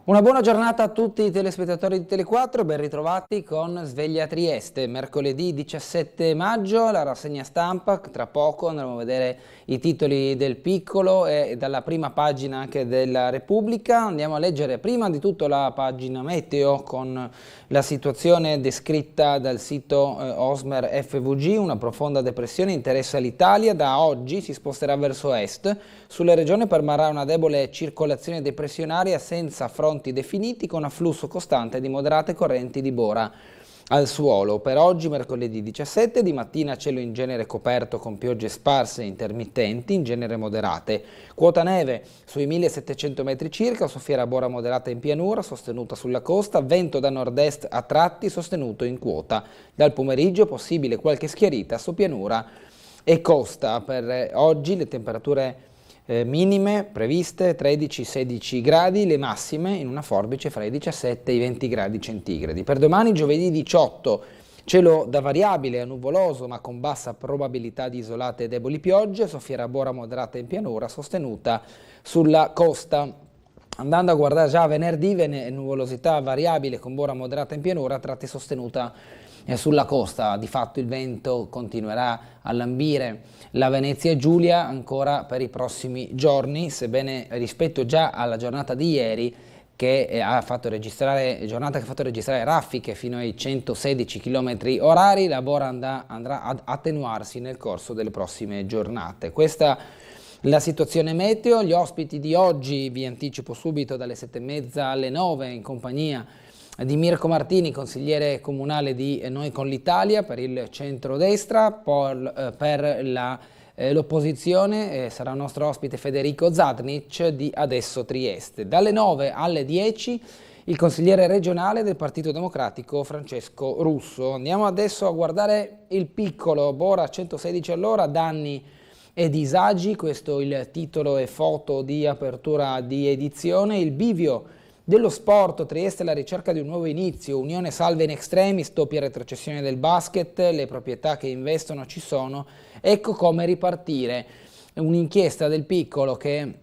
Una buona giornata a tutti i telespettatori di Tele4, ben ritrovati con Sveglia Trieste. Mercoledì 17 maggio, la rassegna stampa, tra poco andremo a vedere i titoli del Piccolo e dalla prima pagina anche della Repubblica. Andiamo a leggere prima di tutto la pagina meteo con la situazione descritta dal sito Osmer FVG. Una profonda depressione interessa l'Italia, da oggi si sposterà verso est. Sulle regioni permarrà una debole circolazione depressionaria senza fronti definiti, con afflusso costante di moderate correnti di Bora al suolo. Per oggi, mercoledì 17, di mattina cielo in genere coperto con piogge sparse e intermittenti, in genere moderate. Quota neve sui 1700 metri circa, soffiera Bora moderata in pianura, sostenuta sulla costa, vento da nord-est a tratti, sostenuto in quota. Dal pomeriggio possibile qualche schiarita su pianura e costa. Per oggi le temperature minime previste 13-16 gradi, le massime in una forbice fra i 17 e i 20 gradi centigradi. Per domani, giovedì 18, cielo da variabile a nuvoloso ma con bassa probabilità di isolate e deboli piogge, soffiera Bora moderata in pianura, sostenuta sulla costa. Andando a guardare già venerdì, nuvolosità variabile con Bora moderata in pianura, a tratti sostenuta sulla costa. Di fatto il vento continuerà a lambire la Venezia Giulia ancora per i prossimi giorni, sebbene rispetto già alla giornata di ieri che ha fatto registrare raffiche fino ai 116 km orari, la Bora andrà ad attenuarsi nel corso delle prossime giornate. Questa la situazione meteo. Gli ospiti di oggi vi anticipo subito dalle 7:30 alle 9 in compagnia di Mirko Martini, consigliere comunale di Noi con l'Italia per il centrodestra. Per l'opposizione sarà nostro ospite Federico Zadnic di Adesso Trieste. Dalle 9 alle 10 il consigliere regionale del Partito Democratico Francesco Russo. Andiamo adesso a guardare il Piccolo. Bora a 116 all'ora, danni e disagi, questo il titolo e foto di apertura di edizione. Il bivio dello sport, Trieste alla ricerca di un nuovo inizio, Unione salva in extremis, doppia retrocessione del basket, le proprietà che investono ci sono, ecco come ripartire. Un'inchiesta del Piccolo che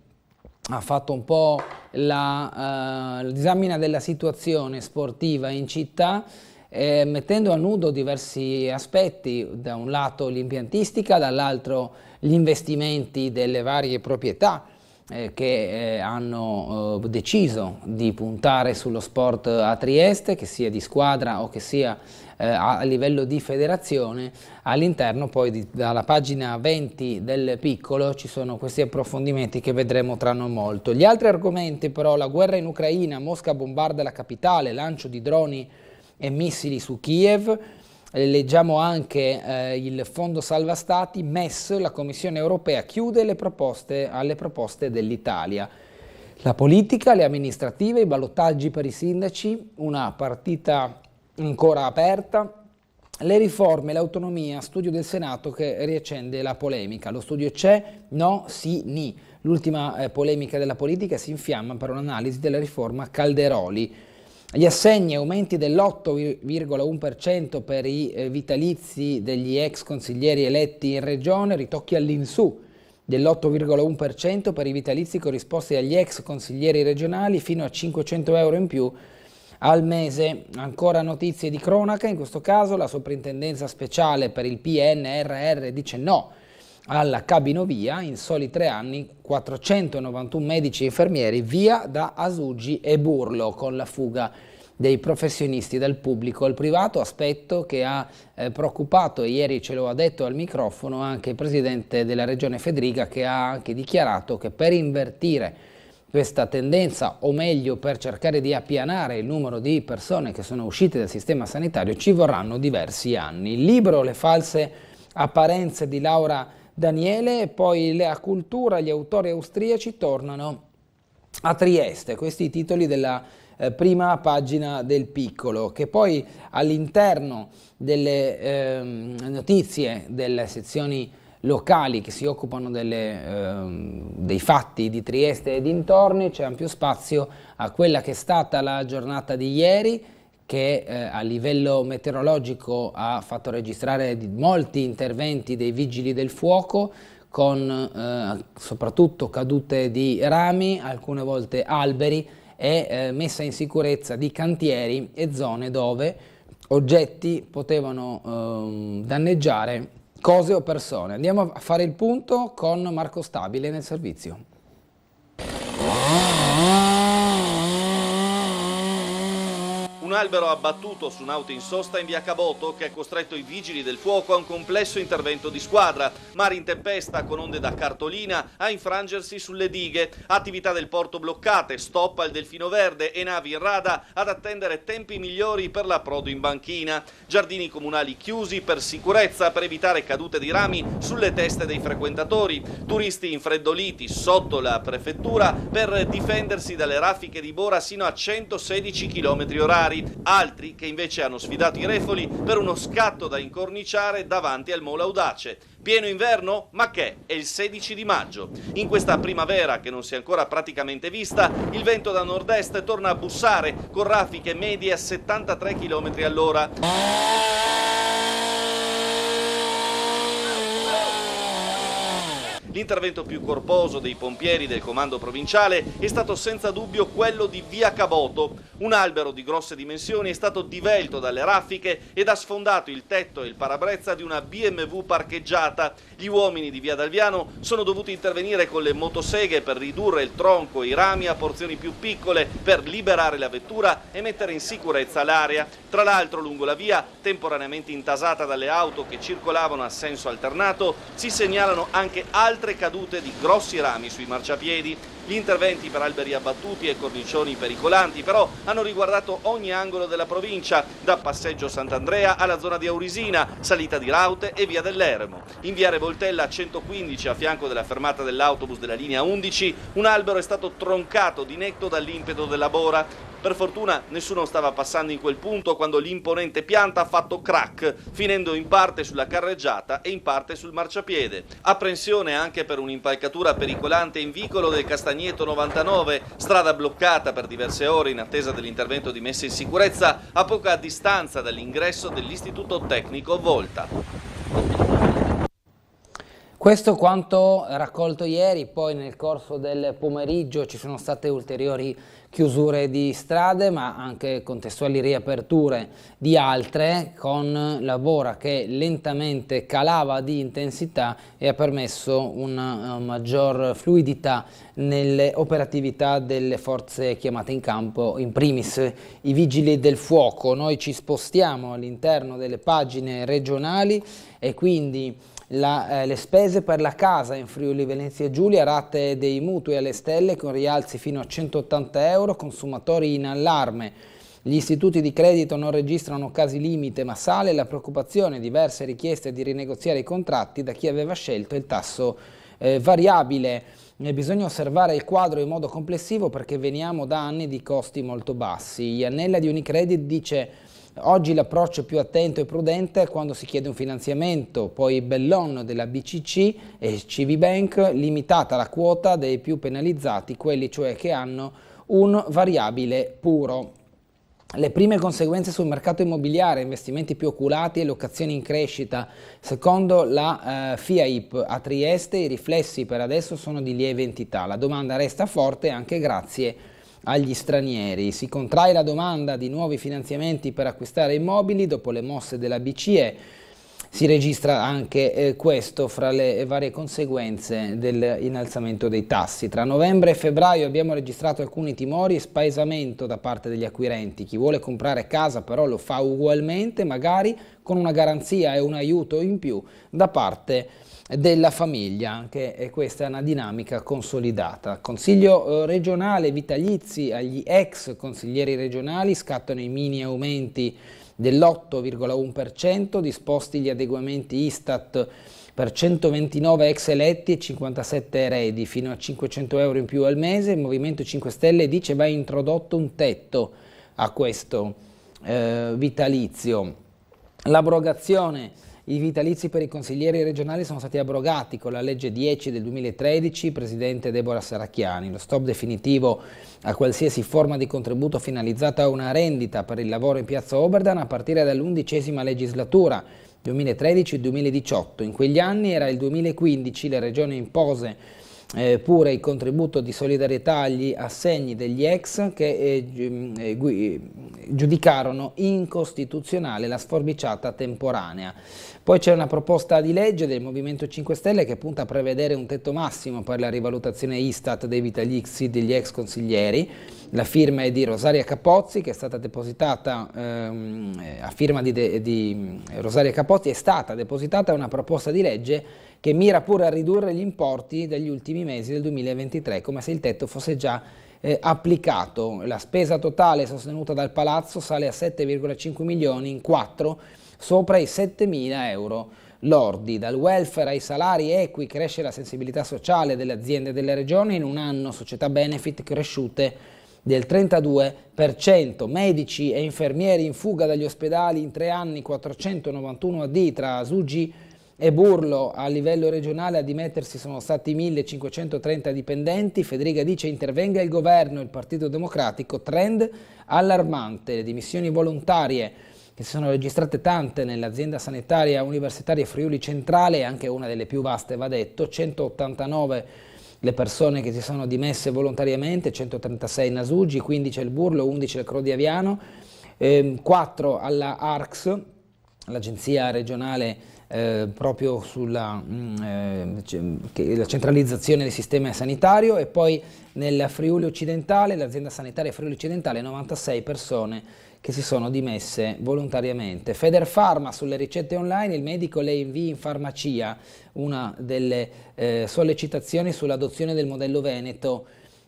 ha fatto un po' la disamina della situazione sportiva in città, mettendo a nudo diversi aspetti, da un lato l'impiantistica, dall'altro gli investimenti delle varie proprietà che hanno deciso di puntare sullo sport a Trieste, che sia di squadra o che sia a livello di federazione. All'interno poi dalla pagina 20 del Piccolo ci sono questi approfondimenti che vedremo tra non molto. Gli altri argomenti però: la guerra in Ucraina, Mosca bombarda la capitale, lancio di droni e missili su Kiev. Leggiamo anche il Fondo Salva Stati, MES, la Commissione Europea chiude alle proposte dell'Italia. La politica, le amministrative, i ballottaggi per i sindaci, una partita ancora aperta, le riforme, l'autonomia, studio del Senato che riaccende la polemica. Lo studio c'è, no, sì, ni. L'ultima polemica della politica si infiamma per un'analisi della riforma Calderoli. Gli assegni, aumenti dell'8,1% per i vitalizi degli ex consiglieri eletti in regione, ritocchi all'Insù dell'8,1% per i vitalizi corrisposti agli ex consiglieri regionali fino a 500 euro in più al mese. Ancora notizie di cronaca, in questo caso la soprintendenza speciale per il PNRR dice no alla cabinovia, in soli 3 anni 491 medici e infermieri via da Asugi e Burlo, con la fuga dei professionisti dal pubblico al privato, aspetto che ha preoccupato, e ieri ce lo ha detto al microfono anche il presidente della regione Fedriga, che ha anche dichiarato che per invertire questa tendenza, o meglio per cercare di appianare il numero di persone che sono uscite dal sistema sanitario, ci vorranno diversi anni. Il libro Le false apparenze di Laura Daniele, e poi la cultura, gli autori austriaci tornano a Trieste. Questi i titoli della prima pagina del Piccolo, che poi all'interno delle notizie delle sezioni locali che si occupano dei fatti di Trieste e dintorni c'è ampio spazio a quella che è stata la giornata di ieri, che a livello meteorologico ha fatto registrare molti interventi dei vigili del fuoco, con soprattutto cadute di rami, alcune volte alberi, e messa in sicurezza di cantieri e zone dove oggetti potevano danneggiare cose o persone. Andiamo a fare il punto con Marco Stabile nel servizio. Un albero abbattuto su un'auto in sosta in via Caboto che ha costretto i vigili del fuoco a un complesso intervento di squadra. Mare in tempesta con onde da cartolina a infrangersi sulle dighe, attività del porto bloccate, stop al Delfino Verde e navi in rada ad attendere tempi migliori per l'approdo in banchina. Giardini comunali chiusi per sicurezza per evitare cadute di rami sulle teste dei frequentatori. Turisti infreddoliti sotto la prefettura per difendersi dalle raffiche di bora sino a 116 km/h. Altri che invece hanno sfidato i refoli per uno scatto da incorniciare davanti al Molo Audace. Pieno inverno? Ma che? È il 16 di maggio. In questa primavera che non si è ancora praticamente vista, il vento da nord-est torna a bussare con raffiche medie a 73 km all'ora. L'intervento più corposo dei pompieri del comando provinciale è stato senza dubbio quello di via Caboto. Un albero di grosse dimensioni è stato divelto dalle raffiche ed ha sfondato il tetto e il parabrezza di una BMW parcheggiata. Gli uomini di via Dalviano sono dovuti intervenire con le motoseghe per ridurre il tronco e i rami a porzioni più piccole per liberare la vettura e mettere in sicurezza l'area. Tra l'altro, lungo la via, temporaneamente intasata dalle auto che circolavano a senso alternato, si segnalano anche altre cadute di grossi rami sui marciapiedi. Gli interventi per alberi abbattuti e cornicioni pericolanti però hanno riguardato ogni angolo della provincia, da Passeggio Sant'Andrea alla zona di Aurisina, Salita di Raute e via dell'Eremo. In via Revoltella 115, a fianco della fermata dell'autobus della linea 11, un albero è stato troncato di netto dall'impeto della bora. Per fortuna nessuno stava passando in quel punto quando l'imponente pianta ha fatto crack, finendo in parte sulla carreggiata e in parte sul marciapiede. Apprensione anche per un'impalcatura pericolante in vicolo del Castagneto 99, strada bloccata per diverse ore in attesa dell'intervento di messa in sicurezza a poca distanza dall'ingresso dell'Istituto Tecnico Volta. Questo quanto raccolto ieri, poi nel corso del pomeriggio ci sono state ulteriori chiusure di strade ma anche contestuali riaperture di altre, con la bora che lentamente calava di intensità e ha permesso una maggior fluidità nelle operatività delle forze chiamate in campo, in primis i vigili del fuoco. Noi ci spostiamo all'interno delle pagine regionali e quindi le spese per la casa in Friuli Venezia Giulia, rate dei mutui alle stelle con rialzi fino a 180 euro, consumatori in allarme. Gli istituti di credito non registrano casi limite ma sale la preoccupazione, diverse richieste di rinegoziare i contratti da chi aveva scelto il tasso variabile. Bisogna osservare il quadro in modo complessivo perché veniamo da anni di costi molto bassi. Iannella di Unicredit dice: oggi l'approccio più attento e prudente è quando si chiede un finanziamento, poi Bellon della BCC e CV Bank, limitata la quota dei più penalizzati, quelli cioè che hanno un variabile puro. Le prime conseguenze sul mercato immobiliare, investimenti più oculati e locazioni in crescita. Secondo la FIAIP a Trieste i riflessi per adesso sono di lieve entità, la domanda resta forte anche grazie agli stranieri. Si contrae la domanda di nuovi finanziamenti per acquistare immobili dopo le mosse della BCE. Si registra anche questo fra le varie conseguenze dell'innalzamento dei tassi. Tra novembre e febbraio abbiamo registrato alcuni timori e spaesamento da parte degli acquirenti. Chi vuole comprare casa però lo fa ugualmente, magari con una garanzia e un aiuto in più da parte della famiglia, anche questa è una dinamica consolidata. Consiglio regionale, vitalizi agli ex consiglieri regionali, scattano i mini aumenti dell'8,1%, disposti gli adeguamenti Istat per 129 ex eletti e 57 eredi, fino a 500 euro in più al mese. Il Movimento 5 Stelle dice va introdotto un tetto a questo vitalizio. L'abrogazione. I vitalizi per i consiglieri regionali sono stati abrogati con la legge 10 del 2013, presidente Deborah Serracchiani. Lo stop definitivo a qualsiasi forma di contributo finalizzata a una rendita per il lavoro in piazza Oberdan a partire dall'11ª legislatura 2013-2018. In quegli anni era il 2015, la regione impose pure il contributo di solidarietà agli assegni degli ex che giudicarono incostituzionale la sforbiciata temporanea. Poi c'è una proposta di legge del Movimento 5 Stelle che punta a prevedere un tetto massimo per la rivalutazione Istat dei vitalizi degli ex consiglieri. La firma è di Rosaria Capozzi, che è stata depositata, a firma di Rosaria Capozzi è stata depositata una proposta di legge che mira pure a ridurre gli importi degli ultimi mesi del 2023, come se il tetto fosse già applicato. La spesa totale sostenuta dal Palazzo sale a 7,5 milioni in 4, sopra i 7.000 euro lordi. Dal welfare ai salari equi cresce la sensibilità sociale delle aziende e delle regioni. In un anno società benefit cresciute del 32%, medici e infermieri in fuga dagli ospedali in 3 anni, 491 AD tra Sugi e Burlo. A livello regionale a dimettersi sono stati 1.530 dipendenti. Federica dice intervenga il governo, il Partito Democratico, trend allarmante, le dimissioni volontarie che si sono registrate tante nell'azienda sanitaria universitaria Friuli Centrale, anche una delle più vaste va detto, 189 le persone che si sono dimesse volontariamente, 136 in Asugi, 15 al Burlo, 11 al Crodiaviano, 4 alla ARCS, l'agenzia regionale proprio sulla la centralizzazione del sistema sanitario, e poi nella Friuli Occidentale, l'azienda sanitaria Friuli Occidentale, 96 persone che si sono dimesse volontariamente. Federpharma sulle ricette online, il medico le invia in farmacia, una delle sollecitazioni sull'adozione del modello Veneto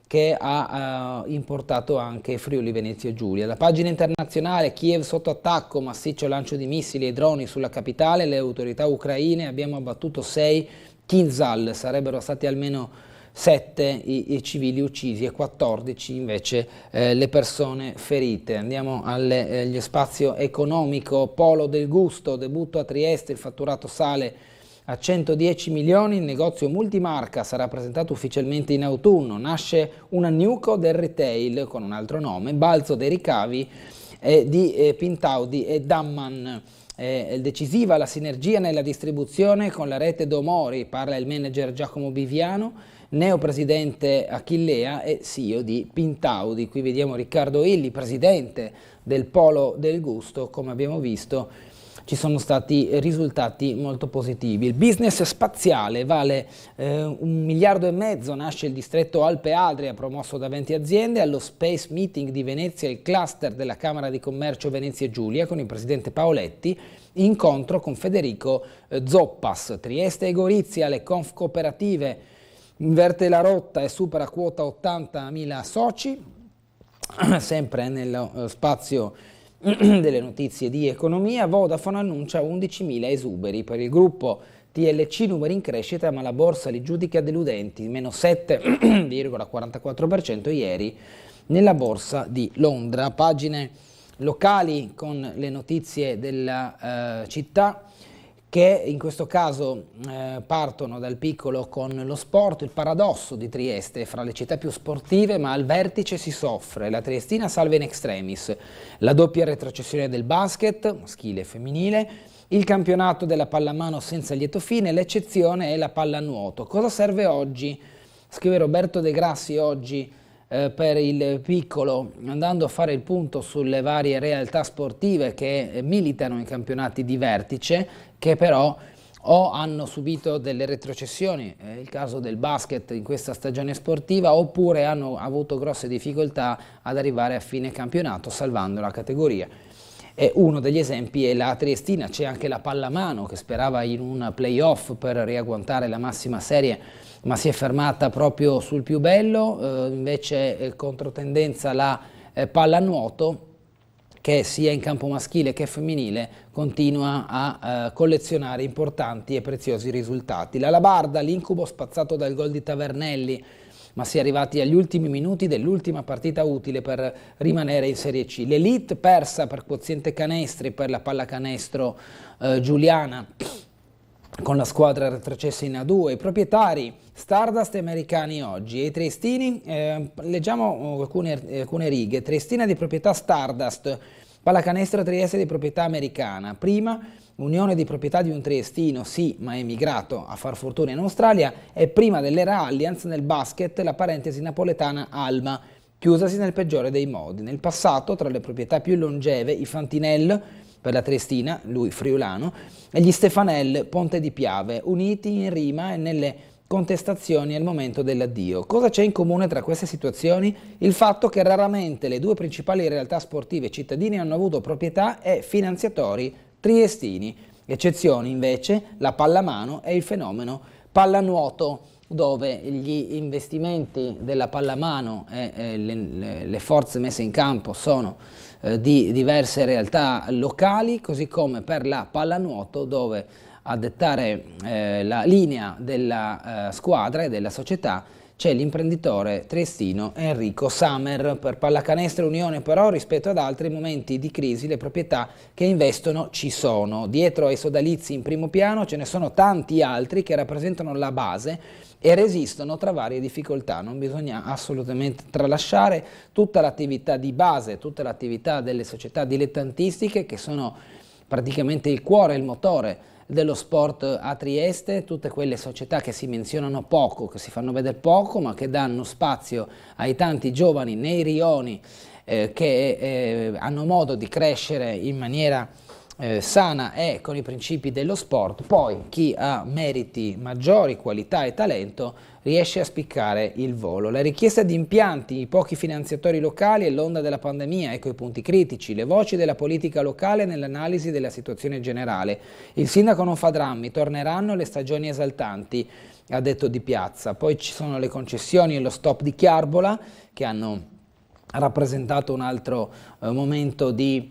che ha importato anche Friuli Venezia Giulia. La pagina internazionale, Kiev sotto attacco, massiccio lancio di missili e droni sulla capitale, le autorità ucraine, abbiamo abbattuto 6 Kinzhal, sarebbero stati almeno 7 i civili uccisi e 14 invece le persone ferite. Andiamo allo spazio economico, Polo del Gusto, debutto a Trieste, il fatturato sale a 110 milioni, il negozio multimarca sarà presentato ufficialmente in autunno, nasce una newco del retail con un altro nome, balzo dei ricavi di Pintaudi e Damman. Decisiva la sinergia nella distribuzione con la rete Domori, parla il manager Giacomo Biviano, neopresidente Achillea e CEO di Pintaudi. Qui vediamo Riccardo Illi, presidente del Polo del Gusto. Come abbiamo visto ci sono stati risultati molto positivi. Il business spaziale vale 1,5 miliardi, nasce il distretto Alpe Adria promosso da 20 aziende. Allo Space Meeting di Venezia il cluster della Camera di Commercio Venezia Giulia con il presidente Paoletti, incontro con Federico Zoppas. Trieste e Gorizia, le conf cooperative, inverte la rotta e supera quota 80.000 soci, sempre nello spazio delle notizie di economia. Vodafone annuncia 11.000 esuberi per il gruppo TLC, numeri in crescita ma la borsa li giudica deludenti, meno 7,44% ieri nella borsa di Londra. Pagine locali con le notizie della città, che in questo caso partono dal piccolo con lo sport. Il paradosso di Trieste fra le città più sportive, ma al vertice si soffre. La triestina salva in extremis, la doppia retrocessione del basket, maschile e femminile, il campionato della pallamano senza lieto fine, l'eccezione è la pallanuoto. Cosa serve oggi? Scrive Roberto De Grassi oggi per il piccolo, andando a fare il punto sulle varie realtà sportive che militano in campionati di vertice, che però o hanno subito delle retrocessioni, il caso del basket in questa stagione sportiva, oppure hanno avuto grosse difficoltà ad arrivare a fine campionato salvando la categoria. E uno degli esempi è la Triestina. C'è anche la pallamano che sperava in un playoff per riagguantare la massima serie, ma si è fermata proprio sul più bello. Invece controtendenza la pallanuoto, che sia in campo maschile che femminile continua a collezionare importanti e preziosi risultati. La Labarda, l'incubo spazzato dal gol di Tavernelli, ma si è arrivati agli ultimi minuti dell'ultima partita utile per rimanere in Serie C. L'Elite persa per quoziente canestri per la pallacanestro giuliana, con la squadra retrocessa in A2. I proprietari Stardust e americani oggi, e i triestini, leggiamo alcune righe. Triestina di proprietà Stardust, pallacanestro Trieste di proprietà americana. Prima unione di proprietà di un triestino, sì, ma è emigrato a far fortuna in Australia, e prima dell'era Allianz nel basket la parentesi napoletana Alma, chiusasi nel peggiore dei modi. Nel passato, tra le proprietà più longeve, i Fantinel per la Triestina, lui friulano, e gli Stefanel, Ponte di Piave, uniti in rima e nelle contestazioni al momento dell'addio. Cosa c'è in comune tra queste situazioni? Il fatto che raramente le due principali realtà sportive cittadine hanno avuto proprietà e finanziatori triestini. Eccezioni invece la pallamano e il fenomeno pallanuoto, dove gli investimenti della pallamano e le forze messe in campo sono di diverse realtà locali, così come per la pallanuoto, dove a dettare la linea della squadra e della società c'è l'imprenditore triestino Enrico Samer. Per Pallacanestro Unione però, rispetto ad altri momenti di crisi, le proprietà che investono ci sono. Dietro ai sodalizi in primo piano ce ne sono tanti altri che rappresentano la base e resistono tra varie difficoltà. Non bisogna assolutamente tralasciare tutta l'attività di base, tutta l'attività delle società dilettantistiche che sono praticamente il cuore, il motore dello sport a Trieste, tutte quelle società che si menzionano poco, che si fanno vedere poco, ma che danno spazio ai tanti giovani nei rioni che hanno modo di crescere in maniera sana e con i principi dello sport. Poi chi ha meriti maggiori, qualità e talento riesce a spiccare il volo. La richiesta di impianti, i pochi finanziatori locali e l'onda della pandemia, ecco i punti critici, le voci della politica locale nell'analisi della situazione generale. Il sindaco non fa drammi, torneranno le stagioni esaltanti, ha detto Di Piazza. Poi ci sono le concessioni e lo stop di Chiarbola che hanno rappresentato un altro momento di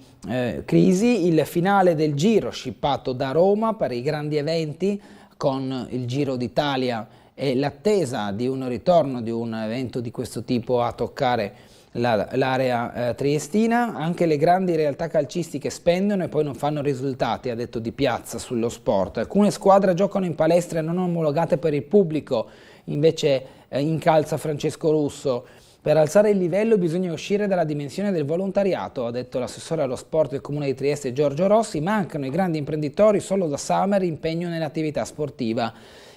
crisi. Il finale del Giro scippato da Roma per i grandi eventi, con il Giro d'Italia e l'attesa di un ritorno di un evento di questo tipo a toccare l'area triestina. Anche le grandi realtà calcistiche spendono e poi non fanno risultati, ha detto Di Piazza sullo sport. Alcune squadre giocano in palestre non omologate per il pubblico, invece incalza Francesco Russo. Per alzare il livello bisogna uscire dalla dimensione del volontariato, ha detto l'assessore allo sport del Comune di Trieste Giorgio Rossi. Mancano i grandi imprenditori, solo da Samer impegno nell'attività sportiva.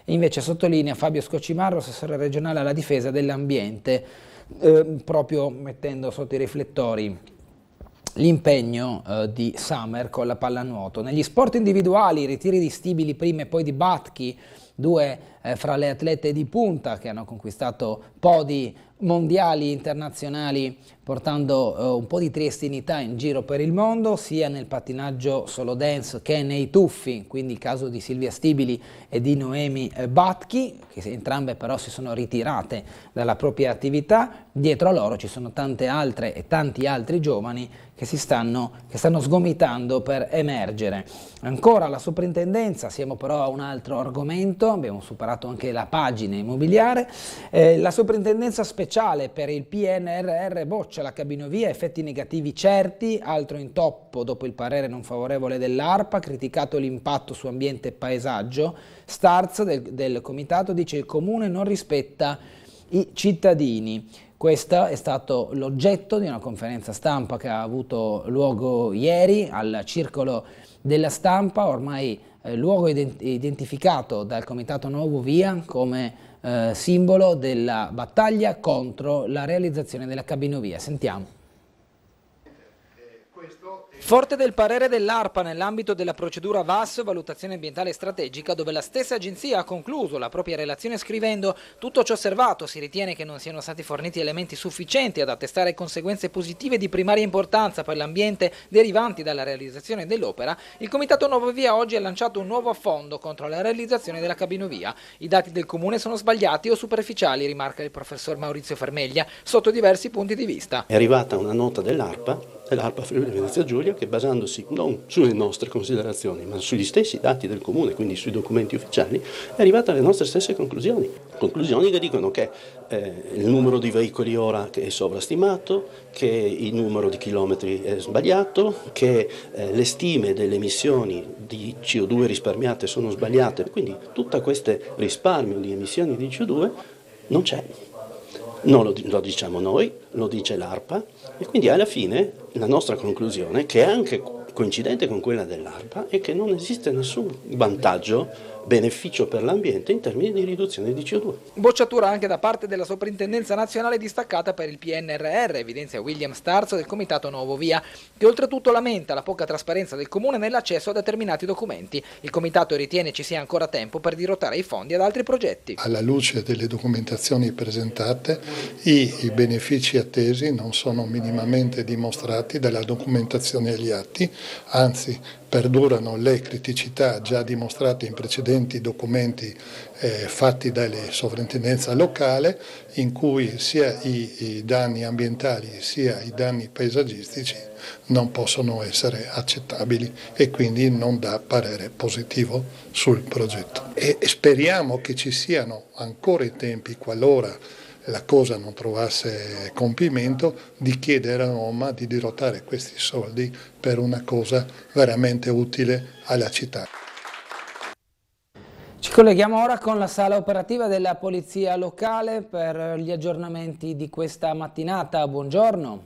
E invece sottolinea Fabio Scocimarro, assessore regionale alla difesa dell'ambiente, proprio mettendo sotto i riflettori l'impegno di Samer con la pallanuoto. Negli sport individuali, i ritiri di Stibili prima e poi di Batchi, due fra le atlete di punta che hanno conquistato podi mondiali internazionali, portando un po' di triestinità in giro per il mondo, sia nel pattinaggio solo dance che nei tuffi, quindi il caso di Silvia Stibili e di Noemi Batchi, che entrambe però si sono ritirate dalla propria attività. Dietro a loro ci sono tante altre e tanti altri giovani che stanno sgomitando per emergere. Ancora la soprintendenza, siamo però a un altro argomento, abbiamo superato anche la pagina immobiliare. La soprintendenza speciale per il PNRR boccia la cabinovia, effetti negativi certi, altro intoppo dopo il parere non favorevole dell'ARPA, criticato l'impatto su ambiente e paesaggio. Starz del comitato dice il comune non rispetta i cittadini. Questo è stato l'oggetto di una conferenza stampa che ha avuto luogo ieri al Circolo della Stampa, ormai luogo identificato dal Comitato Nuovo Via come simbolo della battaglia contro la realizzazione della cabinovia. Sentiamo. Forte del parere dell'ARPA nell'ambito della procedura VAS, valutazione ambientale strategica, dove la stessa agenzia ha concluso la propria relazione scrivendo: tutto ciò osservato, si ritiene che non siano stati forniti elementi sufficienti ad attestare conseguenze positive di primaria importanza per l'ambiente derivanti dalla realizzazione dell'opera. Il Comitato Nuovo Via oggi ha lanciato un nuovo affondo contro la realizzazione della cabinovia. I dati del comune sono sbagliati o superficiali, rimarca il professor Maurizio Fermeglia, sotto diversi punti di vista. È arrivata una nota dell'ARPA Friuli Venezia Giulia, che basandosi non sulle nostre considerazioni ma sugli stessi dati del comune, quindi sui documenti ufficiali, è arrivata alle nostre stesse conclusioni che dicono che il numero di veicoli ora che è sovrastimato, che il numero di chilometri è sbagliato, che le stime delle emissioni di CO2 risparmiate sono sbagliate, quindi tutto questo risparmio di emissioni di CO2 non c'è. Non lo diciamo noi, lo dice l'ARPA, e quindi alla fine la nostra conclusione è che anche coincidente con quella dell'ARPA è che non esiste nessun vantaggio, beneficio per l'ambiente in termini di riduzione di CO2. Bocciatura anche da parte della Soprintendenza Nazionale Distaccata per il PNRR, evidenzia William Starzo del Comitato Nuovo Via, che oltretutto lamenta la poca trasparenza del Comune nell'accesso a determinati documenti. Il Comitato ritiene ci sia ancora tempo per dirottare i fondi ad altri progetti. Alla luce delle documentazioni presentate, i benefici attesi non sono minimamente dimostrati dalla documentazione agli atti, anzi perdurano le criticità già dimostrate in precedenti documenti fatti dalle sovrintendenze locali, in cui sia i danni ambientali sia i danni paesaggistici non possono essere accettabili e quindi non dà parere positivo sul progetto. E speriamo che ci siano ancora i tempi, qualora la cosa non trovasse compimento, di chiedere a Roma di dirottare questi soldi per una cosa veramente utile alla città. Ci colleghiamo ora con la sala operativa della Polizia Locale per gli aggiornamenti di questa mattinata. Buongiorno.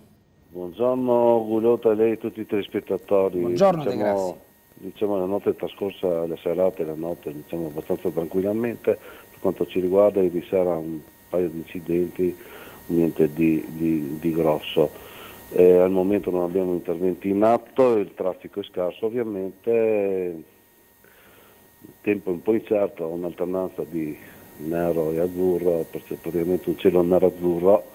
Buongiorno Gulotto a lei e tutti i telespettatori. Buongiorno, De Grassi. Diciamo la notte è trascorsa, la serata e la notte abbastanza tranquillamente. Per quanto ci riguarda ieri sera un paio di incidenti, niente di grosso. Al momento non abbiamo interventi in atto, il traffico è scarso ovviamente, il tempo è un po' incerto, un'alternanza di nero e azzurro, praticamente un cielo nero-azzurro,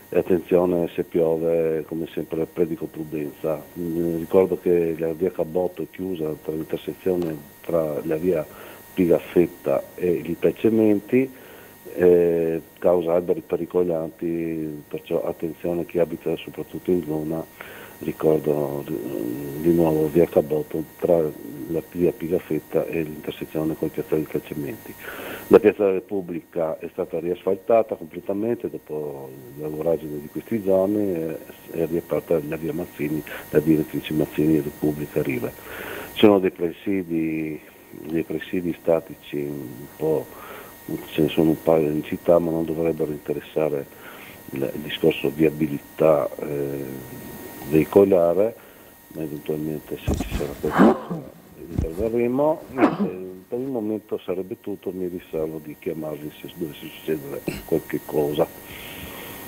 e attenzione se piove, come sempre predico prudenza. Ricordo che la via Cabotto è chiusa tra l'intersezione tra la via Pigaffetta e i Pecementi, causa alberi pericolanti, perciò attenzione a chi abita soprattutto in zona. Ricordo di nuovo via Cabotto tra la via Pigaffetta e l'intersezione con il piazzale dei Calcementi. La piazza della Repubblica è stata riasfaltata completamente dopo la voragine di questi giorni e è riaperta la via Mazzini, la direttrice Mazzini Repubblica Rive. Ci sono dei presidi statici un po', ce ne sono un paio in città, ma non dovrebbero interessare il discorso viabilità veicolare, ma eventualmente se ci sarà qualcosa interverremo. Per il momento sarebbe tutto, mi riservo di chiamarvi se dovesse succedere qualche cosa.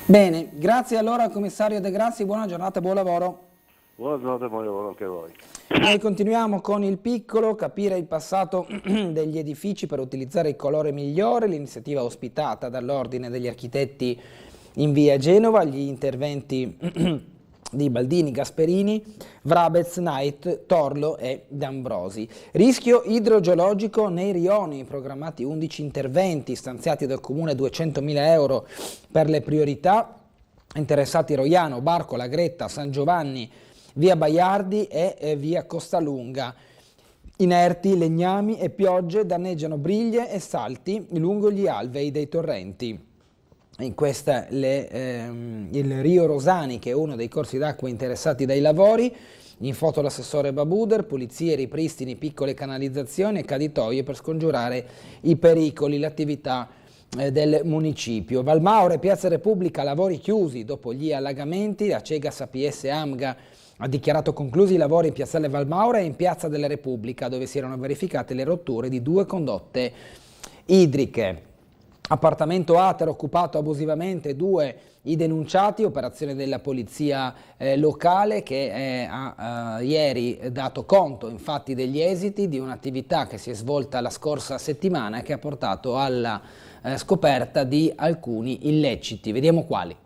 Bene, grazie allora al commissario De Grassi, buona giornata, buon lavoro. Buona giornata e buon lavoro anche a voi. Noi continuiamo con il piccolo, capire il passato degli edifici per utilizzare il colore migliore, l'iniziativa ospitata dall'Ordine degli Architetti in via Genova, gli interventi di Baldini, Gasperini, Vrabez, Knight, Torlo e D'Ambrosi. Rischio idrogeologico nei rioni, programmati 11 interventi, stanziati dal Comune 200.000 euro per le priorità, interessati Roiano, Barco, Lagretta, San Giovanni, via Baiardi e via Costalunga. Inerti, legnami e piogge danneggiano briglie e salti lungo gli alvei dei torrenti. In questa il Rio Rosani, che è uno dei corsi d'acqua interessati dai lavori. In foto l'assessore Babuder, pulizie, ripristini, piccole canalizzazioni e caditoie per scongiurare i pericoli, l'attività del municipio. Valmaure, Piazza Repubblica, lavori chiusi dopo gli allagamenti. La Cegas APS Amga ha dichiarato conclusi i lavori in piazzale Valmaure e in Piazza della Repubblica, dove si erano verificate le rotture di 2 condotte idriche. Appartamento Ater occupato abusivamente, 2 i denunciati, operazione della polizia locale che ha ieri dato conto infatti degli esiti di un'attività che si è svolta la scorsa settimana e che ha portato alla scoperta di alcuni illeciti. Vediamo quali.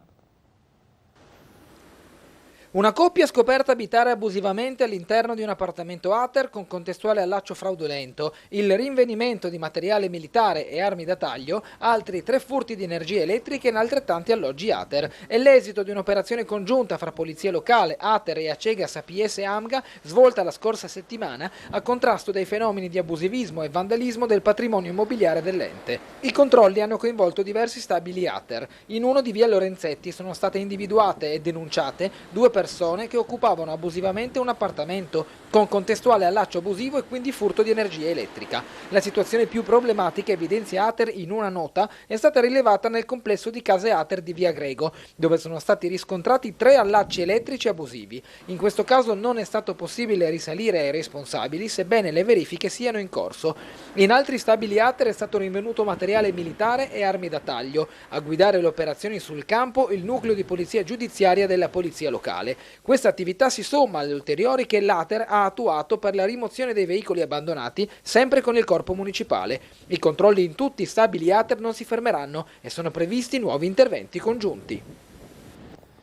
Una coppia scoperta abitare abusivamente all'interno di un appartamento Ater con contestuale allaccio fraudolento, il rinvenimento di materiale militare e armi da taglio, altri 3 furti di energia elettrica in altrettanti alloggi Ater. È l'esito di un'operazione congiunta fra polizia locale, Ater e Acegas APS Amga, svolta la scorsa settimana a contrasto dei fenomeni di abusivismo e vandalismo del patrimonio immobiliare dell'ente. I controlli hanno coinvolto diversi stabili Ater. In uno di via Lorenzetti sono state individuate e denunciate 2 persone persone che occupavano abusivamente un appartamento, con contestuale allaccio abusivo e quindi furto di energia elettrica. La situazione più problematica, evidenzia Ater in una nota, è stata rilevata nel complesso di case Ater di Via Grego, dove sono stati riscontrati 3 allacci elettrici abusivi. In questo caso non è stato possibile risalire ai responsabili, sebbene le verifiche siano in corso. In altri stabili Ater è stato rinvenuto materiale militare e armi da taglio. A guidare le operazioni sul campo il nucleo di polizia giudiziaria della polizia locale. Questa attività si somma alle ulteriori che l'Ater ha attuato per la rimozione dei veicoli abbandonati, sempre con il corpo municipale. I controlli in tutti i stabili Ater non si fermeranno e sono previsti nuovi interventi congiunti.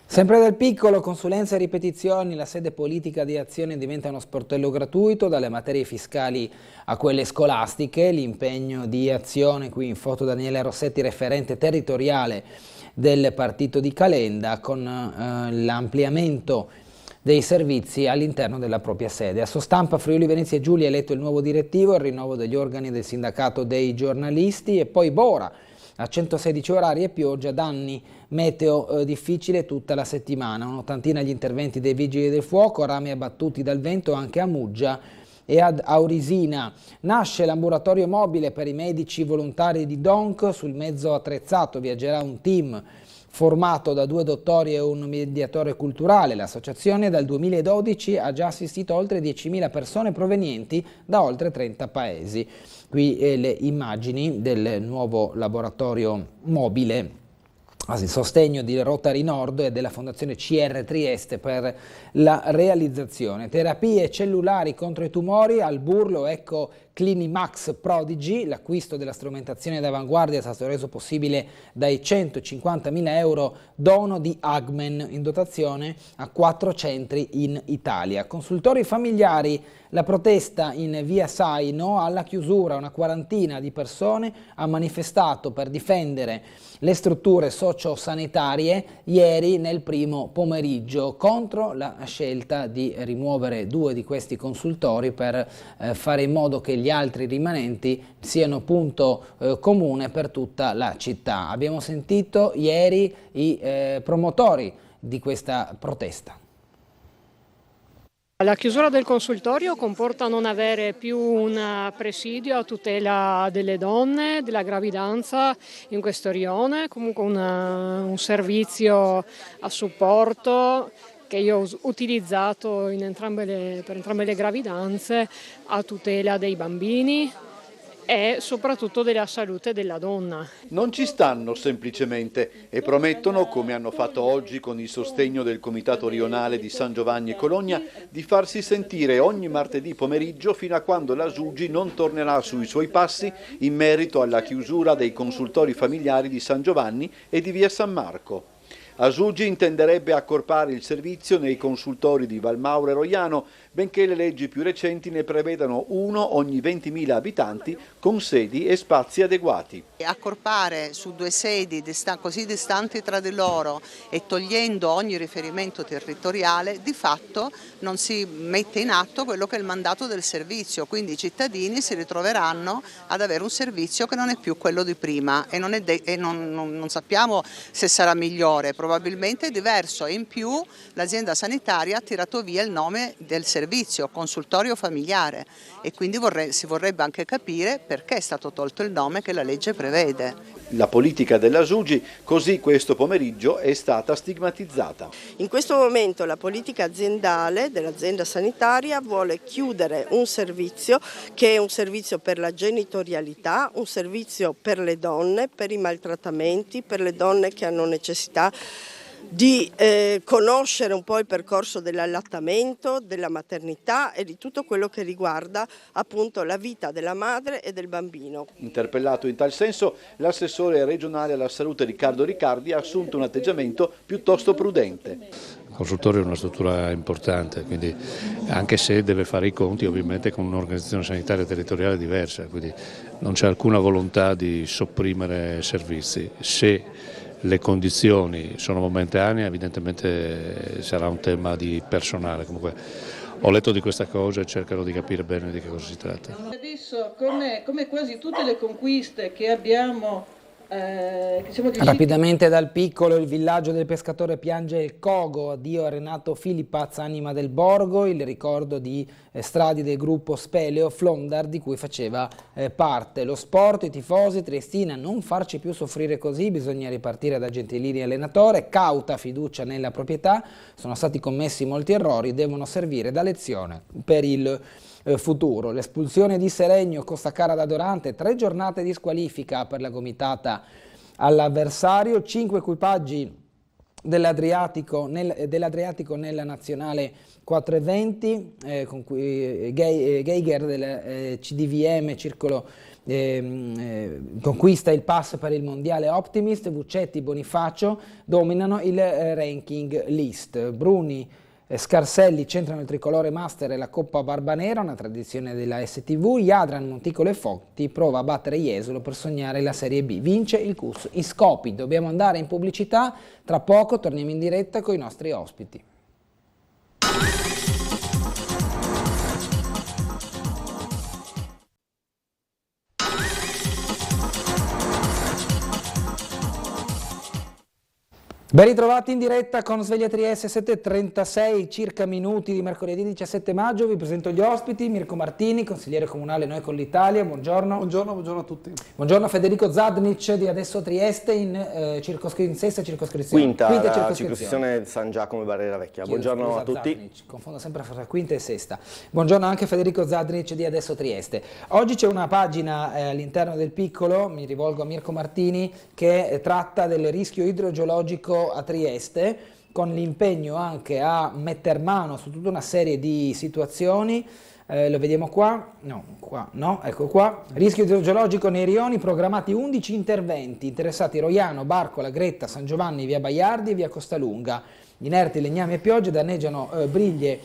Sempre dal piccolo, consulenza e ripetizioni, la sede politica di Azione diventa uno sportello gratuito, dalle materie fiscali a quelle scolastiche. L'impegno di Azione, qui in foto Daniele Rossetti, referente territoriale del partito di Calenda, con l'ampliamento dei servizi all'interno della propria sede. A Sostampa Friuli Venezia Giulia è eletto il nuovo direttivo, il rinnovo degli organi del sindacato dei giornalisti, e poi Bora a 116 orari e pioggia, danni meteo difficile tutta la settimana. Un'ottantina gli interventi dei vigili del fuoco, rami abbattuti dal vento anche a Muggia e ad Aurisina. Nasce l'ambulatorio mobile per i medici volontari di DONC. Sul mezzo attrezzato viaggerà un team formato da 2 dottori e un mediatore culturale. L'associazione dal 2012 ha già assistito oltre 10.000 persone provenienti da oltre 30 paesi. Qui le immagini del nuovo laboratorio mobile a sostegno di Rotary Nord e della Fondazione CR Trieste per la realizzazione. Terapie cellulari contro i tumori, al Burlo ecco Clinimax Prodigy. L'acquisto della strumentazione d'avanguardia è stato reso possibile dai 150.000 euro dono di Agmen, in dotazione a 4 centri in Italia. Consultori familiari, la protesta in via Saino alla chiusura. Una quarantina di persone ha manifestato per difendere le strutture sociosanitarie ieri nel primo pomeriggio contro la scelta di rimuovere 2 di questi consultori per fare in modo che gli altri rimanenti siano punto comune per tutta la città. Abbiamo sentito ieri i promotori di questa protesta. La chiusura del consultorio comporta non avere più un presidio a tutela delle donne, della gravidanza in questo rione, comunque un servizio a supporto che io ho utilizzato per entrambe le gravidanze, a tutela dei bambini e soprattutto della salute della donna. Non ci stanno semplicemente e promettono, come hanno fatto oggi con il sostegno del Comitato Rionale di San Giovanni e Cologna, di farsi sentire ogni martedì pomeriggio fino a quando la Sugi non tornerà sui suoi passi in merito alla chiusura dei consultori familiari di San Giovanni e di via San Marco. Asugi intenderebbe accorpare il servizio nei consultori di Valmauro e Roiano, benché le leggi più recenti ne prevedano uno ogni 20.000 abitanti con sedi e spazi adeguati. Accorpare su 2 sedi così distanti tra di loro e togliendo ogni riferimento territoriale, di fatto non si mette in atto quello che è il mandato del servizio, quindi i cittadini si ritroveranno ad avere un servizio che non è più quello di prima e non sappiamo se sarà migliore, probabilmente è diverso, e in più l'azienda sanitaria ha tirato via il nome del servizio, consultorio familiare, e quindi si vorrebbe anche capire perché è stato tolto il nome che la legge prevede. La politica della Sugi, così questo pomeriggio, è stata stigmatizzata. In questo momento la politica aziendale dell'azienda sanitaria vuole chiudere un servizio che è un servizio per la genitorialità, un servizio per le donne, per i maltrattamenti, per le donne che hanno necessità di conoscere un po' il percorso dell'allattamento, della maternità e di tutto quello che riguarda appunto la vita della madre e del bambino. Interpellato in tal senso, l'assessore regionale alla salute Riccardo Riccardi ha assunto un atteggiamento piuttosto prudente. Il consultorio è una struttura importante, quindi anche se deve fare i conti ovviamente con un'organizzazione sanitaria territoriale diversa, quindi non c'è alcuna volontà di sopprimere servizi. Se le condizioni sono momentanee, evidentemente sarà un tema di personale. Comunque ho letto di questa cosa e cercherò di capire bene di che cosa si tratta. Adesso, come quasi tutte le conquiste che abbiamo Rapidamente dal piccolo, il villaggio del pescatore piange il Cogo, addio a Renato Filipaz, anima del borgo, il ricordo di Stradi del gruppo Speleo Flondar di cui faceva parte. Lo sport, i tifosi, Triestina, non farci più soffrire così, bisogna ripartire da Gentilini allenatore, cauta fiducia nella proprietà, sono stati commessi molti errori, devono servire da lezione per il futuro. L'espulsione di Seregno costa cara da Dorante, 3 giornate di squalifica per la gomitata all'avversario, 5 equipaggi dell'Adriatico nella nazionale 420, con cui Geiger del CDVM Circolo conquista il pass per il mondiale Optimist, Vuccetti, Bonifacio dominano il ranking list, Bruni, Scarselli centrano il tricolore master e la Coppa Barbanera, una tradizione della STV, Jadran, Monticolo e Fotti prova a battere Jesolo per sognare la Serie B, vince il CUS Iscopi. Dobbiamo andare in pubblicità, tra poco torniamo in diretta con i nostri ospiti. Ben ritrovati in diretta con Sveglia Trieste, 7:36 circa minuti di mercoledì 17 maggio. Vi presento gli ospiti: Mirko Martini, consigliere comunale Noi con l'Italia, buongiorno. Buongiorno a tutti. Buongiorno Federico Zadnic di Adesso Trieste in sesta circoscrizione. Quinta circoscrizione San Giacomo e Barriera Vecchia. Buongiorno a tutti. Zadnic, confondo sempre fra quinta e sesta. Buongiorno anche Federico Zadnic di Adesso Trieste. Oggi c'è una pagina all'interno del piccolo, mi rivolgo a Mirko Martini, che tratta del rischio idrogeologico a Trieste, con l'impegno anche a metter mano su tutta una serie di situazioni. Lo vediamo qua? No, ecco qua. Rischio idrogeologico nei rioni, programmati 11 interventi, interessati Roiano, Barcola, Gretta, San Giovanni, via Baiardi e via Costalunga. Inerti legnami e piogge danneggiano briglie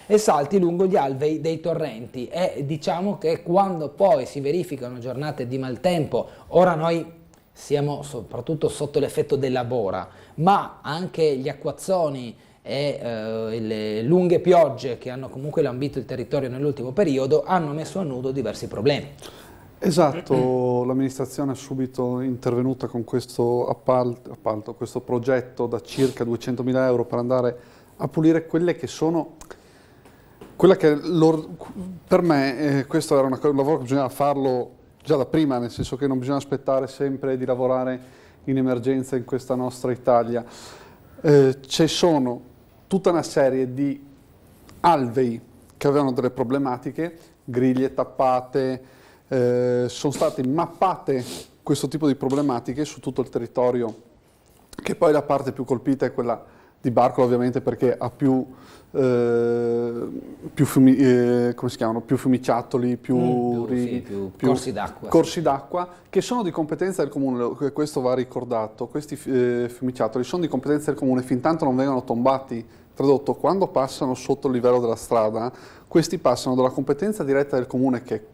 e salti lungo gli alvei dei torrenti. E diciamo che quando poi si verificano giornate di maltempo, ora noi siamo soprattutto sotto l'effetto della bora, ma anche gli acquazzoni e le lunghe piogge che hanno comunque lambito il territorio nell'ultimo periodo hanno messo a nudo diversi problemi. Esatto, l'amministrazione è subito intervenuta con questo appalto, questo progetto da circa 200.000 euro per andare a pulire quelle che sono... per me questo era un lavoro che bisognava farlo già da prima, nel senso che non bisogna aspettare sempre di lavorare in emergenza in questa nostra Italia. Ci sono tutta una serie di alvei che avevano delle problematiche, griglie tappate, sono state mappate questo tipo di problematiche su tutto il territorio, che poi la parte più colpita è quella di Barcola, ovviamente perché ha più fiumiciattoli, più corsi d'acqua che sono di competenza del comune. Questo va ricordato, questi fiumiciattoli sono di competenza del comune fin tanto non vengono tombati. Tradotto, quando passano sotto il livello della strada, questi passano dalla competenza diretta del comune, che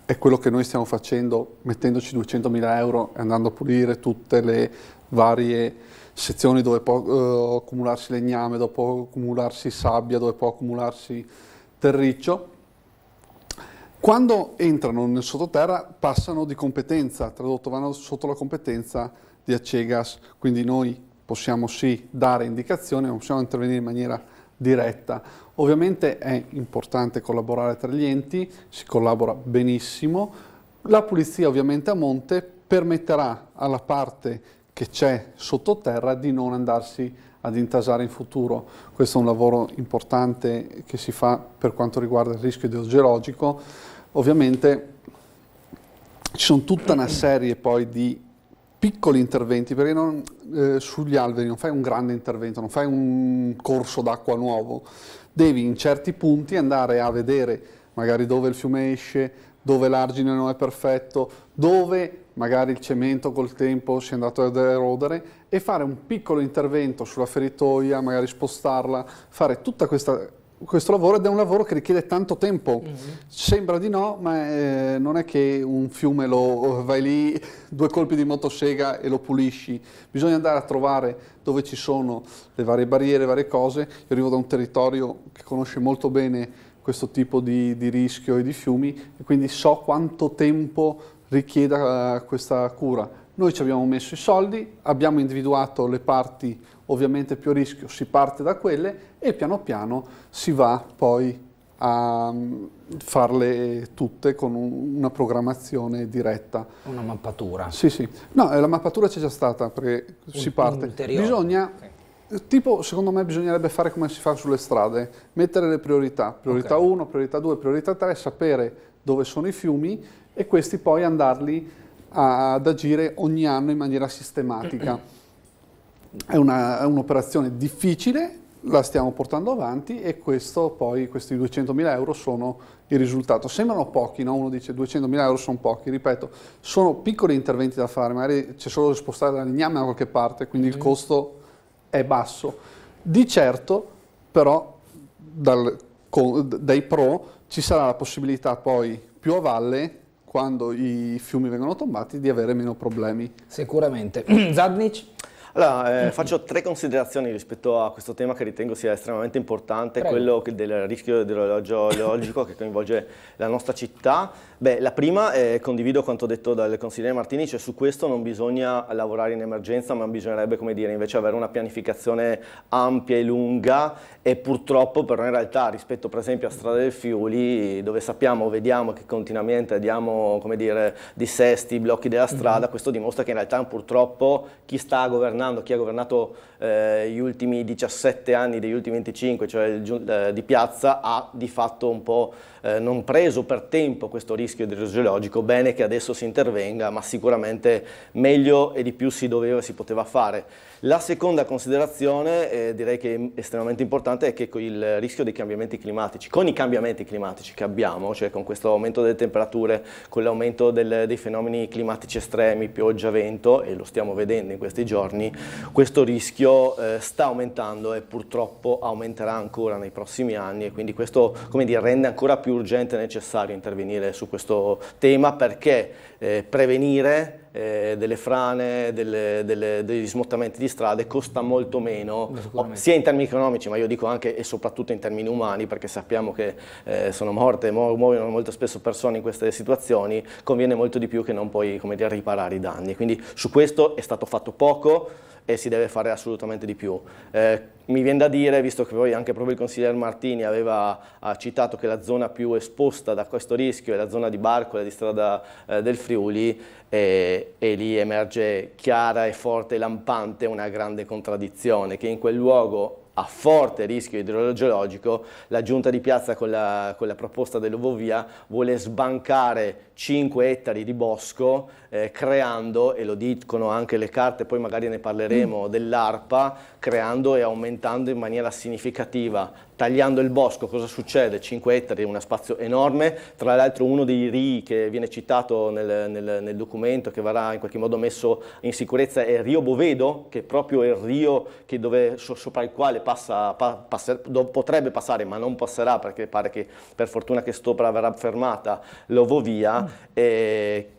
è quello che noi stiamo facendo, mettendoci 200.000 euro e andando a pulire tutte le varie sezioni dove può accumularsi legname, dove può accumularsi sabbia, dove può accumularsi terriccio. Quando entrano nel sottoterra passano di competenza, tradotto, vanno sotto la competenza di Acegas, quindi noi possiamo sì dare indicazioni, ma possiamo intervenire in maniera diretta. Ovviamente è importante collaborare tra gli enti, si collabora benissimo. La pulizia ovviamente a monte permetterà alla parte che c'è sottoterra di non andarsi ad intasare in futuro. Questo è un lavoro importante che si fa per quanto riguarda il rischio idrogeologico. Ovviamente ci sono tutta una serie poi di piccoli interventi, perché sugli alberi non fai un grande intervento, non fai un corso d'acqua nuovo, devi in certi punti andare a vedere magari dove il fiume esce, dove l'argine non è perfetto, dove magari il cemento col tempo si è andato ad erodere, e fare un piccolo intervento sulla feritoia, magari spostarla, fare tutta questo lavoro, ed è un lavoro che richiede tanto tempo. Sembra di no, ma non è che un fiume vai lì, 2 colpi di motosega e lo pulisci. Bisogna andare a trovare dove ci sono le varie barriere, varie cose. Io arrivo da un territorio che conosce molto bene questo tipo di rischio e di fiumi, e quindi so quanto tempo richieda questa cura. Noi ci abbiamo messo i soldi, abbiamo individuato le parti ovviamente più a rischio, si parte da quelle e piano piano si va poi a farle tutte con una programmazione diretta. Una mappatura. Sì, sì. No, la mappatura c'è già stata perché si parte. Bisogna, tipo, secondo me bisognerebbe fare come si fa sulle strade, mettere le priorità. Priorità 1, priorità 2, priorità 3, sapere dove sono i fiumi e questi poi andarli ad agire ogni anno in maniera sistematica. È un'operazione difficile, la stiamo portando avanti e questo poi, questi 200.000 euro sono il risultato. Sembrano pochi, no? Uno dice 200.000 euro sono pochi, ripeto, sono piccoli interventi da fare, magari c'è solo da spostare la legname da qualche parte, quindi il costo è basso. Di certo, però, dai pro ci sarà la possibilità poi più a valle, quando i fiumi vengono tombati, di avere meno problemi. Sicuramente. Zadnic? Allora, faccio 3 considerazioni rispetto a questo tema che ritengo sia estremamente importante, quello del rischio idrogeologico che coinvolge la nostra città. Beh, la prima, condivido quanto detto dal consigliere Martini, cioè su questo non bisogna lavorare in emergenza, ma bisognerebbe, come dire, invece avere una pianificazione ampia e lunga e purtroppo però in realtà rispetto per esempio a Strada del Friuli, dove sappiamo, vediamo che continuamente abbiamo, come dire, dissesti, blocchi della strada, questo dimostra che in realtà purtroppo chi sta governando, chi ha governato gli ultimi 17 anni degli ultimi 25, cioè di Piazza, ha di fatto un po' non preso per tempo questo rischio idrogeologico. Bene che adesso si intervenga, ma sicuramente meglio e di più si doveva e si poteva fare. La seconda considerazione, direi che è estremamente importante, è che con il rischio dei cambiamenti climatici, con i cambiamenti climatici che abbiamo, cioè con questo aumento delle temperature, con l'aumento dei fenomeni climatici estremi, pioggia, vento, e lo stiamo vedendo in questi giorni, questo rischio sta aumentando e purtroppo aumenterà ancora nei prossimi anni, e quindi questo, come dire, rende ancora più urgente e necessario intervenire su questo tema, perché prevenire delle frane, degli smottamenti di strade costa molto meno, sia in termini economici, ma io dico anche e soprattutto in termini umani, perché sappiamo che sono morte, muoiono molto spesso persone in queste situazioni, conviene molto di più che non poi, come dire, riparare i danni. Quindi su questo è stato fatto poco e si deve fare assolutamente di più. Mi viene da dire, visto che poi anche proprio il consigliere Martini ha citato che la zona più esposta da questo rischio è la zona di Barcola, di Strada del Friuli, e lì emerge chiara e forte e lampante una grande contraddizione, che in quel luogo a forte rischio idrogeologico la Giunta di Piazza con la proposta dell'Ovovia vuole sbancare 5 ettari di bosco, creando, e lo dicono anche le carte, poi magari ne parleremo, dell'ARPA, creando e aumentando in maniera significativa. Tagliando il bosco, cosa succede? 5 ettari è uno spazio enorme, tra l'altro uno dei rii che viene citato nel documento, che verrà in qualche modo messo in sicurezza, è il Rio Bovedo, che è proprio il rio sopra il quale potrebbe passare, ma non passerà, perché pare che per fortuna che sopra verrà fermata l'Ovovia.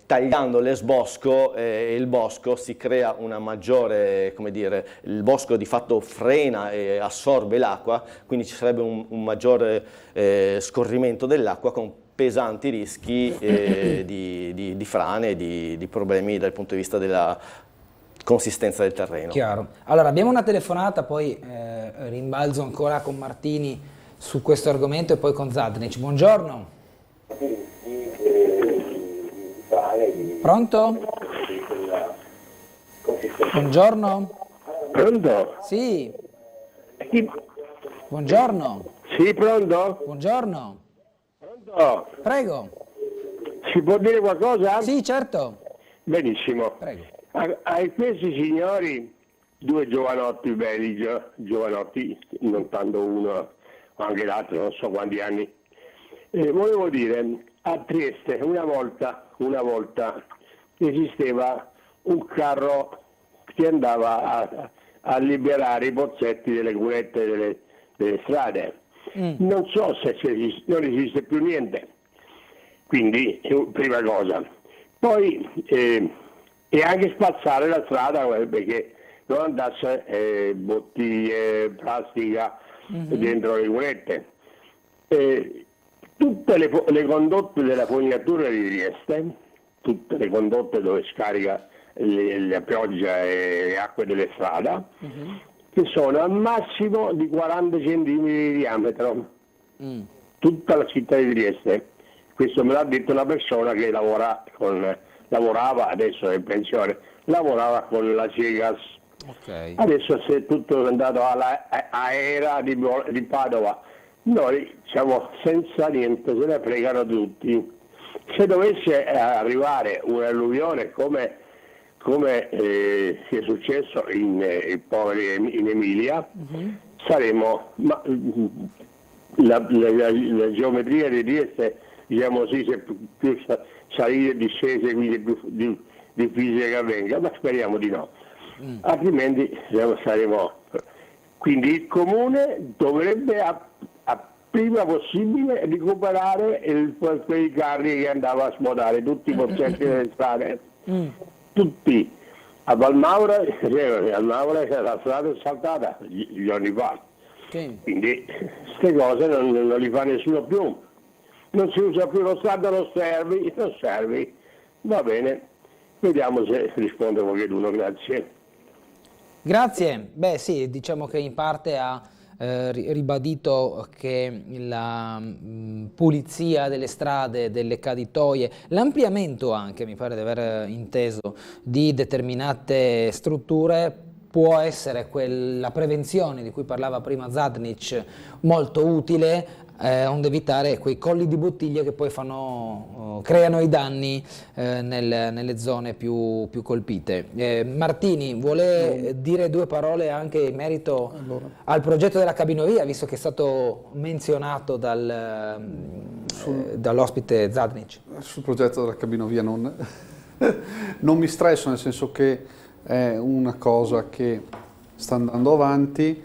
Tagliando l'esbosco e il bosco si crea una maggiore, come dire, il bosco di fatto frena e assorbe l'acqua, quindi ci sarebbe un maggiore scorrimento dell'acqua con pesanti rischi di frane e di problemi dal punto di vista della consistenza del terreno. Chiaro. Allora abbiamo una telefonata, poi rimbalzo ancora con Martini su questo argomento e poi con Zadnic. Buongiorno. Pronto? Buongiorno? Pronto? Sì. Buongiorno. Sì, pronto? Buongiorno. Pronto? Prego. Si può dire qualcosa? Sì, certo. Benissimo. Prego. A questi signori, 2 giovanotti belli, giovanotti, non tanto uno, anche l'altro, non so quanti anni, volevo dire, a Trieste una volta esisteva un carro che andava a liberare i pozzetti delle cunette delle strade. Non so se non esiste più niente, quindi prima cosa. Poi e anche spazzare la strada perché non andasse bottiglie, plastica dentro le cunette. Tutte le condotte della fognatura di Trieste, tutte le condotte dove scarica la pioggia e le acque delle strade, che sono al massimo di 40 cm di diametro, tutta la città di Trieste. Questo me l'ha detto una persona che lavorava, adesso è in pensione, lavorava con la Cegas. Adesso si è tutto andato all'Aera di Padova. Noi siamo senza niente, se ne fregano tutti. Se dovesse arrivare un'alluvione come è successo in Emilia, saremo, la geometria di Trieste, diciamo così, se più salire e discese, quindi più difficile che avvenga, ma speriamo di no. Altrimenti saremo. Quindi il comune dovrebbe prima possibile recuperare quei carri che andava a smodare tutti i pozzetti delle strade, tutti. A Valmaura la strada è saltata gli anni fa, quindi queste cose non li fa nessuno più, non si usa più lo Stato, non serve, va bene, vediamo se risponde qualcuno. Grazie. Beh sì, diciamo che in parte ha ribadito che la pulizia delle strade, delle caditoie, l'ampliamento anche, mi pare di aver inteso, di determinate strutture può essere la prevenzione di cui parlava prima Zadnic molto utile, onde evitare quei colli di bottiglia che poi creano i danni nelle zone più colpite. Martini vuole dire due parole anche in merito al progetto della cabinovia, visto che è stato menzionato dall'ospite Zadnic. Sul progetto della cabinovia non mi stresso, nel senso che è una cosa che sta andando avanti,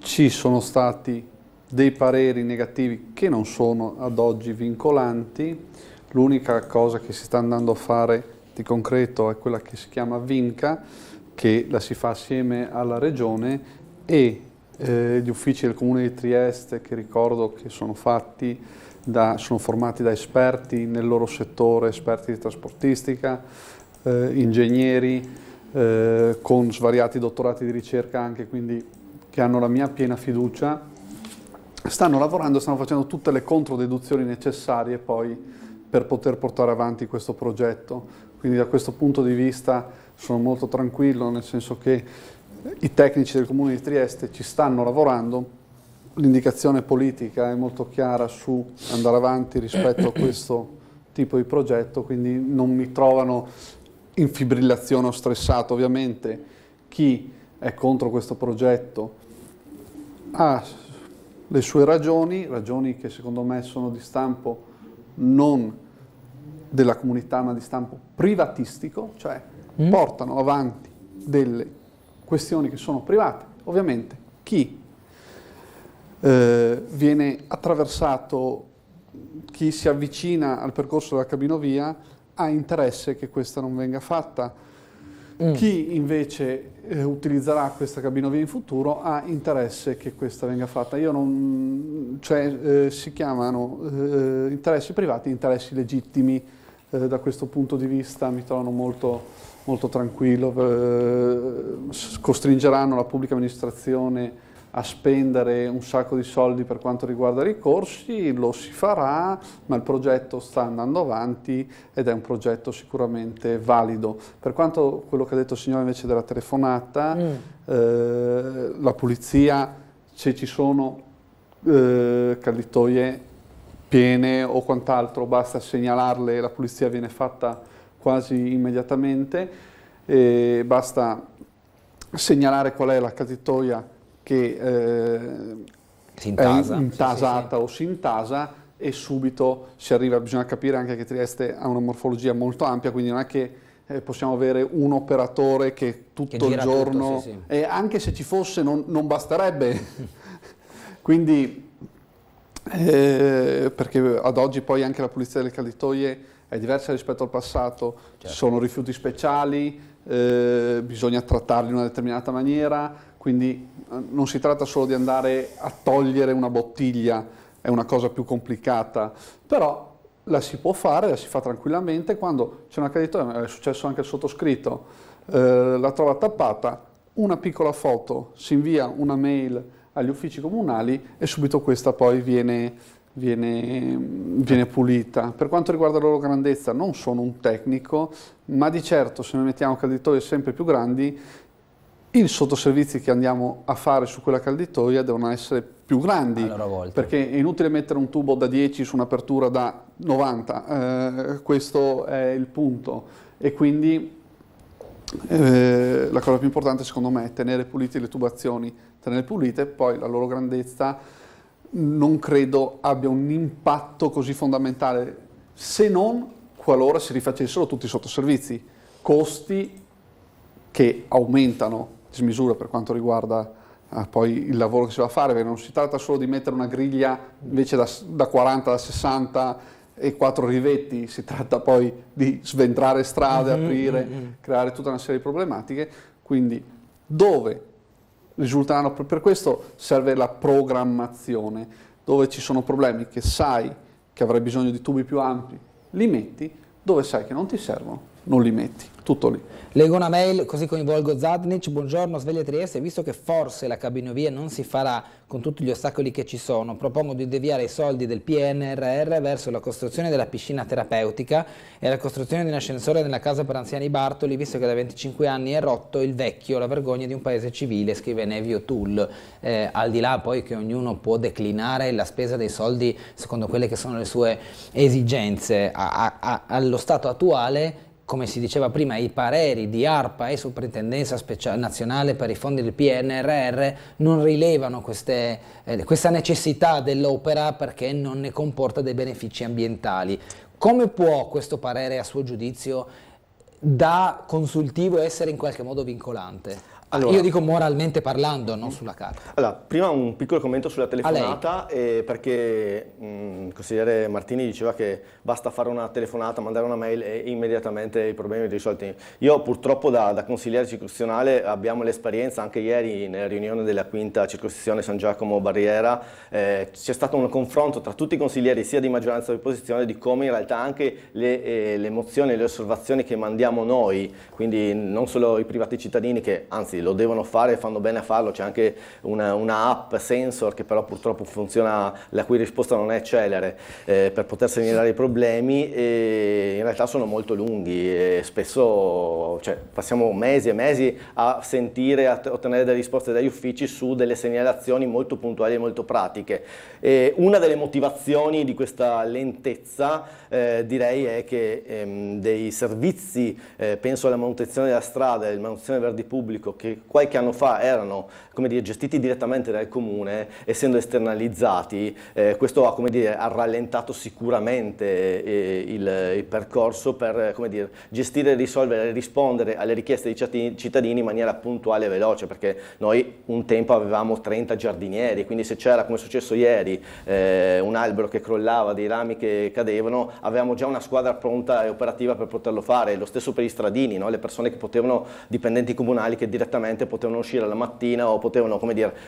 ci sono stati dei pareri negativi che non sono ad oggi vincolanti. L'unica cosa che si sta andando a fare di concreto è quella che si chiama Vinca, che la si fa assieme alla Regione, e gli uffici del Comune di Trieste, che ricordo che sono formati da esperti nel loro settore, esperti di trasportistica, ingegneri, con svariati dottorati di ricerca anche, quindi che hanno la mia piena fiducia, stanno lavorando, stanno facendo tutte le controdeduzioni necessarie poi per poter portare avanti questo progetto. Quindi da questo punto di vista sono molto tranquillo, nel senso che i tecnici del Comune di Trieste ci stanno lavorando, l'indicazione politica è molto chiara su andare avanti rispetto a questo tipo di progetto, quindi non mi trovano in fibrillazione o stressato. Ovviamente chi è contro questo progetto ha le sue ragioni che secondo me sono di stampo non della comunità ma di stampo privatistico, cioè portano avanti delle questioni che sono private. Ovviamente chi viene attraversato, chi si avvicina al percorso della cabinovia ha interesse che questa non venga fatta. Chi invece utilizzerà questa cabinovia in futuro ha interesse che questa venga fatta. Si chiamano interessi privati, interessi legittimi. Da questo punto di vista mi trovano molto tranquillo. Costringeranno la pubblica amministrazione a spendere un sacco di soldi per quanto riguarda i ricorsi, lo si farà, ma il progetto sta andando avanti ed è un progetto sicuramente valido. Per quanto quello che ha detto il signore invece della telefonata, la pulizia, se ci sono caditoie piene o quant'altro, basta segnalarle, la pulizia viene fatta quasi immediatamente, e basta segnalare qual è la caditoia che è intasata o si intasa, e subito si arriva. Bisogna capire anche che Trieste ha una morfologia molto ampia, quindi non è che possiamo avere un operatore che tutto il giorno, e anche se ci fosse non basterebbe. Quindi perché ad oggi poi anche la pulizia delle caditoie è diversa rispetto al passato, sono rifiuti speciali, bisogna trattarli in una determinata maniera, quindi non si tratta solo di andare a togliere una bottiglia, è una cosa più complicata, però la si può fare, la si fa tranquillamente. Quando c'è una caditoia, è successo anche al sottoscritto, la trova tappata, una piccola foto, si invia una mail agli uffici comunali e subito questa poi viene pulita. Per quanto riguarda la loro grandezza, non sono un tecnico, ma di certo se noi mettiamo calditoie sempre più grandi, i sottoservizi che andiamo a fare su quella calditoia devono essere più grandi, perché è inutile mettere un tubo da 10 su un'apertura da 90, questo è il punto. E quindi la cosa più importante secondo me è tenere pulite le tubazioni, tenere pulite, poi la loro grandezza non credo abbia un impatto così fondamentale, se non qualora si rifacessero tutti i sottoservizi, costi che aumentano dismisura per quanto riguarda poi il lavoro che si va a fare, perché non si tratta solo di mettere una griglia invece da 40, da 60 e 4 rivetti, si tratta poi di sventrare strade, aprire, creare tutta una serie di problematiche, quindi dove risulteranno, per questo serve la programmazione, dove ci sono problemi che sai che avrai bisogno di tubi più ampi, li metti, dove sai che non ti servono, non li metti, tutto lì. Leggo una mail, così coinvolgo Zadnic. Buongiorno, Sveglia Trieste, visto che forse la cabinovia non si farà con tutti gli ostacoli che ci sono, propongo di deviare i soldi del PNRR verso la costruzione della piscina terapeutica e la costruzione di un ascensore nella casa per anziani Bartoli, visto che da 25 anni è rotto il vecchio, la vergogna di un paese civile, scrive Nevio Tull. Al di là poi che ognuno può declinare la spesa dei soldi secondo quelle che sono le sue esigenze, allo stato attuale, come si diceva prima, i pareri di ARPA e Soprintendenza Nazionale per i fondi del PNRR non rilevano questa necessità dell'opera perché non ne comporta dei benefici ambientali. Come può questo parere, a suo giudizio, da consultivo essere in qualche modo vincolante? Allora, io dico moralmente parlando, non sulla carta. Allora, prima un piccolo commento sulla telefonata, perché il consigliere Martini diceva che basta fare una telefonata, mandare una mail e immediatamente i problemi risolti. Io purtroppo da consigliere circoscrizionale abbiamo l'esperienza, anche ieri nella riunione della quinta circoscrizione San Giacomo Barriera, c'è stato un confronto tra tutti i consiglieri sia di maggioranza che di opposizione di come in realtà anche le mozioni e le osservazioni che mandiamo noi, quindi non solo i privati cittadini che anzi lo devono fare e fanno bene a farlo, c'è anche una app Sensor che però purtroppo funziona, la cui risposta non è celere per poter segnalare i problemi, e in realtà sono molto lunghi e spesso passiamo mesi e mesi a sentire, a ottenere delle risposte dagli uffici su delle segnalazioni molto puntuali e molto pratiche. Una delle motivazioni di questa lentezza direi è che dei servizi, penso alla manutenzione della strada e alla manutenzione del verde pubblico, che qualche anno fa erano gestiti direttamente dal comune, essendo esternalizzati, questo ha rallentato sicuramente il percorso per gestire, risolvere e rispondere alle richieste dei cittadini in maniera puntuale e veloce, perché noi un tempo avevamo 30 giardinieri, quindi se c'era, come è successo ieri, un albero che crollava, dei rami che cadevano, avevamo già una squadra pronta e operativa per poterlo fare. Lo stesso per i stradini, no? Le persone che potevano, dipendenti comunali che direttamente potevano uscire la mattina o potevano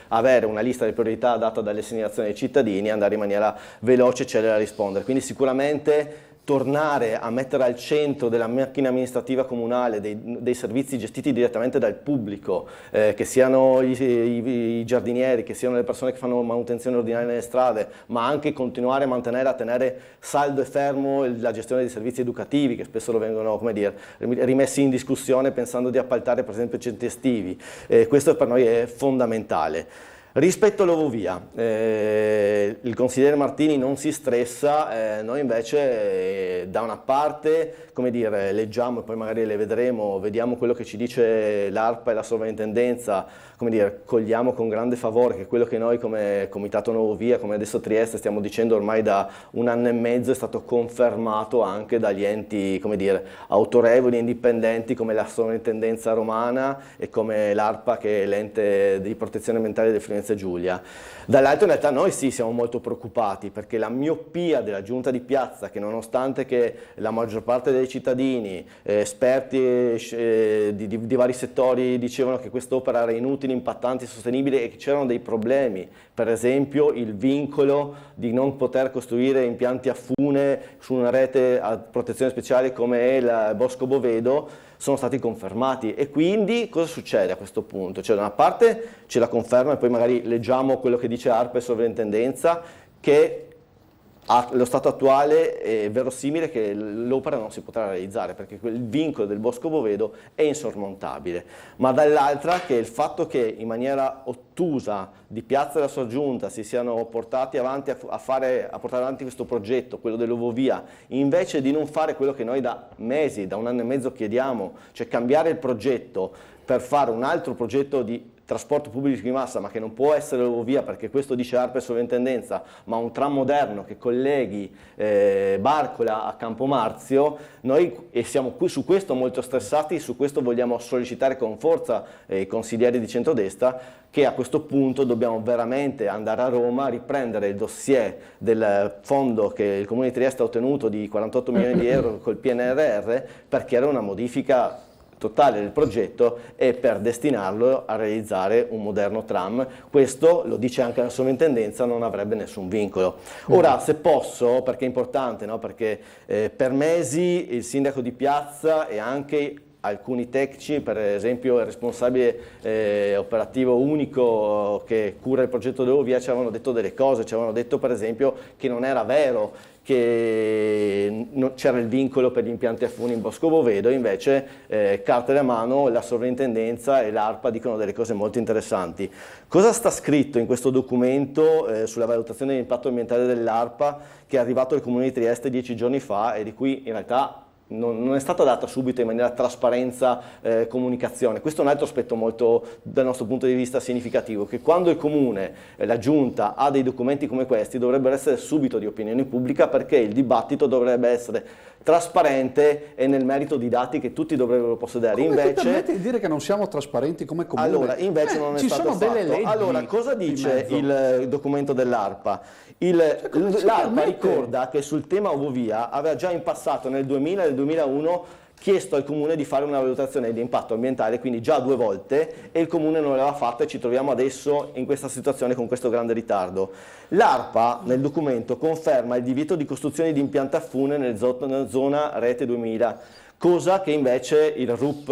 avere una lista di priorità data dalle segnalazioni dei cittadini e andare in maniera veloce e celere a rispondere. Quindi sicuramente tornare a mettere al centro della macchina amministrativa comunale dei servizi gestiti direttamente dal pubblico, che siano i giardinieri, che siano le persone che fanno manutenzione ordinaria nelle strade, ma anche continuare a tenere saldo e fermo la gestione dei servizi educativi, che spesso lo vengono rimessi in discussione pensando di appaltare per esempio centri estivi. Questo per noi è fondamentale. Rispetto all'Ovovia, il consigliere Martini non si stressa, noi invece da una parte leggiamo e poi magari le vedremo, vediamo quello che ci dice l'ARPA e la sovrintendenza, cogliamo con grande favore che quello che noi come Comitato Nuovovia, come adesso Trieste, stiamo dicendo ormai da un anno e mezzo è stato confermato anche dagli enti autorevoli e indipendenti come la sovrintendenza romana e come l'ARPA, che è l'ente di protezione ambientale del Friuli Venezia Giulia. Dall'altro in realtà noi sì siamo molto preoccupati, perché la miopia della giunta di piazza, che nonostante che la maggior parte dei cittadini, esperti di vari settori dicevano che quest'opera era inutile, impattante, insostenibile e che c'erano dei problemi, per esempio il vincolo di non poter costruire impianti a fune su una rete a protezione speciale come è il Bosco Bovedo, sono stati confermati. E quindi cosa succede a questo punto? Cioè da una parte c'è la conferma e poi magari leggiamo quello che dice ARPA e Sovrintendenza, che allo stato attuale è verosimile che l'opera non si potrà realizzare perché il vincolo del Bosco Bovedo è insormontabile, ma dall'altra che il fatto che in maniera ottusa di Piazza della Sua Giunta si siano portati avanti a portare avanti questo progetto, quello dell'Ovovia, invece di non fare quello che noi da mesi, da 1 anno e mezzo chiediamo, cioè cambiare il progetto per fare un altro progetto di trasporto pubblico di massa, ma che non può essere l'Ovovia perché questo dice ARPA e Sovrintendenza, ma un tram moderno che colleghi Barcola a Campomarzio. Noi siamo qui su questo molto stressati, su questo vogliamo sollecitare con forza i consiglieri di centrodestra, che a questo punto dobbiamo veramente andare a Roma, riprendere il dossier del fondo che il Comune di Trieste ha ottenuto di 48 milioni di euro col PNRR, perché era una modifica totale del progetto e per destinarlo a realizzare un moderno tram. Questo, lo dice anche la sovrintendenza, non avrebbe nessun vincolo. Ora, se posso, perché è importante, no? Perché per mesi il sindaco di Piazza e anche alcuni tecnici, per esempio il responsabile operativo unico che cura il progetto dell'Ovovia, ci avevano detto delle cose, ci avevano detto per esempio che non era vero che c'era il vincolo per gli impianti a fune in Bosco Bovedo, invece carte alla mano la sovrintendenza e l'ARPA dicono delle cose molto interessanti. Cosa sta scritto in questo documento sulla valutazione dell'impatto ambientale dell'ARPA, che è arrivato al Comune di Trieste 10 giorni fa e di cui in realtà non è stata data subito in maniera trasparenza comunicazione? Questo è un altro aspetto molto, dal nostro punto di vista, significativo, che quando il Comune, la Giunta, ha dei documenti come questi dovrebbero essere subito di opinione pubblica, perché il dibattito dovrebbe essere trasparente e nel merito di dati che tutti dovrebbero possedere. Come invece ti permetti di dire che non siamo trasparenti come Comune? Allora, invece non è ci stato sono fatto. delle leggi. Allora, cosa dice il documento dell'ARPA? L'ARPA ricorda che sul tema Ovovia aveva già in passato, nel 2000 e nel 2001, chiesto al Comune di fare una valutazione di impatto ambientale, quindi già 2 volte, e il Comune non l'aveva fatta e ci troviamo adesso in questa situazione con questo grande ritardo. L'ARPA nel documento conferma il divieto di costruzione di impianti a fune nella zona Rete 2000, cosa che invece il RUP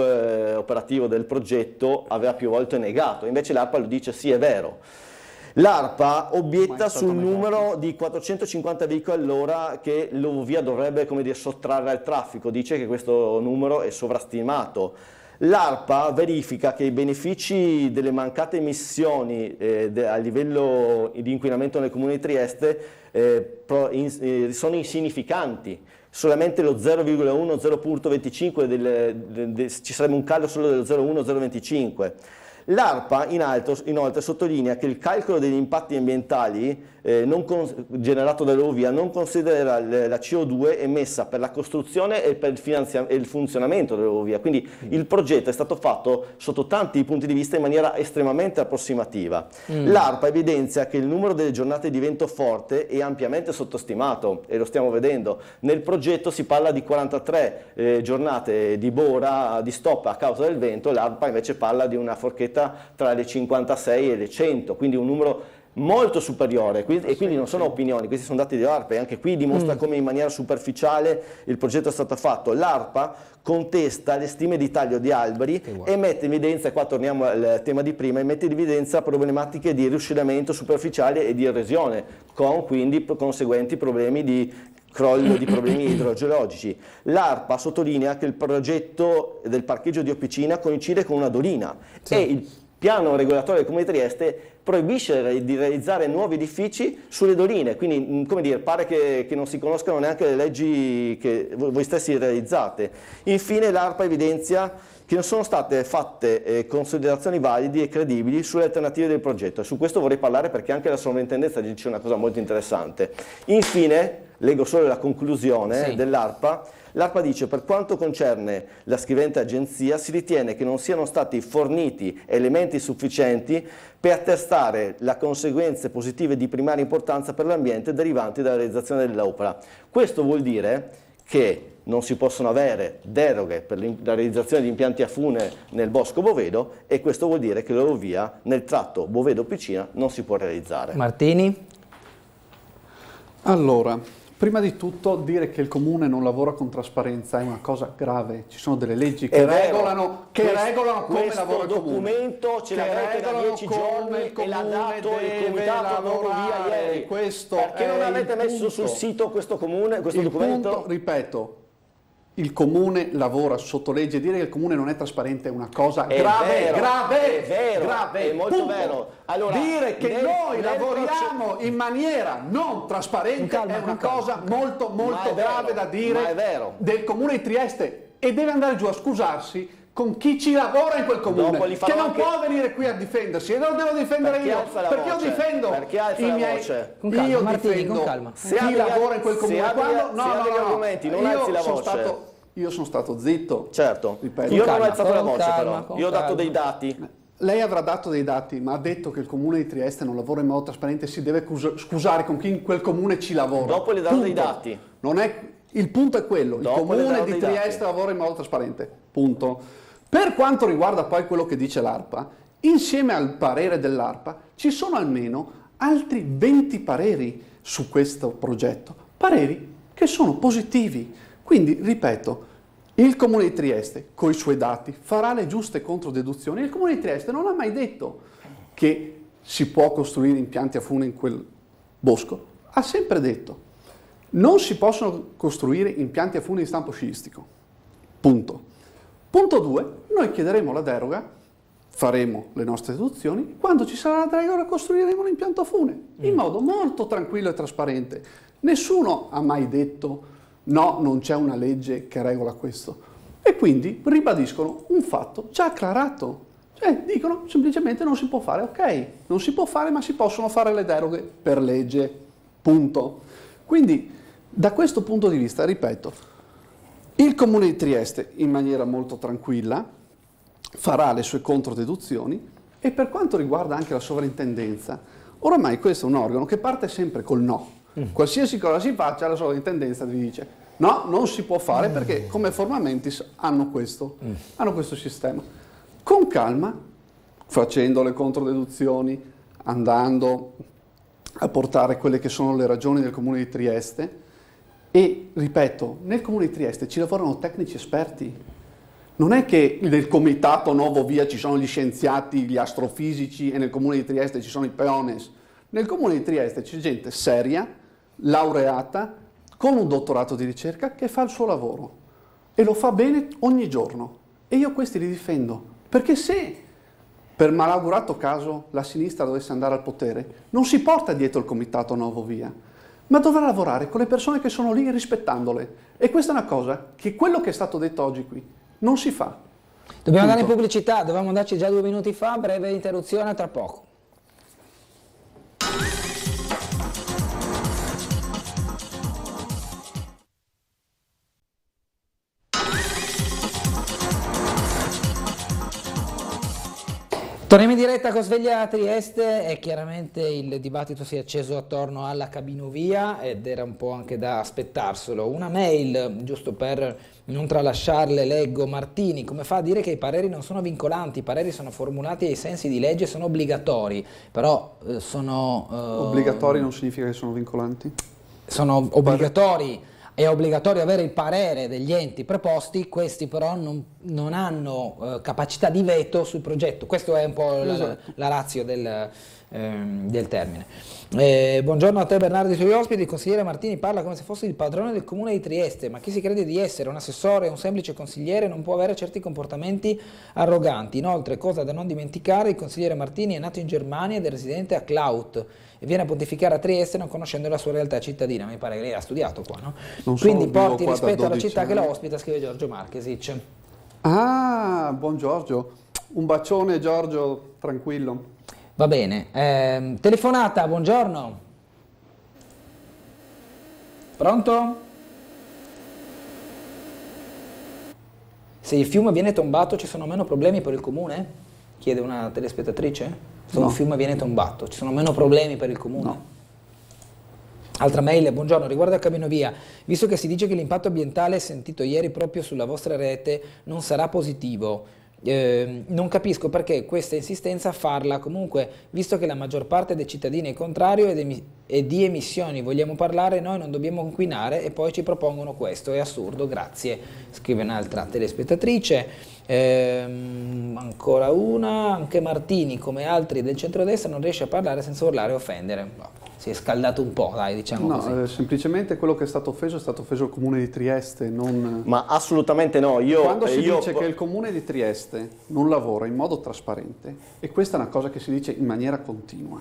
operativo del progetto aveva più volte negato. Invece l'ARPA lo dice: sì, è vero. L'ARPA obietta sul numero di 450 veicoli all'ora che l'Ovovia dovrebbe, come dire, sottrarre al traffico. Dice che questo numero è sovrastimato. L'ARPA verifica che i benefici delle mancate emissioni a livello di inquinamento nel Comune di Trieste sono insignificanti. Solamente lo 0,1-0,25 ci sarebbe un calo solo dello 0,1-0,25. L'ARPA inoltre sottolinea che il calcolo degli impatti ambientali generato dall'Ovovia non considera la CO2 emessa per la costruzione e per il funzionamento dell'Ovovia, quindi il progetto è stato fatto sotto tanti punti di vista in maniera estremamente approssimativa. L'ARPA evidenzia che il numero delle giornate di vento forte è ampiamente sottostimato e lo stiamo vedendo. Nel progetto si parla di 43 giornate di bora, di stop a causa del vento, l'ARPA invece parla di una forchetta tra le 56 e le 100, quindi un numero molto superiore, e quindi non sono opinioni, questi sono dati di ARPA, e anche qui dimostra come in maniera superficiale il progetto è stato fatto. L'ARPA contesta le stime di taglio di alberi e mette in evidenza, e qua torniamo al tema di prima, mette in evidenza problematiche di riusciramento superficiale e di erosione, con quindi conseguenti problemi di crollo, di problemi idrogeologici. L'ARPA sottolinea che il progetto del parcheggio di Opicina coincide con una dolina e il piano regolatorio del Comune di Trieste proibisce di realizzare nuovi edifici sulle doline, quindi come dire, pare che non si conoscano neanche le leggi che voi stessi realizzate. Infine l'ARPA evidenzia che non sono state fatte considerazioni validi e credibili sulle alternative del progetto, e su questo vorrei parlare perché anche la sovrintendenza dice una cosa molto interessante. Infine, leggo solo la conclusione dell'ARPA. L'ARPA dice: per quanto concerne la scrivente agenzia, si ritiene che non siano stati forniti elementi sufficienti per attestare le conseguenze positive di primaria importanza per l'ambiente derivanti dalla realizzazione dell'opera. Questo vuol dire che non si possono avere deroghe per la realizzazione di impianti a fune nel Bosco Bovedo, e questo vuol dire che l'eurovia nel tratto Bovedo-Picina non si può realizzare. Martini? Allora, prima di tutto dire che il Comune non lavora con trasparenza è una cosa grave. Ci sono delle leggi che regolano come lavora il Comune. Questo documento ce l'avete da 10 giorni e l'ha dato il Comitato Eurovia ieri. Perché non avete messo sul sito questo documento? Punto, ripeto, il Comune lavora sotto legge. Dire che il Comune non è trasparente è una cosa grave, è molto punto. Vero. Allora, dire che noi lavoriamo in maniera non trasparente è una cosa molto grave da dire del Comune di Trieste, e deve andare giù a scusarsi con chi ci lavora in quel Comune, che non può venire qui a difendersi, e non devo difendere io, perché io difendo i miei, io difendo chi lavora in quel Comune. Io sono stato zitto. Certo, ripeto. Io non ho alzato la voce, però io ho dato dei dati. Lei avrà dato dei dati, ma ha detto che il Comune di Trieste non lavora in modo trasparente, si deve scusare con chi in quel Comune ci lavora. Dopo le darò dei dati. Non è, il punto è quello, il Comune di Trieste lavora in modo trasparente, punto. Per quanto riguarda poi quello che dice l'ARPA, insieme al parere dell'ARPA ci sono almeno altri 20 pareri su questo progetto, pareri che sono positivi. Quindi, ripeto, il Comune di Trieste, con i suoi dati, farà le giuste controdeduzioni. Il Comune di Trieste non ha mai detto che si può costruire impianti a fune in quel bosco. Ha sempre detto: non si possono costruire impianti a fune di stampo sciistico. Punto. Punto 2, noi chiederemo la deroga, faremo le nostre deduzioni, quando ci sarà la deroga costruiremo un impianto a fune, in modo molto tranquillo e trasparente. Nessuno ha mai detto: no, non c'è una legge che regola questo. E quindi ribadiscono un fatto già acclarato. Cioè dicono semplicemente: non si può fare, ok, non si può fare, ma si possono fare le deroghe per legge, punto. Quindi da questo punto di vista, ripeto, il Comune di Trieste in maniera molto tranquilla farà le sue controdeduzioni, e per quanto riguarda anche la sovrintendenza, oramai questo è un organo che parte sempre col no. Qualsiasi cosa si faccia, la sovrintendenza vi dice: no, non si può fare, perché come forma mentis hanno questo sistema. Con calma, facendo le controdeduzioni, andando a portare quelle che sono le ragioni del Comune di Trieste, e ripeto, nel Comune di Trieste ci lavorano tecnici esperti. Non è che nel Comitato Novo Via ci sono gli scienziati, gli astrofisici, e nel Comune di Trieste ci sono i peones. Nel Comune di Trieste c'è gente seria, laureata, con un dottorato di ricerca, che fa il suo lavoro e lo fa bene ogni giorno, e io questi li difendo, perché se per malaugurato caso la sinistra dovesse andare al potere, non si porta dietro il Comitato Novo Via, ma dovrà lavorare con le persone che sono lì, rispettandole. E questa è una cosa che, quello che è stato detto oggi qui, non si fa. Dobbiamo andare in pubblicità, dovevamo andarci già 2 minuti fa, breve interruzione, tra poco. Torniamo in diretta con Sveglia a Trieste, e chiaramente il dibattito si è acceso attorno alla cabinovia, ed era un po' anche da aspettarselo. Una mail, giusto per non tralasciarle, leggo: Martini, come fa a dire che i pareri non sono vincolanti? I pareri sono formulati ai sensi di legge, sono obbligatori, però sono... Obbligatori non significa che sono vincolanti? Sono obbligatori. È obbligatorio avere il parere degli enti preposti, questi però non hanno capacità di veto sul progetto. Questo è un po' la ratio del termine. Buongiorno a te Bernardo e ai tuoi ospiti. Il consigliere Martini parla come se fosse il padrone del Comune di Trieste, ma chi si crede di essere un assessore o un semplice consigliere non può avere certi comportamenti arroganti. Inoltre, cosa da non dimenticare, il consigliere Martini è nato in Germania ed è residente a Klaut, e viene a pontificare a Trieste non conoscendo la sua realtà cittadina. Mi pare che lei ha studiato qua, no? Quindi porti rispetto alla città che la ospita, scrive Giorgio Marchesic. Ah, buon Giorgio. Un bacione Giorgio, tranquillo. Va bene. Telefonata, buongiorno. Se il fiume viene tombato ci sono meno problemi per il comune? Chiede una telespettatrice. Se un fiume viene tombato ci sono meno problemi per il comune? No. Altra mail, buongiorno, riguardo al cammino via, visto che si dice che l'impatto ambientale sentito ieri proprio sulla vostra rete non sarà positivo, non capisco perché questa insistenza a farla comunque, visto che la maggior parte dei cittadini è contrario e di emissioni vogliamo parlare, noi non dobbiamo inquinare e poi ci propongono questo, è assurdo, grazie, scrive un'altra telespettatrice. Ancora una, anche Martini come altri del centrodestra non riesce a parlare senza urlare e offendere. No, si è scaldato un po', dai, diciamo così. Semplicemente quello che è stato offeso il comune di Trieste, non... Ma assolutamente no. Quando si dice che il comune di Trieste non lavora in modo trasparente, e questa è una cosa che si dice in maniera continua,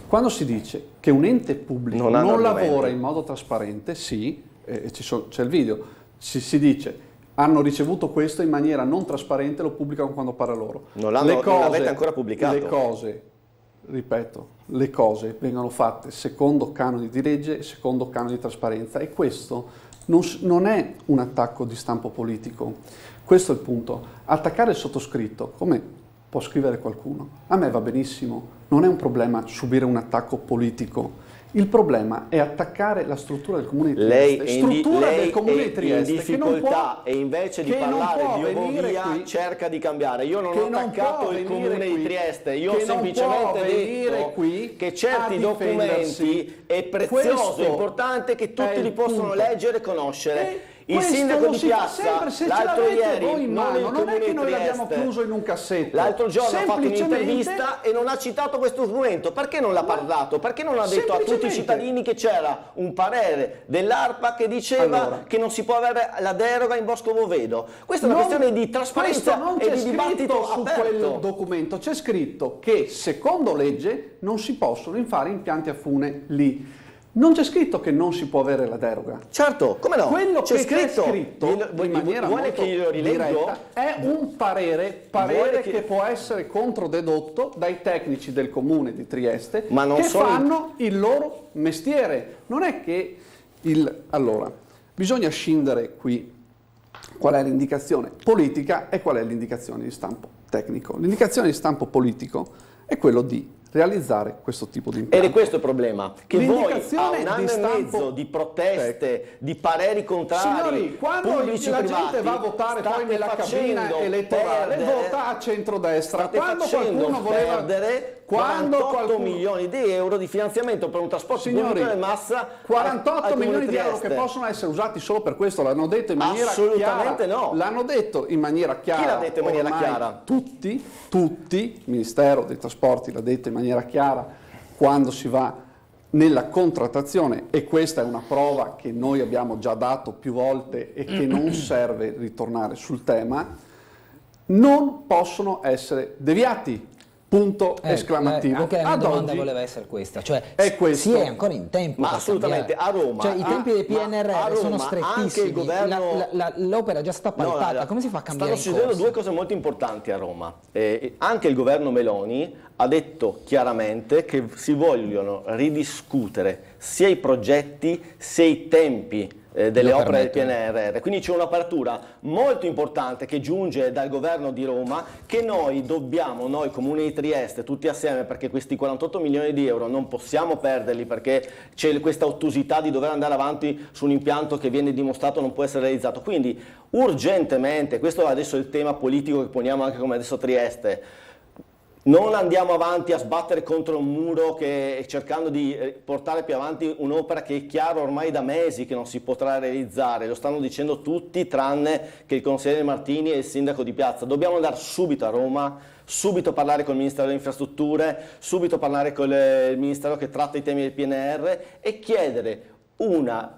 quando si dice che un ente pubblico non lavora in modo trasparente, sì, c'è il video, si dice hanno ricevuto questo in maniera non trasparente, lo pubblicano quando parla loro. Non l'avete ancora pubblicato. Le cose, ripeto, le cose vengono fatte secondo canoni di legge e secondo canoni di trasparenza, e questo non è un attacco di stampo politico. Questo è il punto. Attaccare il sottoscritto, come può scrivere qualcuno, a me va benissimo, non è un problema subire un attacco politico. Il problema è attaccare la struttura del Comune di Trieste. Lei è in difficoltà e invece di parlare di Obovia cerca di cambiare. Io non ho attaccato il Comune di Trieste, io ho semplicemente detto che certi documenti è prezioso, è importante che tutti li possono leggere e conoscere. Il sindaco di Piazza l'altro ieri, non è che noi l'abbiamo chiuso in un cassetto. L'altro giorno ha fatto un'intervista e non ha citato questo strumento. Perché non l'ha parlato? Perché non ha detto a tutti i cittadini che c'era un parere dell'ARPA che diceva che non si può avere la deroga in Bosco Bovedo? Questa è una questione di trasparenza e di dibattito su aperto. Quel documento c'è scritto che secondo legge non si possono fare impianti a fune lì. Non c'è scritto che non si può avere la deroga. Certo, come no? Quello che c'è scritto in maniera molto diretta è un parere che può essere controdedotto dai tecnici del Comune di Trieste che fanno il loro mestiere. Non è che Allora, bisogna scindere qui qual è l'indicazione politica e qual è l'indicazione di stampo tecnico. L'indicazione di stampo politico è quello di realizzare questo tipo di impianto. Ed è questo il problema, che voi a un anno e mezzo di proteste, di pareri contrari, signori, quando la gente va a votare poi nella cabina elettorale, vota a centrodestra. Quando qualcuno voleva perdere 48 milioni di euro di finanziamento per un trasporto pubblico di massa, 48 milioni di euro che possono essere usati solo per questo, l'hanno detto in maniera assolutamente chiara. No. L'hanno detto in maniera chiara. Chi l'ha detto in maniera chiara? Tutti, il Ministero dei Trasporti l'ha detto in maniera chiara quando si va nella contrattazione, e questa è una prova che noi abbiamo già dato più volte e che non serve ritornare sul tema, non possono essere deviati. Punto esclamativo. Anche la mia domanda voleva essere questa, cioè si è ancora in tempo. Ma assolutamente, a Roma. Cioè i tempi del PNRR sono strettissimi, anche il governo, l'opera già sta appaltata, come si fa a cambiare stanno succedendo due cose molto importanti a Roma. Anche il governo Meloni ha detto chiaramente che si vogliono ridiscutere sia i progetti sia i tempi delle opere del PNRR, quindi c'è un'apertura molto importante che giunge dal governo di Roma, che noi dobbiamo, noi Comune di Trieste, tutti assieme, perché questi 48 milioni di euro non possiamo perderli, perché c'è questa ottusità di dover andare avanti su un impianto che viene dimostrato non può essere realizzato, quindi urgentemente, questo adesso è il tema politico che poniamo anche come adesso Trieste, non andiamo avanti a sbattere contro un muro cercando di portare più avanti un'opera che è chiaro ormai da mesi che non si potrà realizzare, lo stanno dicendo tutti tranne che il consigliere Martini e il sindaco di Piazza. Dobbiamo andare subito a Roma, subito parlare col Ministero delle Infrastrutture, subito parlare con il Ministero che tratta i temi del PNR e chiedere una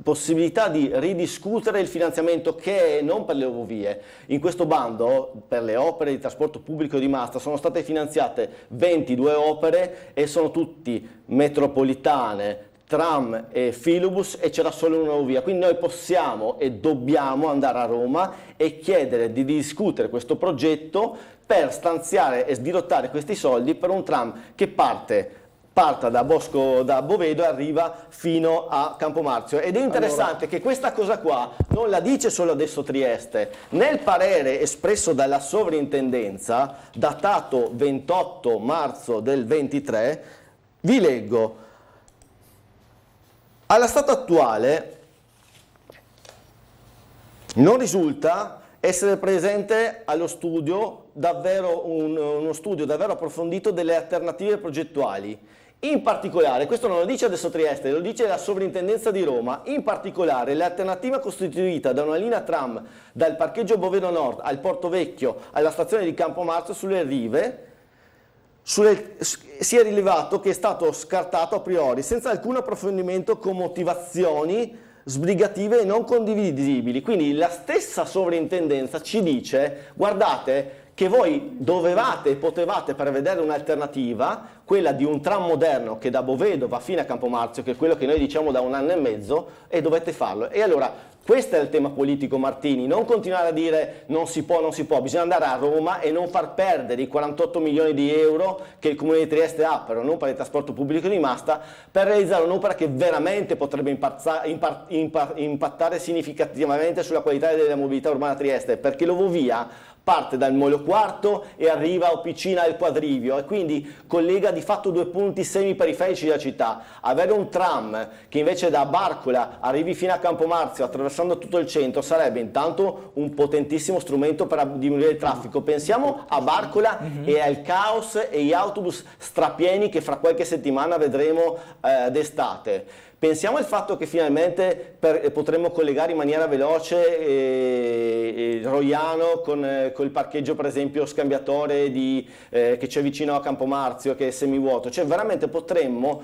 possibilità di ridiscutere il finanziamento che è non per le ovovie. In questo bando per le opere di trasporto pubblico di massa sono state finanziate 22 opere e sono tutti metropolitane, tram e filobus, e c'era solo una ovovia, quindi noi possiamo e dobbiamo andare a Roma e chiedere di discutere questo progetto per stanziare e sdirottare questi soldi per un tram che parte parta da Bovedo e arriva fino a Campomarzio. Ed è interessante che questa cosa qua non la dice solo adesso Trieste. Nel parere espresso dalla sovrintendenza, datato 28 marzo del 23, vi leggo: allo stato attuale non risulta essere presente allo studio uno studio davvero approfondito delle alternative progettuali. In particolare, questo non lo dice adesso Trieste, lo dice la sovrintendenza di Roma, in particolare l'alternativa costituita da una linea tram dal parcheggio Bovedo Nord al Porto Vecchio alla stazione di Campomarzio sulle rive, si è rilevato che è stato scartato a priori, senza alcun approfondimento con motivazioni sbrigative e non condivisibili. Quindi la stessa sovrintendenza ci dice: guardate che voi dovevate e potevate prevedere un'alternativa, quella di un tram moderno che da Bovedo va fino a Campomarzio, che è quello che noi diciamo da 1 anno e mezzo, e dovete farlo. E allora questo è il tema politico, Martini, non continuare a dire non si può, bisogna andare a Roma e non far perdere i 48 milioni di euro che il Comune di Trieste ha per un'opera di trasporto pubblico di massa, per realizzare un'opera che veramente potrebbe impattare significativamente sulla qualità della mobilità urbana a Trieste, perché l'Ovovia parte dal Molo Quarto e arriva a Opicina al Quadrivio e quindi collega di fatto 2 punti semiperiferici della città. Avere un tram che invece da Barcola arrivi fino a Campomarzio attraversando tutto il centro sarebbe intanto un potentissimo strumento per diminuire il traffico. Pensiamo a Barcola e al caos e gli autobus strapieni che fra qualche settimana vedremo d'estate. Pensiamo al fatto che finalmente potremmo collegare in maniera veloce Roiano con il parcheggio, per esempio, scambiatore che c'è vicino a Campomarzio, che è semivuoto. Cioè veramente potremmo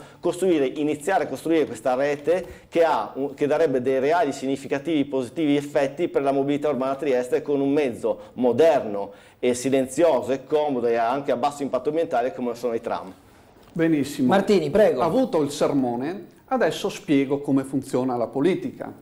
iniziare a costruire questa rete che darebbe dei reali significativi positivi effetti per la mobilità urbana a Trieste, con un mezzo moderno e silenzioso e comodo e anche a basso impatto ambientale come sono i tram. Benissimo. Martini, prego. Ha avuto il sermone. Adesso spiego come funziona la politica.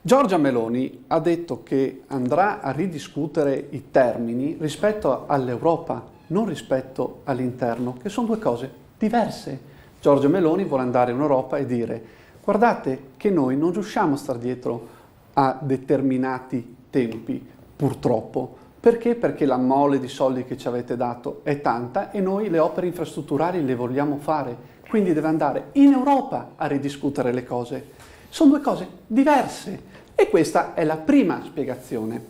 Giorgia Meloni ha detto che andrà a ridiscutere i termini rispetto all'Europa, non rispetto all'interno, che sono 2 cose diverse. Giorgia Meloni vuole andare in Europa e dire: guardate che noi non riusciamo a stare dietro a determinati tempi, purtroppo. Perché? Perché la mole di soldi che ci avete dato è tanta e noi le opere infrastrutturali le vogliamo fare. Quindi deve andare in Europa a ridiscutere le cose. Sono 2 cose diverse e questa è la prima spiegazione.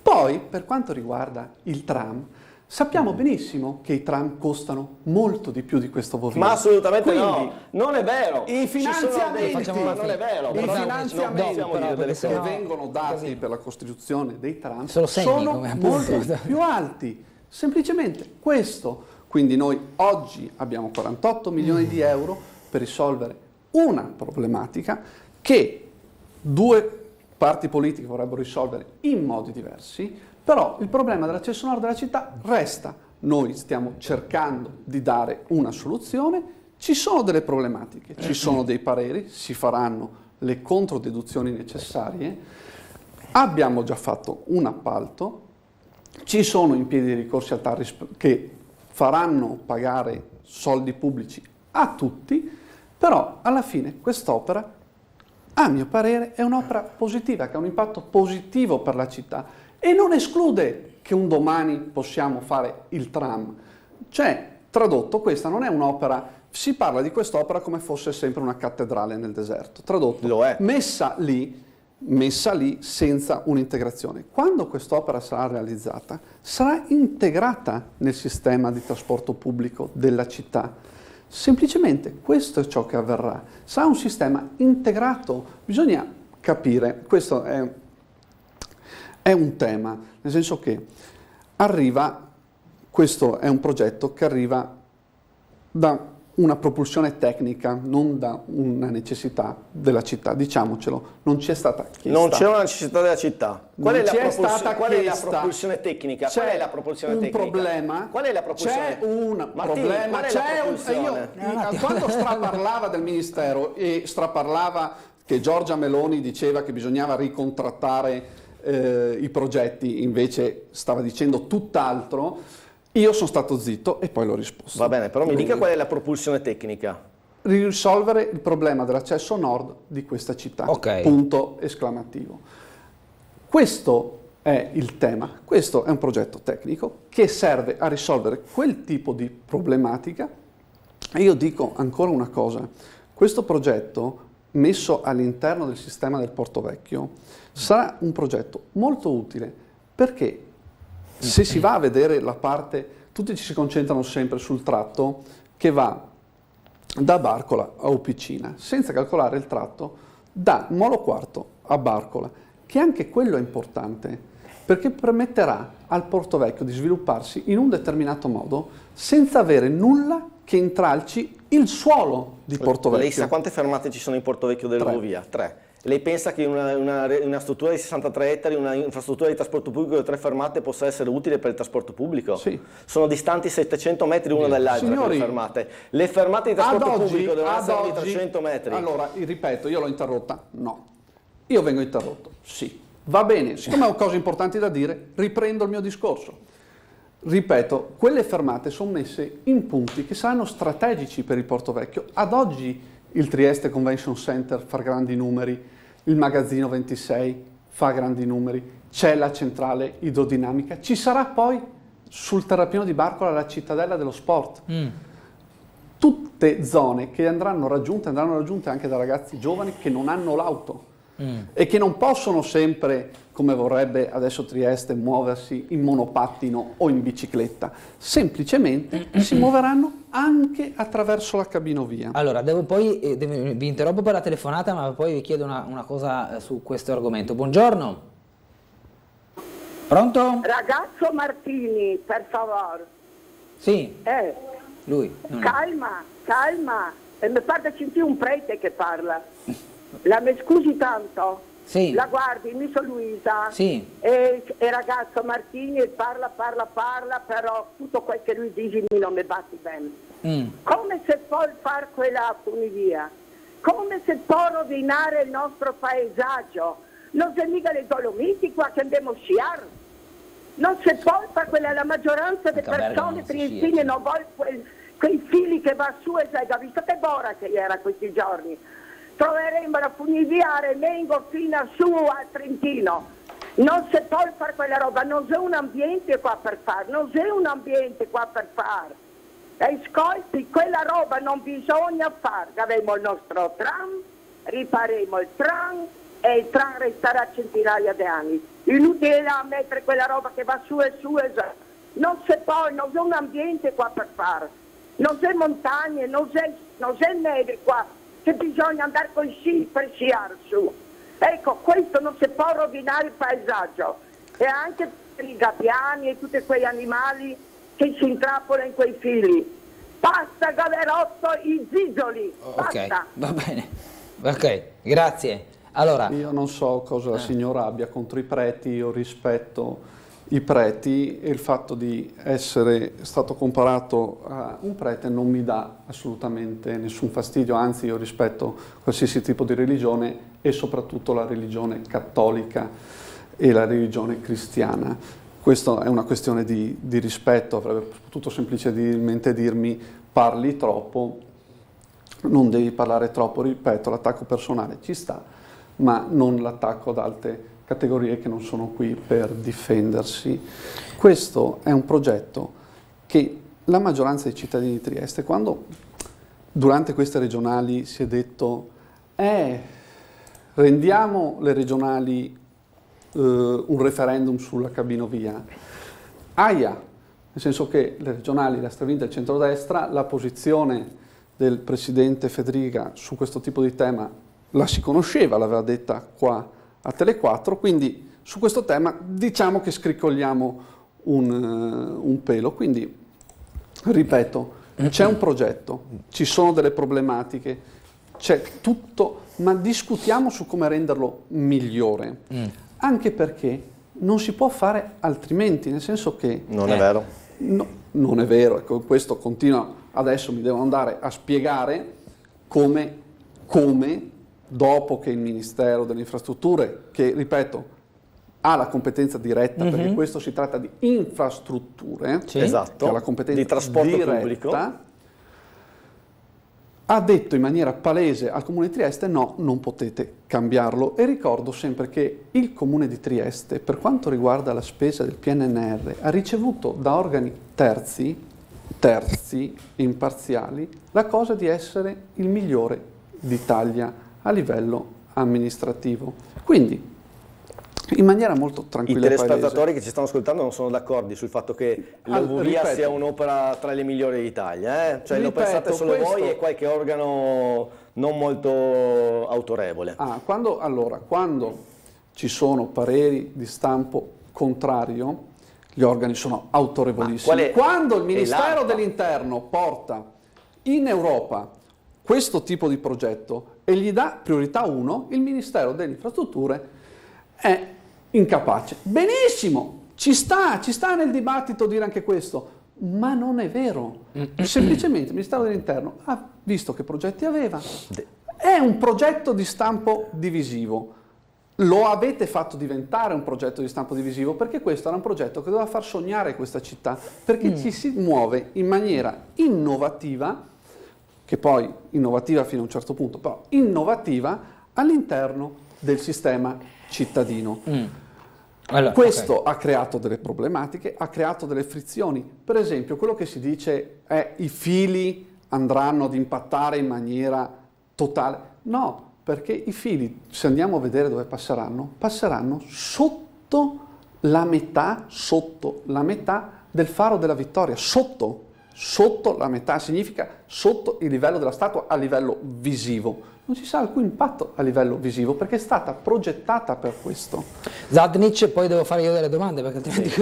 Poi, per quanto riguarda il tram, sappiamo benissimo che i tram costano molto di più di questo Bovino. Ma assolutamente quindi, no, non è vero. I finanziamenti, ma non è vero. I finanziamenti che vengono dati per la costruzione dei tram sono molto più alti. Semplicemente questo. Quindi noi oggi abbiamo 48 milioni di euro per risolvere una problematica che 2 parti politiche vorrebbero risolvere in modi diversi, però il problema dell'accesso nord della città resta. Noi stiamo cercando di dare una soluzione, ci sono delle problematiche, ci sono dei pareri, si faranno le controdeduzioni necessarie, abbiamo già fatto un appalto, ci sono in piedi ricorsi al TAR che faranno pagare soldi pubblici a tutti, però alla fine quest'opera, a mio parere, è un'opera positiva, che ha un impatto positivo per la città e non esclude che un domani possiamo fare il tram. Cioè, tradotto, questa non è un'opera, si parla di quest'opera come fosse sempre una cattedrale nel deserto, tradotto, lo è. messa lì senza un'integrazione. Quando quest'opera sarà realizzata, sarà integrata nel sistema di trasporto pubblico della città. Semplicemente questo è ciò che avverrà. Sarà un sistema integrato. Bisogna capire, questo è un tema, nel senso che questo è un progetto che arriva da una propulsione tecnica, non da una necessità della città, diciamocelo, non ci è stata chiesta. Non c'è una necessità della città. Qual è la propulsione tecnica? C'è Qual è la propulsione tecnica? Problema. Qual è la propulsione? C'è un problema. Quando straparlava del Ministero e straparlava che Giorgia Meloni diceva che bisognava ricontrattare i progetti, invece stava dicendo tutt'altro. Io sono stato zitto e poi l'ho risposto. Va bene, però mi dica qual è la propulsione tecnica. Risolvere il problema dell'accesso nord di questa città. Ok. Punto esclamativo. Questo è il tema, questo è un progetto tecnico che serve a risolvere quel tipo di problematica. E io dico ancora una cosa, questo progetto messo all'interno del sistema del Porto Vecchio sarà un progetto molto utile, perché se si va a vedere la parte, tutti ci si concentrano sempre sul tratto che va da Barcola a Opicina, senza calcolare il tratto da Molo Quarto a Barcola, che anche quello è importante, perché permetterà al Porto Vecchio di svilupparsi in un determinato modo senza avere nulla che intralci il suolo di Porto Vecchio. Lei sa quante fermate ci sono in Porto Vecchio dell'Eurovia? 3. Lei pensa che una struttura di 63 ettari, una infrastruttura di trasporto pubblico di 3 fermate possa essere utile per il trasporto pubblico? Sì. Sono distanti 700 metri l'una dall'altra, Signori, le fermate. Le fermate di trasporto pubblico devono essere di 300 metri. Allora, ripeto, io l'ho interrotta? No. Io vengo interrotto? Sì. Va bene, siccome ho cose importanti da dire, riprendo il mio discorso. Ripeto, quelle fermate sono messe in punti che saranno strategici per il Porto Vecchio. Ad oggi il Trieste Convention Center fa grandi numeri, il Magazzino 26 fa grandi numeri, c'è la centrale idrodinamica, ci sarà poi sul terrapieno di Barcola la cittadella dello sport. Tutte zone che andranno raggiunte anche da ragazzi giovani che non hanno l'auto e che non possono sempre, come vorrebbe adesso Trieste, muoversi in monopattino o in bicicletta, semplicemente si muoveranno anche attraverso la cabinovia. Allora, vi interrompo per la telefonata, ma poi vi chiedo una cosa su questo argomento. Buongiorno. Pronto? Ragazzo Martini, per favore. Sì. Lui. Calma. E mi pare di sentire un prete che parla. Mi scusi tanto? Sì. La guardi, mi sono Luisa. Sì. E ragazzo Martini parla, però tutto quel che lui dice non mi batti bene. Come si può fare quella funivia? Come si può rovinare il nostro paesaggio? Non c'è mica le Dolomiti qua che andiamo a sciare. Non si può fare quella, la maggioranza delle persone triestine non vuole quei fili che va su e hai visto che bora che era questi giorni. Troveremo la funivia a Remengo fino a su a Trentino. Non si può fare quella roba, non c'è un ambiente qua per fare, E ascolti, quella roba non bisogna fare. Avremo il nostro tram, ripareremo il tram e il tram resterà centinaia di anni. Inutile a mettere quella roba che va su e su e giù. Non c'è un ambiente qua per fare. Non c'è montagne, non c'è neve qua, che bisogna andare con i sci per sciare su. Ecco, questo non si può rovinare il paesaggio. E anche per i gabbiani e tutti quei animali che si intrappolano in quei fili. Basta Gaverotto, i zizzoli, basta. Ok, va bene. Ok, grazie. Allora, io non so cosa la signora abbia contro i preti, io rispetto i preti e il fatto di essere stato comparato a un prete non mi dà assolutamente nessun fastidio, anzi io rispetto qualsiasi tipo di religione e soprattutto la religione cattolica e la religione cristiana. Questa è una questione di rispetto, avrebbe potuto semplicemente dirmi parli troppo, non devi parlare troppo, ripeto, l'attacco personale ci sta, ma non l'attacco ad altre categorie che non sono qui per difendersi. Questo è un progetto che la maggioranza dei cittadini di Trieste, quando durante queste regionali si è detto rendiamo le regionali un referendum sulla cabinovia, nel senso che le regionali le ha stravinte il centrodestra, la posizione del presidente Federica su questo tipo di tema la si conosceva, l'aveva detta qua a Tele4, quindi su questo tema diciamo che scriccogliamo un pelo. Quindi, ripeto, c'è un progetto, ci sono delle problematiche, c'è tutto, ma discutiamo su come renderlo migliore, anche perché non si può fare altrimenti, nel senso che... Non è vero. No, non è vero, ecco, questo continua, adesso mi devo andare a spiegare come dopo che il Ministero delle Infrastrutture, che ripeto, ha la competenza diretta, perché questo si tratta di infrastrutture, esatto, che ha la competenza di trasporto diretta, pubblico, ha detto in maniera palese al Comune di Trieste no, non potete cambiarlo. E ricordo sempre che il Comune di Trieste, per quanto riguarda la spesa del PNRR, ha ricevuto da organi terzi, imparziali, la cosa di essere il migliore d'Italia a livello amministrativo. Quindi, in maniera molto tranquilla. I telespettatori che ci stanno ascoltando non sono d'accordo sul fatto che l'Ovovia sia un'opera tra le migliori d'Italia, cioè lo pensate solo voi e qualche organo non molto autorevole. Quando ci sono pareri di stampo contrario, gli organi sono autorevolissimi. Quando il Ministero dell'Interno porta in Europa questo tipo di progetto e gli dà priorità 1, il Ministero delle Infrastrutture è incapace. Benissimo, ci sta nel dibattito dire anche questo, ma non è vero. Semplicemente il Ministero dell'Interno ha visto che progetti aveva, è un progetto di stampo divisivo. Lo avete fatto diventare un progetto di stampo divisivo perché questo era un progetto che doveva far sognare questa città, perché ci si muove in maniera innovativa, che poi innovativa fino a un certo punto, però innovativa all'interno del sistema cittadino. Questo ha creato delle problematiche, ha creato delle frizioni. Per esempio, quello che si dice è i fili andranno ad impattare in maniera totale. No, perché i fili, se andiamo a vedere dove passeranno sotto la metà del Faro della Vittoria, sotto la metà, significa sotto il livello della statua a livello visivo. Non ci sarà alcun impatto a livello visivo perché è stata progettata per questo. Zadnic, poi devo fare io delle domande perché altrimenti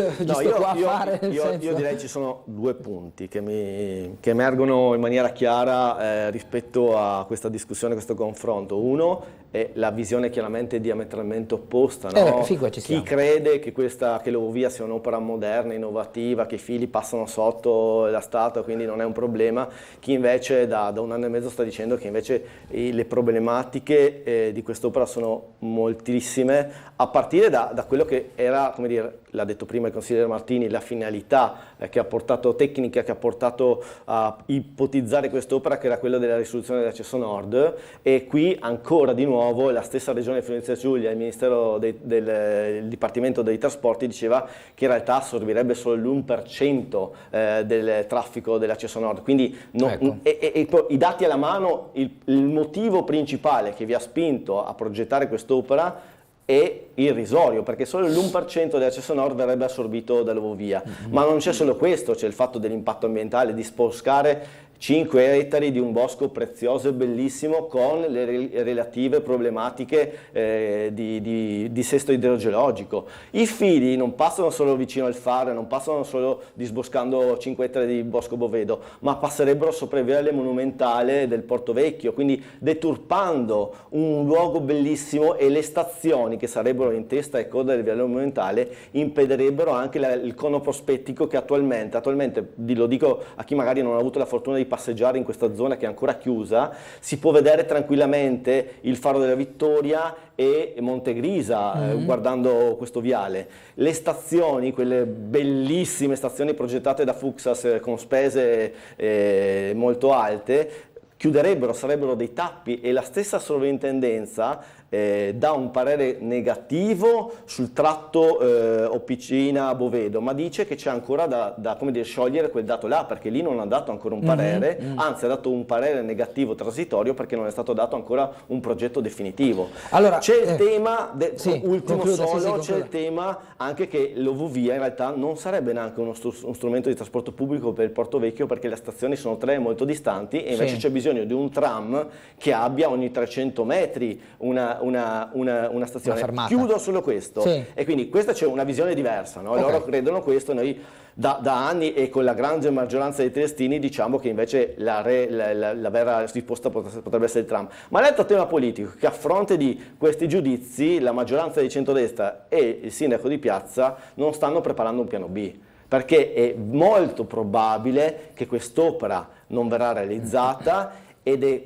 io direi ci sono due punti che emergono in maniera chiara rispetto a questa discussione, a questo confronto. Uno è la visione chiaramente diametralmente opposta, no? Chi crede che l'Ovovia sia un'opera moderna, innovativa, che i fili passano sotto la statua, quindi non è un problema. Chi invece da un anno e mezzo sta dicendo che invece le problematiche di quest'opera sono moltissime, a partire da quello che era, come dire, l'ha detto prima il consigliere Martini, la finalità tecnica che ha portato a ipotizzare quest'opera, che era quella della risoluzione dell'accesso nord, e qui ancora di nuovo la stessa Regione Friuli-Venezia Giulia, il Ministero del Dipartimento dei Trasporti diceva che in realtà assorbirebbe solo l'1% del traffico dell'accesso nord, quindi i dati alla mano, il motivo principale che vi ha spinto a progettare quest'opera è irrisorio, perché solo l'1% dell'accesso nord verrebbe assorbito dall'Ovovia. Ma non c'è solo questo, c'è il fatto dell'impatto ambientale, di sposcare 5 ettari di un bosco prezioso e bellissimo con le relative problematiche di dissesto idrogeologico. I fili non passano solo vicino al faro, non passano solo disboscando 5 ettari di bosco bovedo, ma passerebbero sopra il viale monumentale del Porto Vecchio, quindi deturpando un luogo bellissimo, e le stazioni che sarebbero in testa e coda del viale monumentale impedirebbero anche il cono prospettico che attualmente, lo dico a chi magari non ha avuto la fortuna di passeggiare in questa zona che è ancora chiusa, si può vedere tranquillamente il Faro della Vittoria e Montegrisa guardando questo viale. Le stazioni, quelle bellissime stazioni progettate da Fuxas con spese molto alte, chiuderebbero, sarebbero dei tappi, e la stessa sovrintendenza dà un parere negativo sul tratto Opicina-Bovedo, ma dice che c'è ancora da come dire, sciogliere quel dato là, perché lì non ha dato ancora un parere, anzi ha dato un parere negativo transitorio perché non è stato dato ancora un progetto definitivo. Allora, c'è il tema, c'è il tema anche che l'Ovovia in realtà non sarebbe neanche uno strumento di trasporto pubblico per il Porto Vecchio, perché le stazioni sono 3 molto distanti, e invece c'è bisogno di un tram che abbia ogni 300 metri una stazione. Chiudo solo questo, e quindi questa c'è una visione diversa, no? Loro credono questo, noi da anni e con la grande maggioranza dei triestini diciamo che invece la vera risposta potrebbe essere il tram. Ma l'altro tema politico, che a fronte di questi giudizi la maggioranza di centrodestra e il sindaco di Piazza non stanno preparando un piano B, perché è molto probabile che quest'opera non verrà realizzata, ed è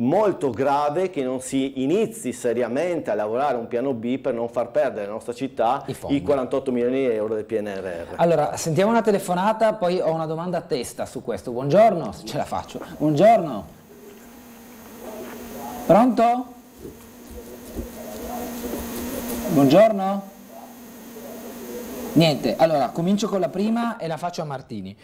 molto grave che non si inizi seriamente a lavorare un piano B per non far perdere alla nostra città i 48 milioni di euro del PNRR. Allora, sentiamo una telefonata, poi ho una domanda a testa su questo. Buongiorno, ce la faccio. Buongiorno. Pronto? Buongiorno? Niente, allora comincio con la prima e la faccio a Martini.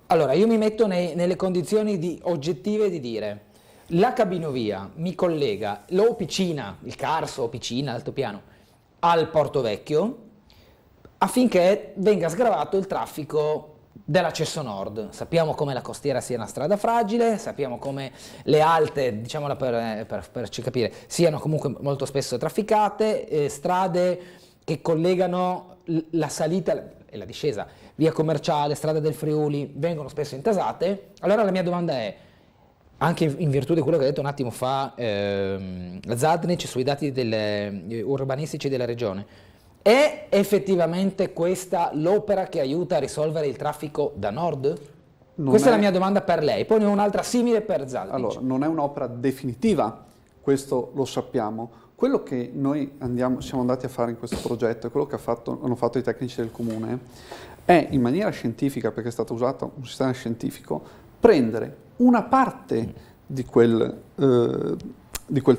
Allora, io mi metto nelle condizioni oggettive di dire la cabinovia mi collega l'Opicina, il Carso, Opicina, Altopiano, al Porto Vecchio affinché venga sgravato il traffico dell'accesso nord. Sappiamo come la costiera sia una strada fragile, sappiamo come le alte, diciamola per farci capire, siano comunque molto spesso trafficate, strade che collegano la salita e la discesa, via Commerciale, strada del Friuli, vengono spesso intasate. Allora la mia domanda è, anche in virtù di quello che ha detto un attimo fa Zadnic sui dati urbanistici della regione, è effettivamente questa l'opera che aiuta a risolvere il traffico da nord? Questa è la mia domanda per lei, poi ne ho un'altra simile per Zadnic. Allora, non è un'opera definitiva, questo lo sappiamo. Quello che noi siamo andati a fare in questo progetto e quello che hanno fatto i tecnici del comune è, in maniera scientifica, perché è stato usato un sistema scientifico, prendere una parte di quel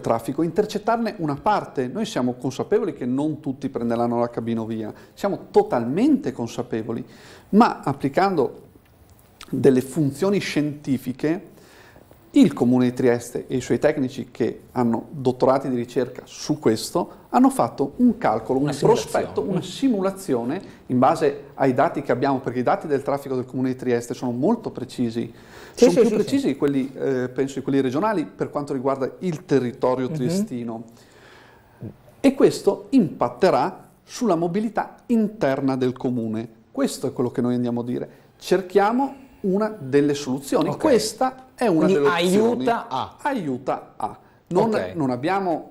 traffico, intercettarne una parte. Noi siamo consapevoli che non tutti prenderanno la cabinovia, siamo totalmente consapevoli, ma applicando delle funzioni scientifiche il Comune di Trieste e i suoi tecnici che hanno dottorati di ricerca su questo hanno fatto un calcolo, un prospetto, una simulazione in base ai dati che abbiamo, perché i dati del traffico del Comune di Trieste sono molto precisi, sono più precisi di quelli, penso, di quelli regionali per quanto riguarda il territorio triestino. E questo impatterà sulla mobilità interna del Comune. Questo è quello che noi andiamo a dire. Cerchiamo una delle soluzioni. Questa è una delle opzioni. Aiuta a. Non abbiamo...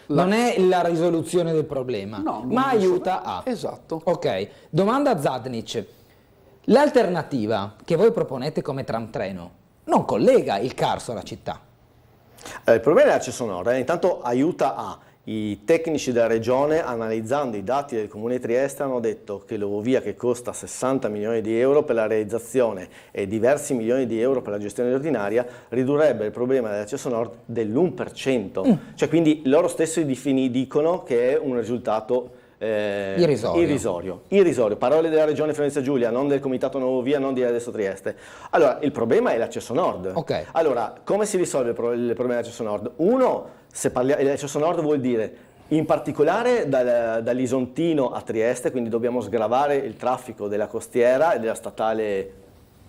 Non è la risoluzione del problema, ma aiuta a. Esatto. Ok, domanda a Zadnic. L'alternativa che voi proponete come tram treno non collega il Carso alla città? Il problema è l'accesso nord, intanto aiuta a. I tecnici della regione, analizzando i dati del Comune di Trieste, hanno detto che l'Ovovia, che costa 60 milioni di euro per la realizzazione e diversi milioni di euro per la gestione ordinaria, ridurrebbe il problema dell'accesso nord dell'1%. Cioè, quindi loro stessi dicono che è un risultato irrisorio. Parole della regione Friuli Giulia, non del comitato Nuovovia, non di adesso Trieste. Allora, il problema è l'accesso nord. Allora, come si risolve il problema dell'accesso nord? Uno, se parliamo dell'accesso nord, vuol dire in particolare dall'Isontino a Trieste, quindi dobbiamo sgravare il traffico della costiera e della statale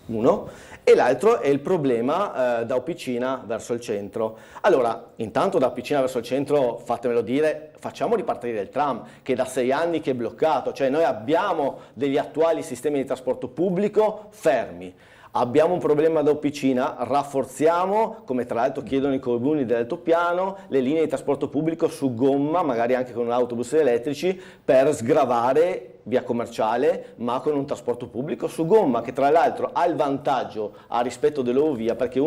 1, e l'altro è il problema da Opicina verso il centro. Allora, intanto da Opicina verso il centro, fatemelo dire, facciamo ripartire il tram, che da 6 anni che è bloccato, cioè noi abbiamo degli attuali sistemi di trasporto pubblico fermi. Abbiamo un problema da Opicina, rafforziamo, come tra l'altro chiedono i comuni dell'altopiano, le linee di trasporto pubblico su gomma, magari anche con autobus elettrici, per sgravare via Commerciale, ma con un trasporto pubblico su gomma, che tra l'altro ha il vantaggio a rispetto dell'Ovovia, perché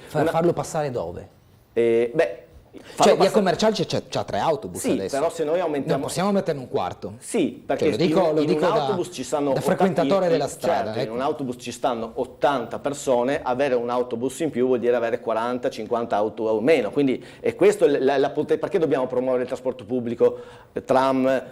farlo passare dove? Cioè via Commerciale c'ha 3 autobus adesso. Però se noi aumentiamo... Non possiamo metterne un quarto. Sì, perché in un autobus ci stanno... Da frequentatore della strada. Certo, in un autobus ci stanno 80 persone, avere un autobus in più vuol dire avere 40-50 auto o meno. Quindi è questo perché dobbiamo promuovere il trasporto pubblico, tram,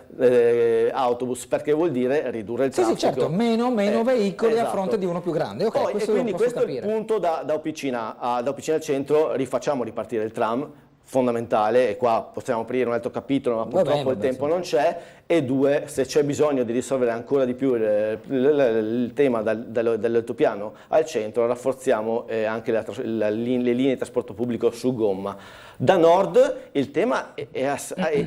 autobus? Perché vuol dire ridurre il traffico. Sì, certo, meno veicoli a fronte di uno più grande. Poi, e quindi questo è il punto da Opicina al centro, rifacciamo ripartire il tram, fondamentale, e qua possiamo aprire un altro capitolo, ma purtroppo il tempo non c'è. E 2, se c'è bisogno di risolvere ancora di più il tema dell'altopiano al centro, rafforziamo anche le linee di trasporto pubblico su gomma. Da nord il tema è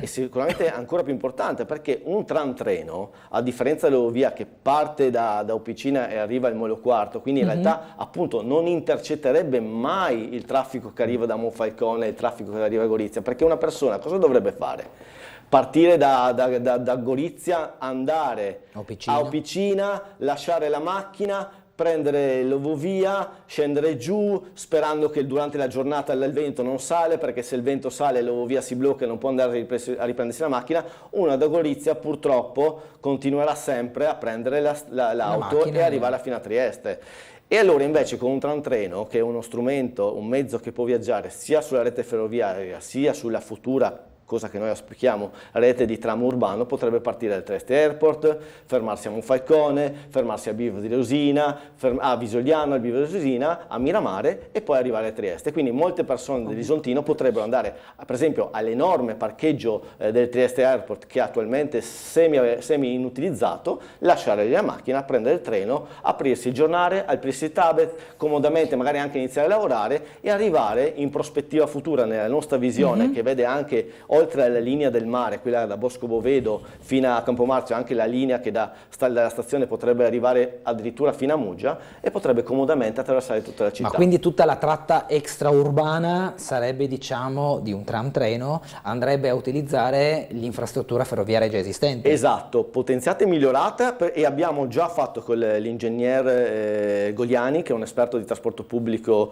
sicuramente ancora più importante, perché un tram treno, a differenza dell'Ovovia che parte da Opicina e arriva al Molo Quarto, quindi in realtà appunto non intercetterebbe mai il traffico che arriva da Monfalcone e il traffico che arriva a Gorizia, perché una persona cosa dovrebbe fare? Partire da Gorizia, andare a Opicina, lasciare la macchina, prendere l'ovovia, scendere giù, sperando che durante la giornata il vento non sale, perché se il vento sale l'ovovia si blocca e non può andare a riprendersi la macchina. Uno da Gorizia purtroppo continuerà sempre a prendere l'auto e arrivare fino a Trieste. E allora invece con un tram treno, che è uno strumento, un mezzo che può viaggiare sia sulla rete ferroviaria sia sulla futura, cosa che noi auspichiamo, rete di tram urbano, potrebbe partire dal Trieste Airport, fermarsi a Monfalcone, fermarsi a Bivio di Rosina, a Visoliano, al Bivio di Rosina, a Miramare e poi arrivare a Trieste. Quindi molte persone dell'Isontino potrebbero andare, per esempio, all'enorme parcheggio del Trieste Airport, che è attualmente semi inutilizzato, lasciare la macchina, prendere il treno, aprirsi il giornale, aprirsi il tablet, comodamente magari anche iniziare a lavorare e arrivare in prospettiva futura nella nostra visione, che vede anche oltre alla linea del mare, quella da Bosco Bovedo fino a Campomarzio, anche la linea che dalla stazione potrebbe arrivare addirittura fino a Muggia e potrebbe comodamente attraversare tutta la città. Ma quindi tutta la tratta extraurbana sarebbe, diciamo, di un tram treno, andrebbe a utilizzare l'infrastruttura ferroviaria già esistente? Esatto, potenziata e migliorata, e abbiamo già fatto con l'ingegner Goliani, che è un esperto di trasporto pubblico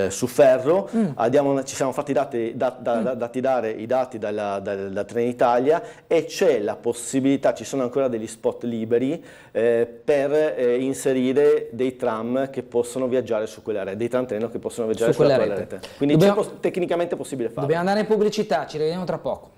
su ferro, ci siamo fatti dare i dati da Trenitalia e c'è la possibilità, ci sono ancora degli spot liberi per inserire dei tram che possono viaggiare su quella rete, dei tram treno che possono viaggiare su quella rete. Quindi è tecnicamente possibile farlo. Dobbiamo andare in pubblicità, ci rivediamo tra poco.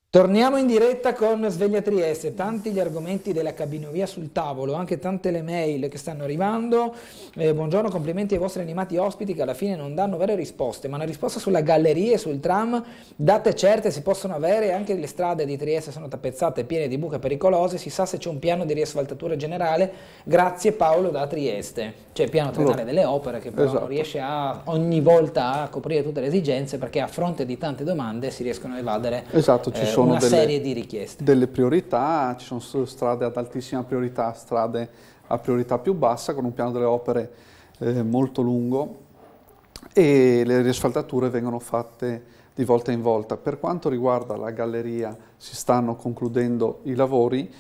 Torniamo in diretta con Sveglia Trieste, tanti gli argomenti della cabinovia sul tavolo, anche tante le mail che stanno arrivando. Buongiorno, complimenti ai vostri animati ospiti che alla fine non danno vere risposte, ma una risposta sulla galleria e sul tram, date certe si possono avere, anche le strade di Trieste sono tappezzate piene di buche pericolose, si sa se c'è un piano di riasfaltatura generale, grazie Paolo da Trieste. C'è il piano triennale delle opere che però non riesce ogni volta a coprire tutte le esigenze, perché a fronte di tante domande si riescono a evadere ci sono una serie di richieste. Delle priorità, ci sono strade ad altissima priorità, strade a priorità più bassa con un piano delle opere molto lungo e le riasfaltature vengono fatte di volta in volta. Per quanto riguarda la galleria si stanno concludendo i lavori,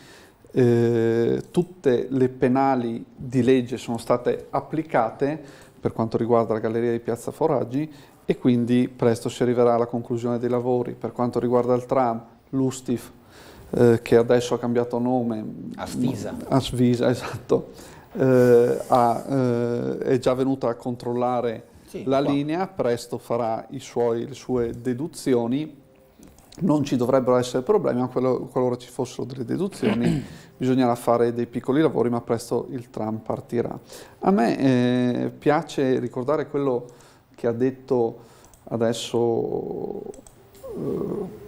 tutte le penali di legge sono state applicate per quanto riguarda la galleria di Piazza Foraggi e quindi presto si arriverà alla conclusione dei lavori. Per quanto riguarda il tram, l'Ustif, che adesso ha cambiato nome, Asvisa, esatto, è già venuta a controllare la linea, presto farà le sue deduzioni, non ci dovrebbero essere problemi, ma qualora ci fossero delle deduzioni bisognerà fare dei piccoli lavori, ma presto il tram partirà. A me piace ricordare quello che ha detto adesso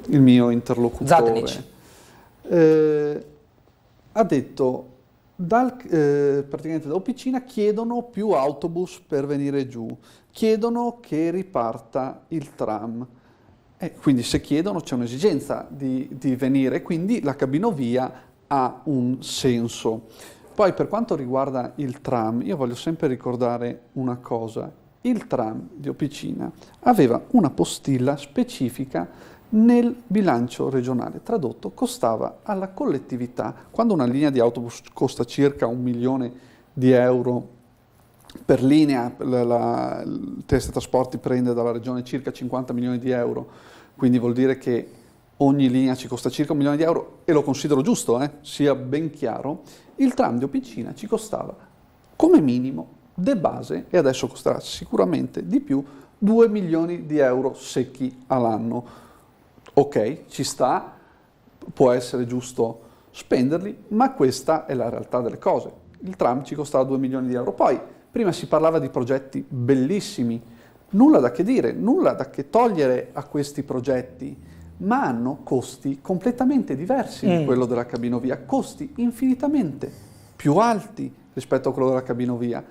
il mio interlocutore. Ha detto praticamente da Opicina chiedono più autobus per venire giù, chiedono che riparta il tram. Quindi se chiedono c'è un'esigenza di venire, quindi la cabinovia ha un senso. Poi per quanto riguarda il tram, io voglio sempre ricordare una cosa. Il tram di Opicina aveva una postilla specifica nel bilancio regionale. Tradotto, costava alla collettività, quando una linea di autobus costa circa 1 milione di euro per linea, il Trieste Trasporti prende dalla regione circa 50 milioni di euro, quindi vuol dire che ogni linea ci costa circa 1 milione di euro, e lo considero giusto, sia ben chiaro. Il tram di Opicina ci costava come minimo de base, e adesso costerà sicuramente di più, 2 milioni di euro secchi all'anno. Ok, ci sta, può essere giusto spenderli, ma questa è la realtà delle cose. Il tram ci costava 2 milioni di euro. Poi, prima si parlava di progetti bellissimi, nulla da che dire, nulla da che togliere a questi progetti, ma hanno costi completamente diversi di quello della cabinovia, costi infinitamente più alti rispetto a quello della cabinovia.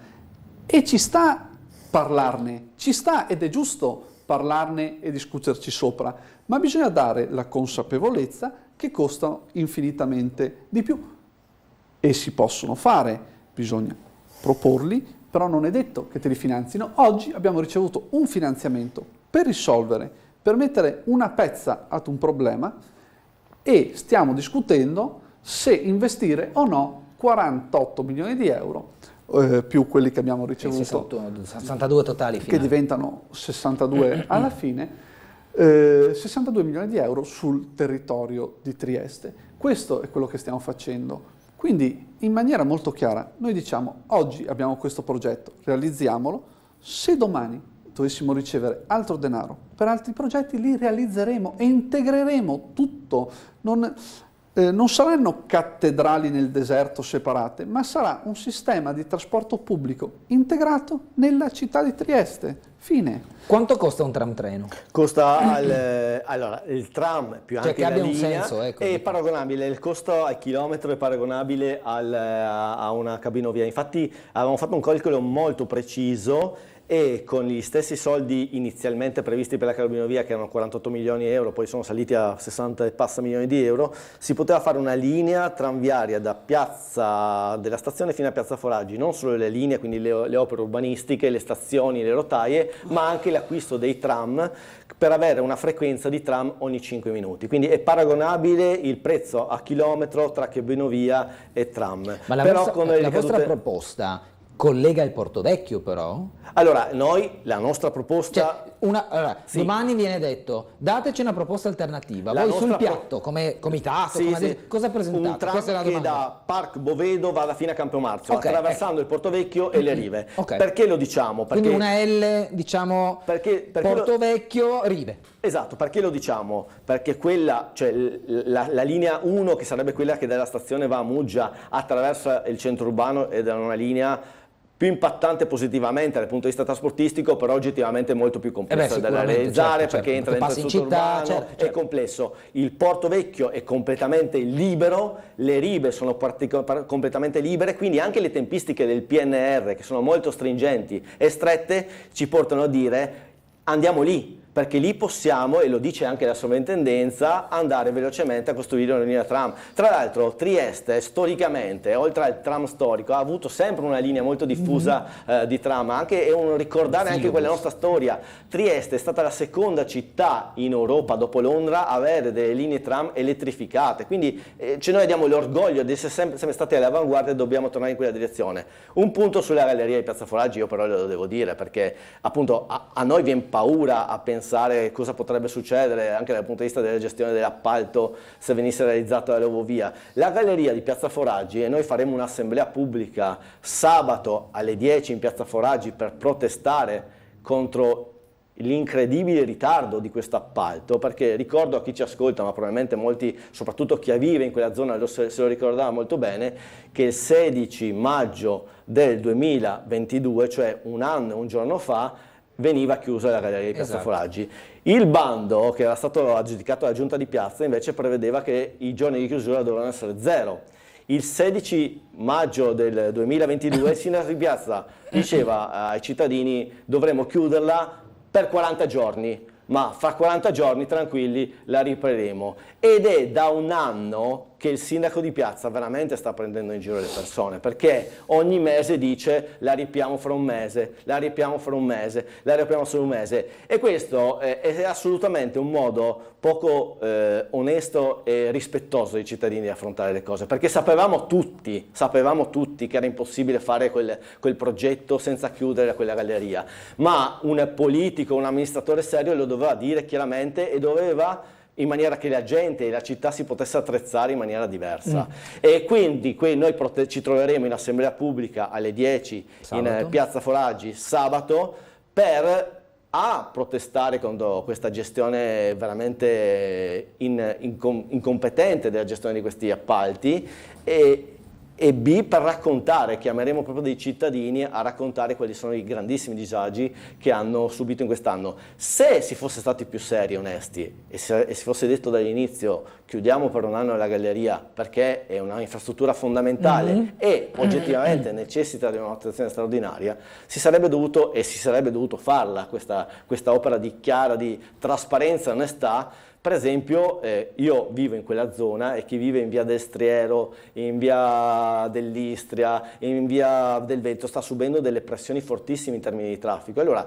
E ci sta parlarne, ci sta ed è giusto parlarne e discuterci sopra, ma bisogna dare la consapevolezza che costano infinitamente di più e si possono fare, bisogna proporli, però non è detto che te li finanzino. Oggi abbiamo ricevuto un finanziamento per risolvere, per mettere una pezza ad un problema e stiamo discutendo se investire o no 48 milioni di euro più quelli che abbiamo ricevuto, 62 totali finali, che diventano 62 alla fine, 62 milioni di euro sul territorio di Trieste. Questo è quello che stiamo facendo. Quindi in maniera molto chiara noi diciamo: oggi abbiamo questo progetto, realizziamolo. Se domani dovessimo ricevere altro denaro per altri progetti, li realizzeremo e integreremo tutto. Non saranno cattedrali nel deserto separate, ma sarà un sistema di trasporto pubblico integrato nella città di Trieste. Fine. Quanto costa un tram treno? Costa allora, il tram più anche che abbia la un linea senso, ecco. È paragonabile, il costo al chilometro è paragonabile a una cabinovia. Infatti avevamo fatto un calcolo molto preciso e con gli stessi soldi inizialmente previsti per la cabinovia, che erano 48 milioni di euro, poi sono saliti a 60 e passa milioni di euro, si poteva fare una linea tranviaria da piazza della stazione fino a Piazza Foraggi, non solo le linee, quindi le opere urbanistiche, le stazioni, le rotaie, ma anche l'acquisto dei tram per avere una frequenza di tram ogni 5 minuti. Quindi è paragonabile il prezzo a chilometro tra cabinovia e tram. Ma la vostra proposta collega il Portovecchio però? Allora, la nostra proposta... sì. Domani viene detto, dateci una proposta alternativa, voi sul piatto, come comitato, cosa presentate? Un tram che da Parc Bovedo vada fino a Campomarzio, attraversando il Portovecchio e le rive. Perché lo diciamo? Quindi una L, diciamo, Portovecchio, rive. Esatto, perché lo diciamo? Perché quella, cioè la linea 1, che sarebbe quella che dalla stazione va a Muggia, attraversa il centro urbano ed è una linea più impattante positivamente dal punto di vista trasportistico, però oggettivamente molto più complessa da realizzare, perché entra dentro il centro urbano, è complesso. Il Portovecchio è completamente libero, le rive sono completamente libere, quindi anche le tempistiche del PNR, che sono molto stringenti e strette, ci portano a dire andiamo lì, perché lì possiamo, e lo dice anche la sovrintendenza, andare velocemente a costruire una linea tram. Tra l'altro Trieste storicamente, oltre al tram storico, ha avuto sempre una linea molto diffusa di tram, è un ricordare anche quella nostra storia. Trieste è stata la seconda città in Europa dopo Londra a avere delle linee tram elettrificate, quindi noi abbiamo l'orgoglio di essere sempre stati all'avanguardia e dobbiamo tornare in quella direzione. Un punto sulla galleria di Piazza Foraggi io però lo devo dire, perché appunto a noi viene paura a pensare cosa potrebbe succedere anche dal punto di vista della gestione dell'appalto se venisse realizzata la Levovia. La galleria di Piazza Foraggi, e noi faremo un'assemblea pubblica sabato alle 10 in Piazza Foraggi per protestare contro l'incredibile ritardo di questo appalto, perché ricordo a chi ci ascolta, ma probabilmente molti, soprattutto chi vive in quella zona, se lo ricordava molto bene, che il 16 maggio del 2022, cioè un anno e un giorno fa, veniva chiusa la galleria di Piazza Foraggi. Il bando che era stato aggiudicato alla Giunta di Piazza invece prevedeva che i giorni di chiusura dovevano essere 0. Il 16 maggio del 2022 il sindaco di Piazza diceva ai cittadini: dovremo chiuderla per 40 giorni, ma fra 40 giorni tranquilli la riapriremo. Ed è da un anno che il sindaco di Piazza veramente sta prendendo in giro le persone, perché ogni mese dice la riapriamo fra un mese, la riapriamo fra un mese, la riapriamo solo un mese, e questo è assolutamente un modo poco onesto e rispettoso dei cittadini di affrontare le cose, perché sapevamo tutti che era impossibile fare quel progetto senza chiudere quella galleria, ma un politico, un amministratore serio lo doveva dire chiaramente e doveva, in maniera che la gente e la città si potesse attrezzare in maniera diversa. E quindi noi ci troveremo in assemblea pubblica alle 10 in Piazza Foraggi sabato per protestare contro questa gestione veramente incompetente della gestione di questi appalti e B, per raccontare, chiameremo proprio dei cittadini a raccontare quali sono i grandissimi disagi che hanno subito in quest'anno. Se si fosse stati più seri e onesti e si fosse detto dall'inizio chiudiamo per un anno la galleria perché è una infrastruttura fondamentale e oggettivamente necessita di un'attenzione straordinaria, si sarebbe dovuto farla questa opera di chiara, di trasparenza e onestà, Per esempio io vivo in quella zona e chi vive in via del Striero, in via dell'Istria, in via del Veneto sta subendo delle pressioni fortissime in termini di traffico. Allora,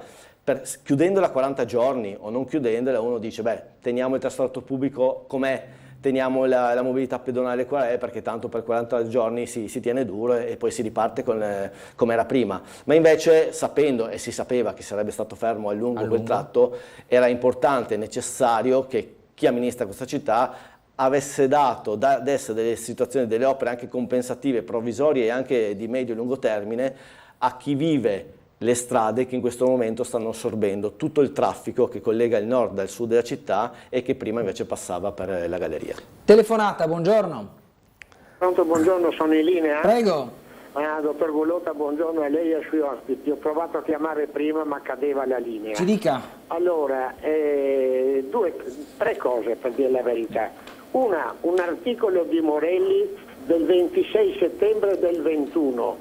chiudendola a 40 giorni o non chiudendola, uno dice beh, teniamo il trasporto pubblico com'è, teniamo la mobilità pedonale qual è, perché tanto per 40 giorni si tiene duro e poi si riparte come era prima. Ma invece, sapendo, e si sapeva che sarebbe stato fermo a lungo quel tratto, era importante e necessario che chi amministra questa città avesse dato adesso delle situazioni, delle opere anche compensative, provvisorie e anche di medio e lungo termine a chi vive le strade che in questo momento stanno assorbendo tutto il traffico che collega il nord al sud della città e che prima invece passava per la galleria. Telefonata, buongiorno. Pronto, buongiorno, sono in linea. Prego. Dottor Gulotta, buongiorno a lei e ai suoi ospiti. Ho provato a chiamare prima ma cadeva la linea. Ci dica. Allora, tre cose per dire la verità. Una, un articolo di Morelli del 26 settembre del 21.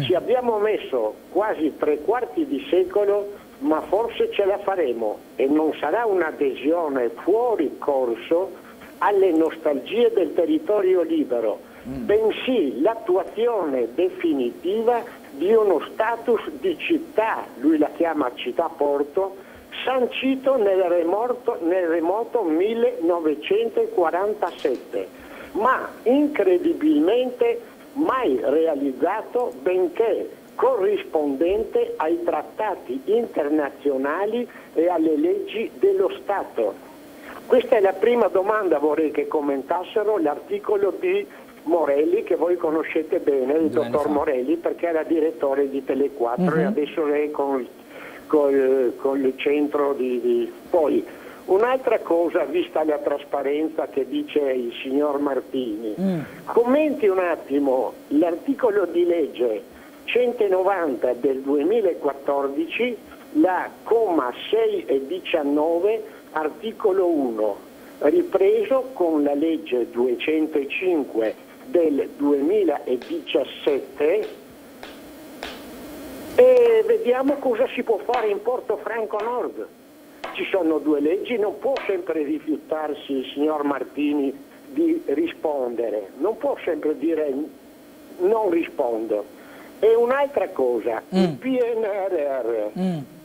Ci abbiamo messo quasi 3/4 di secolo, ma forse ce la faremo e non sarà un'adesione fuori corso alle nostalgie del territorio libero, bensì l'attuazione definitiva di uno status di città, lui la chiama città-porto, sancito nel remoto 1947, ma incredibilmente mai realizzato, benché corrispondente ai trattati internazionali e alle leggi dello Stato. Questa è la prima domanda, vorrei che commentassero l'articolo di Morelli, che voi conoscete bene, il dottor Morelli, perché era direttore di Tele4 e adesso è con il centro di... Poi, un'altra cosa, vista la trasparenza che dice il signor Martini, commenti un attimo l'articolo di legge 190 del 2014, la comma 6 e 19, articolo 1, ripreso con la legge 205 del 2017 e vediamo cosa si può fare in Portofranco Nord. Ci sono due leggi, non può sempre rifiutarsi il signor Martini di rispondere, non può sempre dire non rispondo. E un'altra cosa, il PNRR,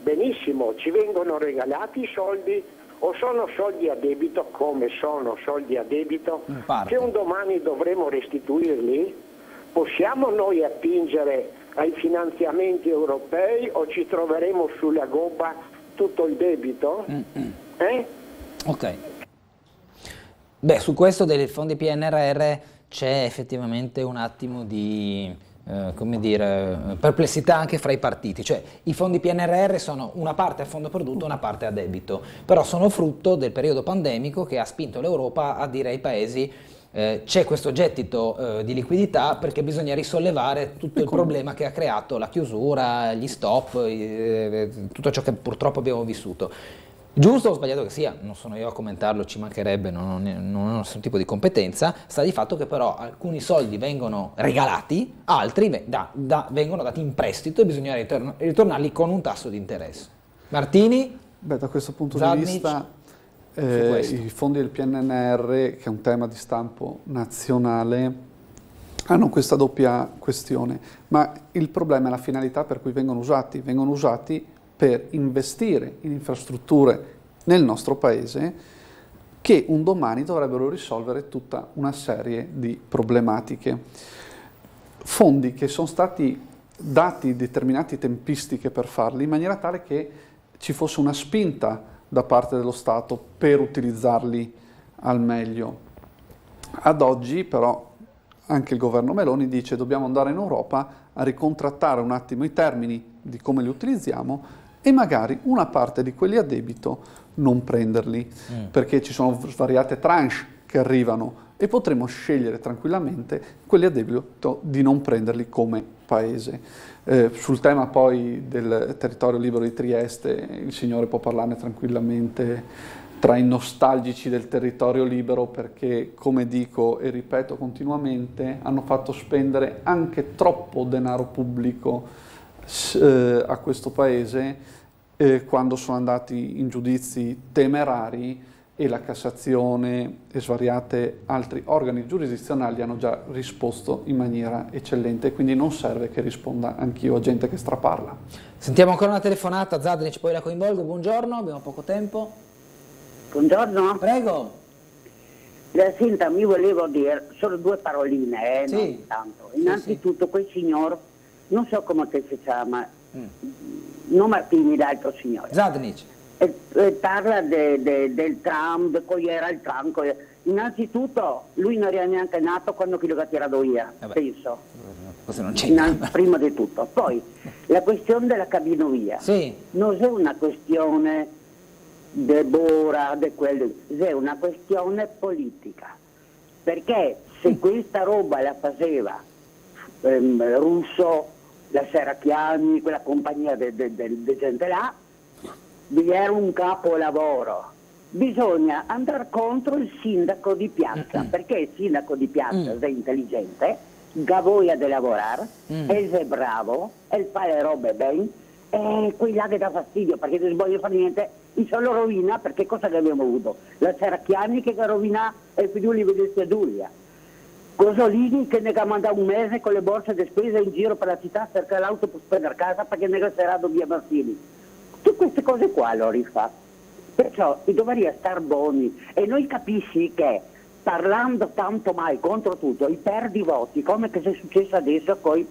benissimo, ci vengono regalati i soldi o sono soldi a debito, come sono soldi a debito, che un domani dovremo restituirli? Possiamo noi attingere ai finanziamenti europei o ci troveremo sulla gobba tutto il debito? Ok. Beh, su questo dei fondi PNRR c'è effettivamente un attimo di perplessità anche fra i partiti, cioè i fondi PNRR sono una parte a fondo perduto, una parte a debito, però sono frutto del periodo pandemico che ha spinto l'Europa a dire ai paesi c'è questo gettito di liquidità perché bisogna risollevare tutto il problema che ha creato la chiusura, gli stop, tutto ciò che purtroppo abbiamo vissuto. Giusto o sbagliato che sia, non sono io a commentarlo, ci mancherebbe, non ho nessun tipo di competenza, sta di fatto che però alcuni soldi vengono regalati, altri vengono dati in prestito e bisogna ritornarli con un tasso di interesse. Martini? Beh, da questo punto di vista i fondi del PNRR, che è un tema di stampo nazionale, hanno questa doppia questione, ma il problema è la finalità per cui vengono usati per investire in infrastrutture nel nostro paese che un domani dovrebbero risolvere tutta una serie di problematiche. Fondi che sono stati dati determinate tempistiche per farli in maniera tale che ci fosse una spinta da parte dello Stato per utilizzarli al meglio. Ad oggi però anche il governo Meloni dice dobbiamo andare in Europa a ricontrattare un attimo i termini di come li utilizziamo e magari una parte di quelli a debito non prenderli, perché ci sono svariate tranche che arrivano e potremo scegliere tranquillamente quelli a debito di non prenderli come paese. Sul tema poi del territorio libero di Trieste, il signore può parlarne tranquillamente tra i nostalgici del territorio libero perché, come dico e ripeto continuamente, hanno fatto spendere anche troppo denaro pubblico a questo paese quando sono andati in giudizi temerari e la Cassazione e svariati altri organi giurisdizionali hanno già risposto in maniera eccellente, quindi non serve che risponda anch'io a gente che straparla. Sentiamo ancora una telefonata, Zadnic, poi la coinvolgo. Buongiorno, abbiamo poco tempo. Buongiorno. Prego. Senta, mi volevo dire solo due paroline, sì. Non tanto. Innanzitutto quel signor, non so come si chiama, non Martini, l'altro signore. Zadnic. Parla del tram, di cui era il tram. Innanzitutto lui non era neanche nato quando che l'ho tirato via, penso. Non c'è. Prima di tutto. Poi la questione della cabinovia non è una questione di Bora, di quello, è una questione politica. Perché se questa roba la faceva Russo, la Serracchiani, quella compagnia di gente là, vi era un capolavoro. Bisogna andare contro il sindaco di piazza, perché il sindaco di piazza è intelligente, ha voglia di lavorare, è bravo, e fa le robe bene, e quei là che dà fastidio, perché non voglio fare niente, mi solo rovina, perché cosa che abbiamo avuto? La Serracchiani che rovina il figlio di Venezia Giulia. Cosolini che ne ha mandato un mese con le borse di spesa in giro per la città cercare l'autobus per a casa perché ne ha serato via Martini. Tutte queste cose qua lo rifà. Perciò dovrebbe star buoni e noi capisci che parlando tanto mai contro tutto, i perdi voti, come che è successo adesso con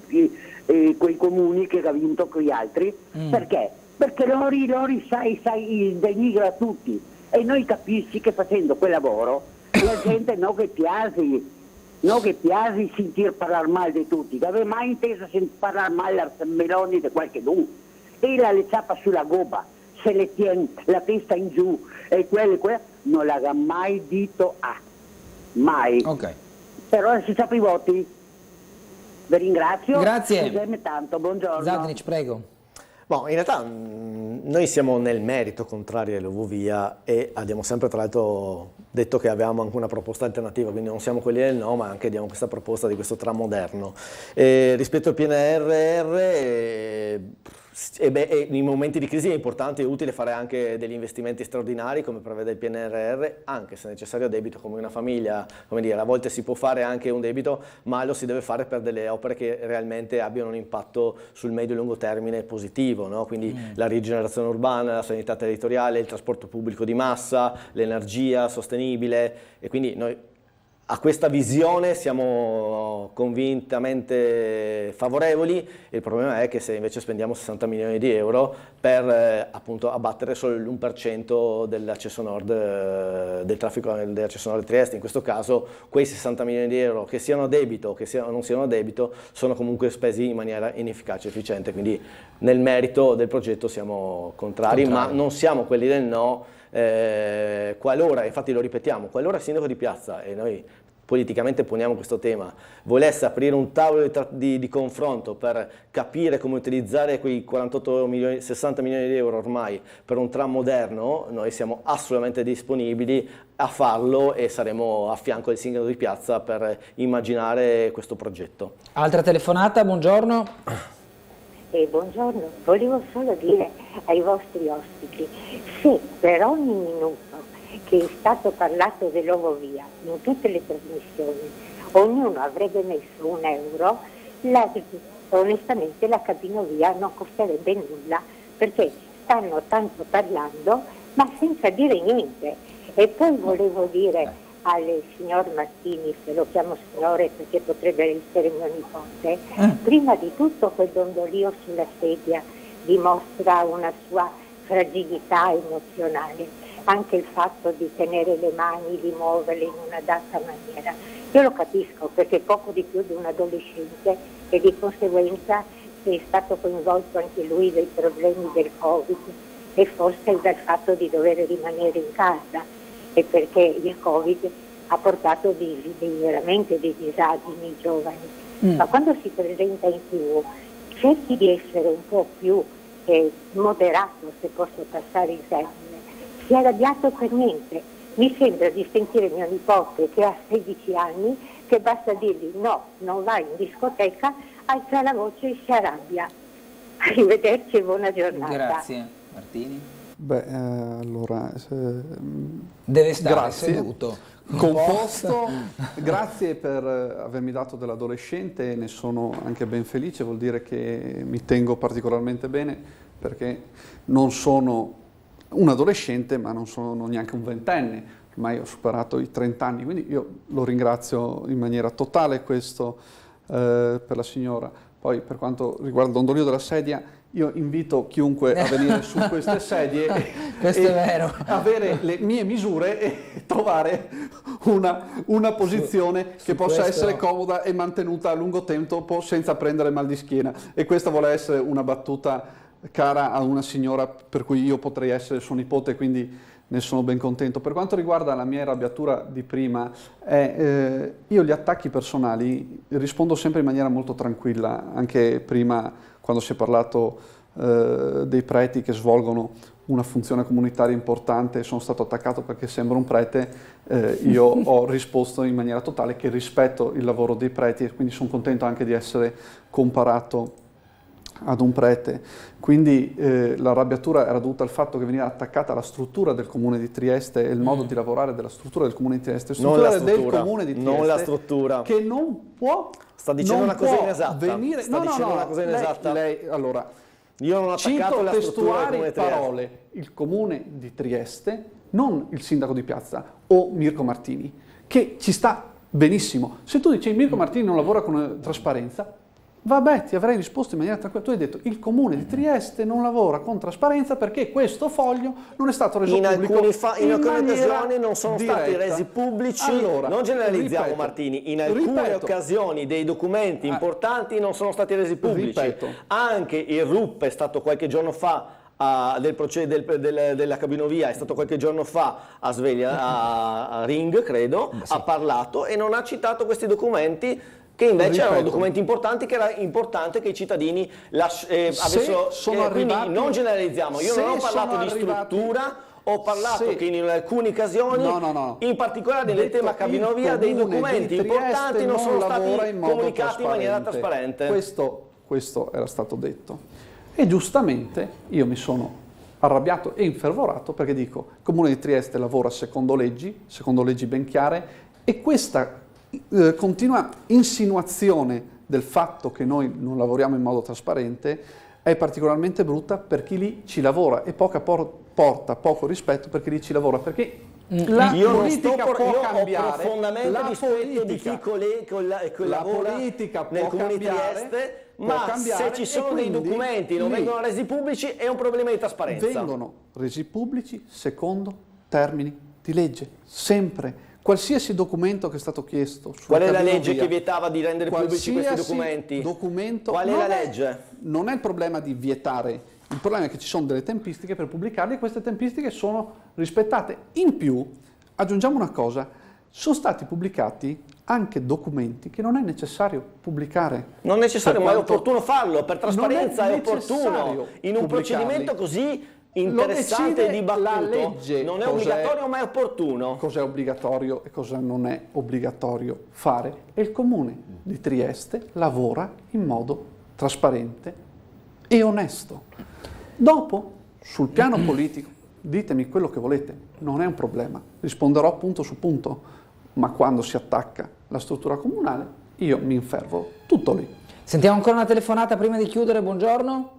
quei comuni che ha vinto con gli altri. Perché? Perché loro sai denigra tutti e noi capisci che facendo quel lavoro la gente non che piace sentir parlare male di tutti, che aveva mai inteso parlare male a Meloni di qualche uno. E le ciappa sulla gobba, se le tiene la testa in giù e quella non l'ha mai detto mai. Ok. Però si sa i voti. Vi ringrazio. Grazie. Scusami tanto, buongiorno. Zadnic, prego. Boh, in realtà noi siamo nel merito contrari all'Eurovia e abbiamo sempre tra l'altro detto che avevamo anche una proposta alternativa, quindi non siamo quelli del no, ma anche diamo questa proposta di questo tram moderno. Rispetto al PNRR, in momenti di crisi è importante e utile fare anche degli investimenti straordinari come prevede il PNRR, anche se necessario a debito, come una famiglia, come dire, a volte si può fare anche un debito, ma lo si deve fare per delle opere che realmente abbiano un impatto sul medio e lungo termine positivo, no? Quindi la rigenerazione urbana, la sanità territoriale, il trasporto pubblico di massa, l'energia sostenibile, e quindi noi a questa visione siamo convintamente favorevoli. Il problema è che se invece spendiamo 60 milioni di euro per appunto abbattere solo l'1% dell'accesso nord, del traffico dell'accesso nord di Trieste, in questo caso quei 60 milioni di euro, che siano a debito o che non siano a debito, sono comunque spesi in maniera inefficace e efficiente. Quindi nel merito del progetto siamo contrari. Ma non siamo quelli del no. Qualora, infatti lo ripetiamo, qualora il sindaco di piazza, e noi politicamente poniamo questo tema, volesse aprire un tavolo di confronto per capire come utilizzare quei 60 milioni di euro ormai per un tram moderno, noi siamo assolutamente disponibili a farlo e saremo a fianco del sindaco di piazza per immaginare questo progetto. Altra telefonata, buongiorno. Buongiorno, volevo solo dire ai vostri ospiti, se per ogni minuto che è stato parlato dell'Eurovia in tutte le trasmissioni ognuno avrebbe messo €1, onestamente la cabinovia non costerebbe nulla, perché stanno tanto parlando ma senza dire niente. E poi volevo dire al signor Martini, se lo chiamo signore perché potrebbe essere mio nipote, prima di tutto quel dondolio sulla sedia dimostra una sua fragilità emozionale, anche il fatto di tenere le mani, di muoverle in una data maniera. Io lo capisco perché è poco di più di un adolescente e di conseguenza è stato coinvolto anche lui dai problemi del Covid e forse dal fatto di dover rimanere in casa, e perché il Covid ha portato veramente dei disagi nei giovani. Ma quando si presenta in TV cerchi di essere un po' più moderato, se posso passare il termine. Si è arrabbiato per niente. Mi sembra di sentire mio nipote che ha 16 anni, che basta dirgli no, non vai in discoteca, alza la voce e si arrabbia. Arrivederci e buona giornata. Grazie. Martini? Allora deve stare seduto, composto. Grazie per avermi dato dell'adolescente, ne sono anche ben felice, vuol dire che mi tengo particolarmente bene, perché non sono un adolescente ma non sono neanche un ventenne, ormai ho superato i 30 anni, quindi io lo ringrazio in maniera totale questo per la signora. Poi per quanto riguarda il dondolio della sedia, io invito chiunque a venire su queste sedie questo è vero, avere le mie misure e trovare una posizione che possa essere comoda e mantenuta a lungo tempo senza prendere mal di schiena. E questa vuole essere una battuta cara a una signora per cui io potrei essere suo nipote, quindi ne sono ben contento. Per quanto riguarda la mia arrabbiatura di prima, io gli attacchi personali rispondo sempre in maniera molto tranquilla, anche prima quando si è parlato dei preti che svolgono una funzione comunitaria importante, sono stato attaccato perché sembro un prete, io ho risposto in maniera totale che rispetto il lavoro dei preti e quindi sono contento anche di essere comparato ad un prete. Quindi l'arrabbiatura era dovuta al fatto che veniva attaccata la struttura del Comune di Trieste e il modo di lavorare della struttura del Comune di Trieste, non la struttura, che non può. Sta dicendo una cosa inesatta. Venire, sta dicendo una cosa inesatta. Allora, io non ho attaccato la struttura del Comune di Trieste. Parole, il Comune di Trieste, non il sindaco di piazza o Mirko Martini, che ci sta benissimo. Se tu dici Mirko Martini non lavora con trasparenza, vabbè, ti avrei risposto in maniera tranquilla. Tu hai detto il Comune di Trieste non lavora con trasparenza perché questo foglio non è stato reso pubblico. In alcune occasioni non sono stati resi pubblici. Allora, non generalizziamo, Martini, in alcune occasioni dei documenti importanti non sono stati resi pubblici. Anche il RUP è stato qualche giorno fa della cabinovia, è stato qualche giorno fa a Ring, credo, ha parlato e non ha citato questi documenti, che invece erano documenti importanti, che era importante che i cittadini avessero. Quindi non generalizziamo, io non ho parlato di struttura, ho parlato che in alcune occasioni, in particolare nel tema cabinovia, dei documenti importanti non sono stati comunicati in maniera trasparente. Questo era stato detto. E giustamente io mi sono arrabbiato e infervorato perché dico, il Comune di Trieste lavora secondo leggi ben chiare, e questa continua insinuazione del fatto che noi non lavoriamo in modo trasparente è particolarmente brutta per chi lì ci lavora e porta poco rispetto per chi lì ci lavora, perché la politica può cambiare, ho profondamente rispetto di chi lavora nel Comune di Trieste, ma se ci sono dei documenti che non vengono resi pubblici è un problema di trasparenza. Vengono resi pubblici secondo termini di legge, sempre. Qualsiasi documento che è stato chiesto. Qual è la legge che vietava di rendere pubblici questi documenti? Qual è la legge? Non è il problema di vietare, il problema è che ci sono delle tempistiche per pubblicarli e queste tempistiche sono rispettate. In più, aggiungiamo una cosa, sono stati pubblicati anche documenti che non è necessario pubblicare. Non è necessario, ma è opportuno farlo, per trasparenza è opportuno. In un procedimento così interessante e dibattuto, la legge, non è obbligatorio ma è opportuno. Cosa è obbligatorio e cosa non è obbligatorio fare? E il Comune di Trieste lavora in modo trasparente e onesto. Dopo, sul piano politico, ditemi quello che volete, non è un problema, risponderò punto su punto, ma quando si attacca la struttura comunale io mi infervo tutto lì. Sentiamo ancora una telefonata prima di chiudere, buongiorno.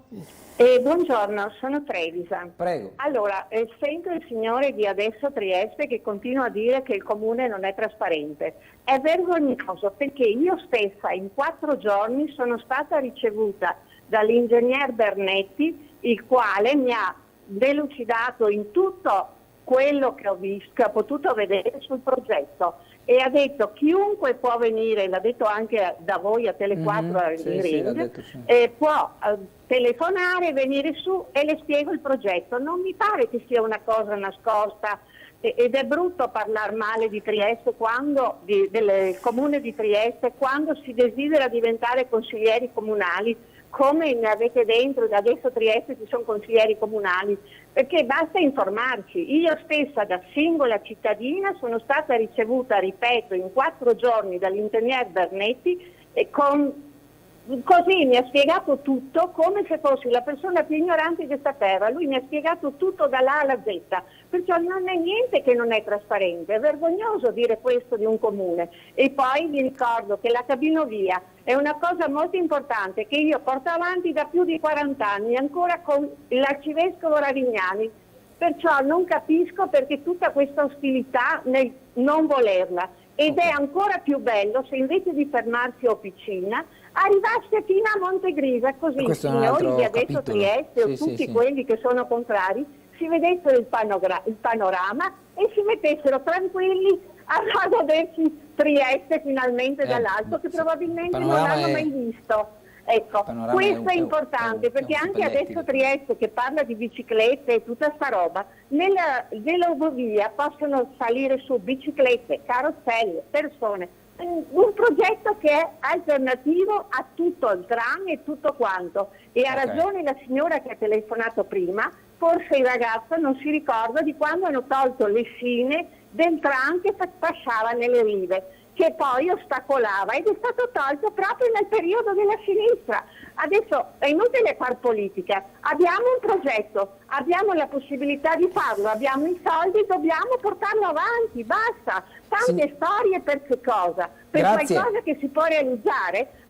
Buongiorno, sono Trevisa. Prego. Allora, sento il signore di Adesso Trieste che continua a dire che il comune non è trasparente. È vergognoso perché io stessa in 4 giorni sono stata ricevuta dall'ingegner Bernetti, il quale mi ha delucidato in tutto quello che ho visto, che ho potuto vedere sul progetto, e ha detto chiunque può venire, l'ha detto anche da voi a Tele4 di Ring, può telefonare, venire su e le spiego il progetto. Non mi pare che sia una cosa nascosta, ed è brutto parlare male di Trieste del comune di Trieste quando si desidera diventare consiglieri comunali, come ne avete dentro, da adesso Trieste ci sono consiglieri comunali, perché basta informarci. Io stessa da singola cittadina sono stata ricevuta, ripeto, in 4 giorni dall'ingegner Bernetti e con Così mi ha spiegato tutto come se fossi la persona più ignorante di questa terra. Lui mi ha spiegato tutto dall'A alla Z, perciò non è niente che non è trasparente, è vergognoso dire questo di un comune. E poi vi ricordo che la cabinovia è una cosa molto importante che io porto avanti da più di 40 anni, ancora con l'arcivescovo Ravignani, perciò non capisco perché tutta questa ostilità nel non volerla. Ed è ancora più bello se invece di fermarsi a Officina arrivasse fino a Montegrisa, così i signori di Adesso Trieste o tutti quelli che sono contrari si vedessero il panorama e si mettessero tranquilli a godersi Trieste finalmente dall'alto, che probabilmente non hanno mai visto. Ecco, questo è importante perché anche adesso Trieste, che parla di biciclette e tutta sta roba, nell'Ovovia possono salire su biciclette, carrozzelle, persone, un progetto che è alternativo a tutto il tram e tutto quanto. E ha ragione la signora che ha telefonato prima, forse il ragazzo non si ricorda di quando hanno tolto le scine del tram che passava nelle rive, che poi ostacolava, ed è stato tolto proprio nel periodo della sinistra. Adesso è inutile far politica, abbiamo un progetto, abbiamo la possibilità di farlo, abbiamo i soldi, dobbiamo portarlo avanti, basta. Tante storie per che cosa? Per qualcosa che si può realizzare.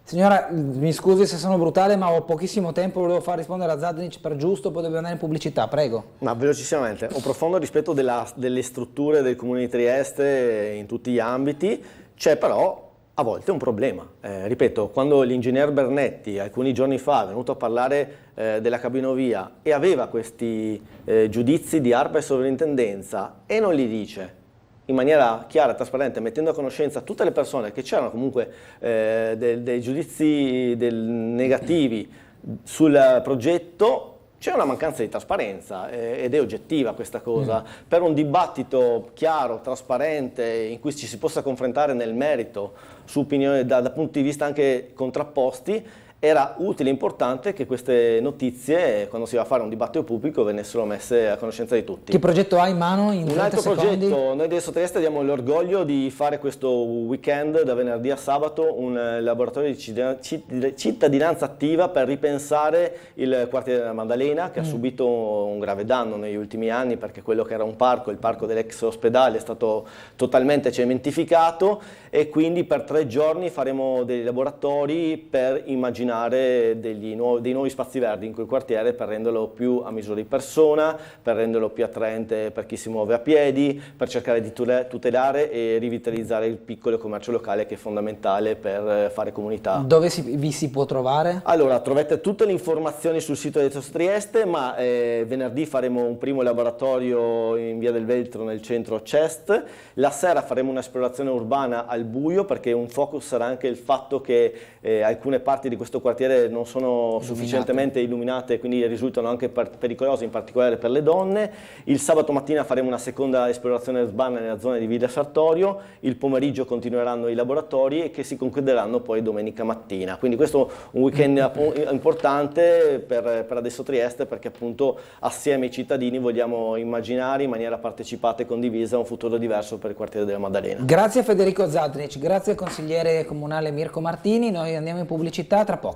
Signora, mi scusi se sono brutale, ma ho pochissimo tempo, volevo far rispondere a Zadnic per giusto, poi dobbiamo andare in pubblicità, prego. Ma velocissimamente, ho profondo rispetto delle strutture del Comune di Trieste in tutti gli ambiti, c'è però a volte un problema. Ripeto, quando l'ingegner Bernetti alcuni giorni fa è venuto a parlare della cabinovia e aveva questi giudizi di ARPA e sovrintendenza e non li dice in maniera chiara e trasparente, mettendo a conoscenza tutte le persone che c'erano comunque dei giudizi negativi sul progetto, c'è una mancanza di trasparenza ed è oggettiva questa cosa. Per un dibattito chiaro, trasparente, in cui ci si possa confrontare nel merito su opinioni da punti di vista anche contrapposti, era utile e importante che queste notizie, quando si va a fare un dibattito pubblico, venissero messe a conoscenza di tutti. Che progetto hai in mano in 30 Un altro secondi? progetto, noi adesso Trieste abbiamo l'orgoglio di fare questo weekend, da venerdì a sabato, un laboratorio di cittadinanza attiva per ripensare il quartiere della Maddalena, che ha subito un grave danno negli ultimi anni, perché quello che era un parco, il parco dell'ex ospedale, è stato totalmente cementificato, e quindi per 3 giorni faremo dei laboratori per immaginare dei nuovi spazi verdi in quel quartiere, per renderlo più a misura di persona, per renderlo più attraente per chi si muove a piedi, per cercare di tutelare e rivitalizzare il piccolo commercio locale, che è fondamentale per fare comunità. Dove vi si può trovare? Allora, trovate tutte le informazioni sul sito di Adesso Trieste, ma venerdì faremo un primo laboratorio in via del Veltro nel centro CEST, la sera faremo un'esplorazione urbana al buio, perché un focus sarà anche il fatto che alcune parti di questo quartiere non sono sufficientemente illuminate, quindi risultano anche pericolose, in particolare per le donne. Il sabato mattina faremo una seconda esplorazione urbana nella zona di Villa Sartorio, il pomeriggio continueranno i laboratori e che si concluderanno poi domenica mattina. Quindi questo è un weekend importante per Adesso Trieste, perché appunto assieme ai cittadini vogliamo immaginare in maniera partecipata e condivisa un futuro diverso per il quartiere della Maddalena. Grazie a Federico Zadnic, grazie al consigliere comunale Mirko Martini, noi andiamo in pubblicità tra poco.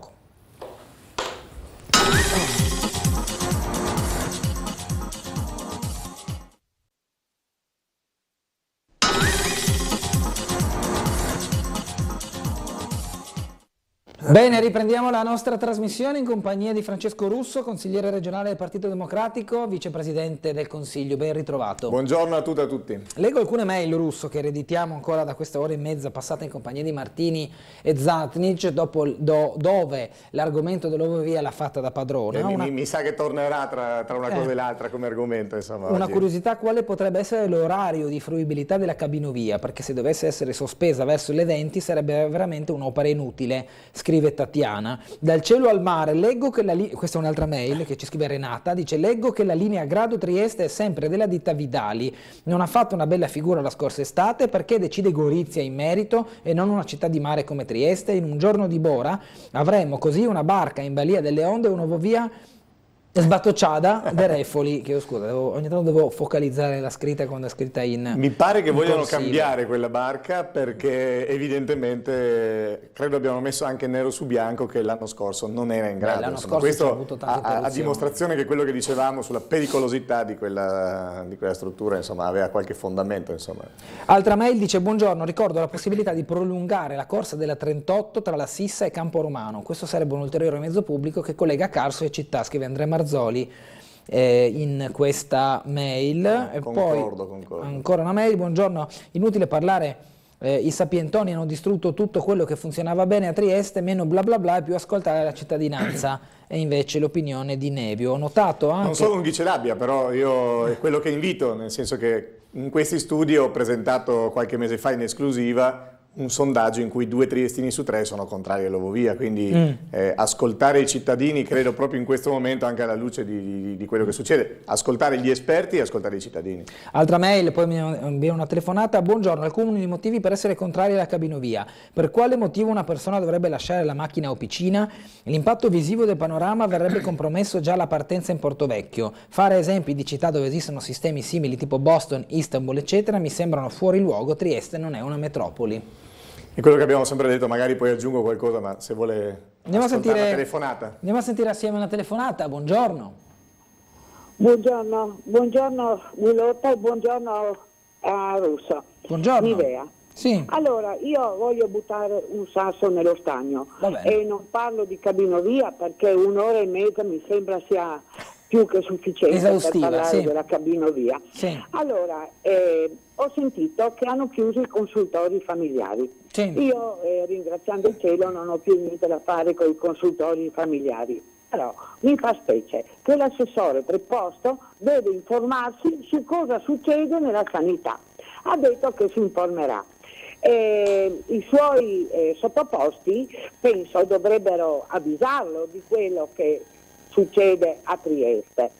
Bene, riprendiamo la nostra trasmissione in compagnia di Francesco Russo, consigliere regionale del Partito Democratico, vicepresidente del Consiglio. Ben ritrovato. Buongiorno a tutte e a tutti. Leggo alcune mail, Russo, che ereditiamo ancora da questa ora e mezza passata in compagnia di Martini e Zadnic, dove l'argomento dell'Ovovia l'ha fatta da padrone. Mi sa che tornerà tra una cosa e l'altra come argomento. Insomma, una oggi. Curiosità: quale potrebbe essere l'orario di fruibilità della cabinovia? Perché se dovesse essere sospesa verso le 20 sarebbe veramente un'opera inutile, scrive Tatiana. Dal cielo al mare, leggo che questa è un'altra mail che ci scrive Renata, dice: leggo che la linea Grado Trieste è sempre della ditta Vidali, non ha fatto una bella figura la scorsa estate, perché decide Gorizia in merito e non una città di mare come Trieste? In un giorno di bora avremmo così una barca in balia delle onde e un'ovovia Sbattocciata de Refoli, che scusa, ogni tanto devo focalizzare la scritta quando è scritta in Mi pare che vogliano corsivo. cambiare quella barca perché evidentemente credo abbiamo messo anche nero su bianco che l'anno scorso non era in grado. L'anno Insomma, scorso c'è questo avuto tante a interruzioni. dimostrazione che quello che dicevamo sulla pericolosità di quella struttura insomma, aveva qualche fondamento. Insomma. Altra mail dice: buongiorno, ricordo la possibilità di prolungare la corsa della 38 tra la Sissa e Campo Romano. Questo sarebbe un ulteriore mezzo pubblico che collega Carso e città, scrive Andrea Marzoli in questa mail. E concordo. poi ancora una mail: buongiorno, inutile parlare, i sapientoni hanno distrutto tutto quello che funzionava bene a Trieste, meno bla bla bla e più ascoltare la cittadinanza. E invece l'opinione di Nevio. Ho notato anche... Non so con chi ce l'abbia, però io è quello che invito, nel senso che in questi studi ho presentato qualche mese fa in esclusiva un sondaggio in cui 2 triestini su 3 sono contrari all'Ovovia, quindi ascoltare i cittadini credo proprio in questo momento, anche alla luce di quello che succede, ascoltare gli esperti e ascoltare i cittadini. Altra mail, poi mi viene una telefonata: buongiorno, alcuni motivi per essere contrari alla cabinovia. Per quale motivo una persona dovrebbe lasciare la macchina o piscina? L'impatto visivo del panorama verrebbe compromesso già alla partenza in Portovecchio. Fare esempi di città dove esistono sistemi simili tipo Boston, Istanbul eccetera mi sembrano fuori luogo. Trieste non è una metropoli. È quello che abbiamo sempre detto, magari poi aggiungo qualcosa, ma se vuole andiamo a sentire una telefonata. Andiamo a sentire assieme una telefonata. Buongiorno. Buongiorno Gulotta e buongiorno a Russo. Buongiorno. Nivea. Sì. Allora, io voglio buttare un sasso nello stagno e non parlo di cabinovia perché un'ora e mezza mi sembra sia più che sufficiente per parlare della cabinovia. Sì. Allora, ho sentito che hanno chiuso i consultori familiari. Sì. Io, ringraziando il cielo, non ho più niente da fare con i consultori familiari. Però mi fa specie che l'assessore preposto deve informarsi su cosa succede nella sanità. Ha detto che si informerà. I suoi sottoposti penso dovrebbero avvisarlo di quello che succede a Trieste.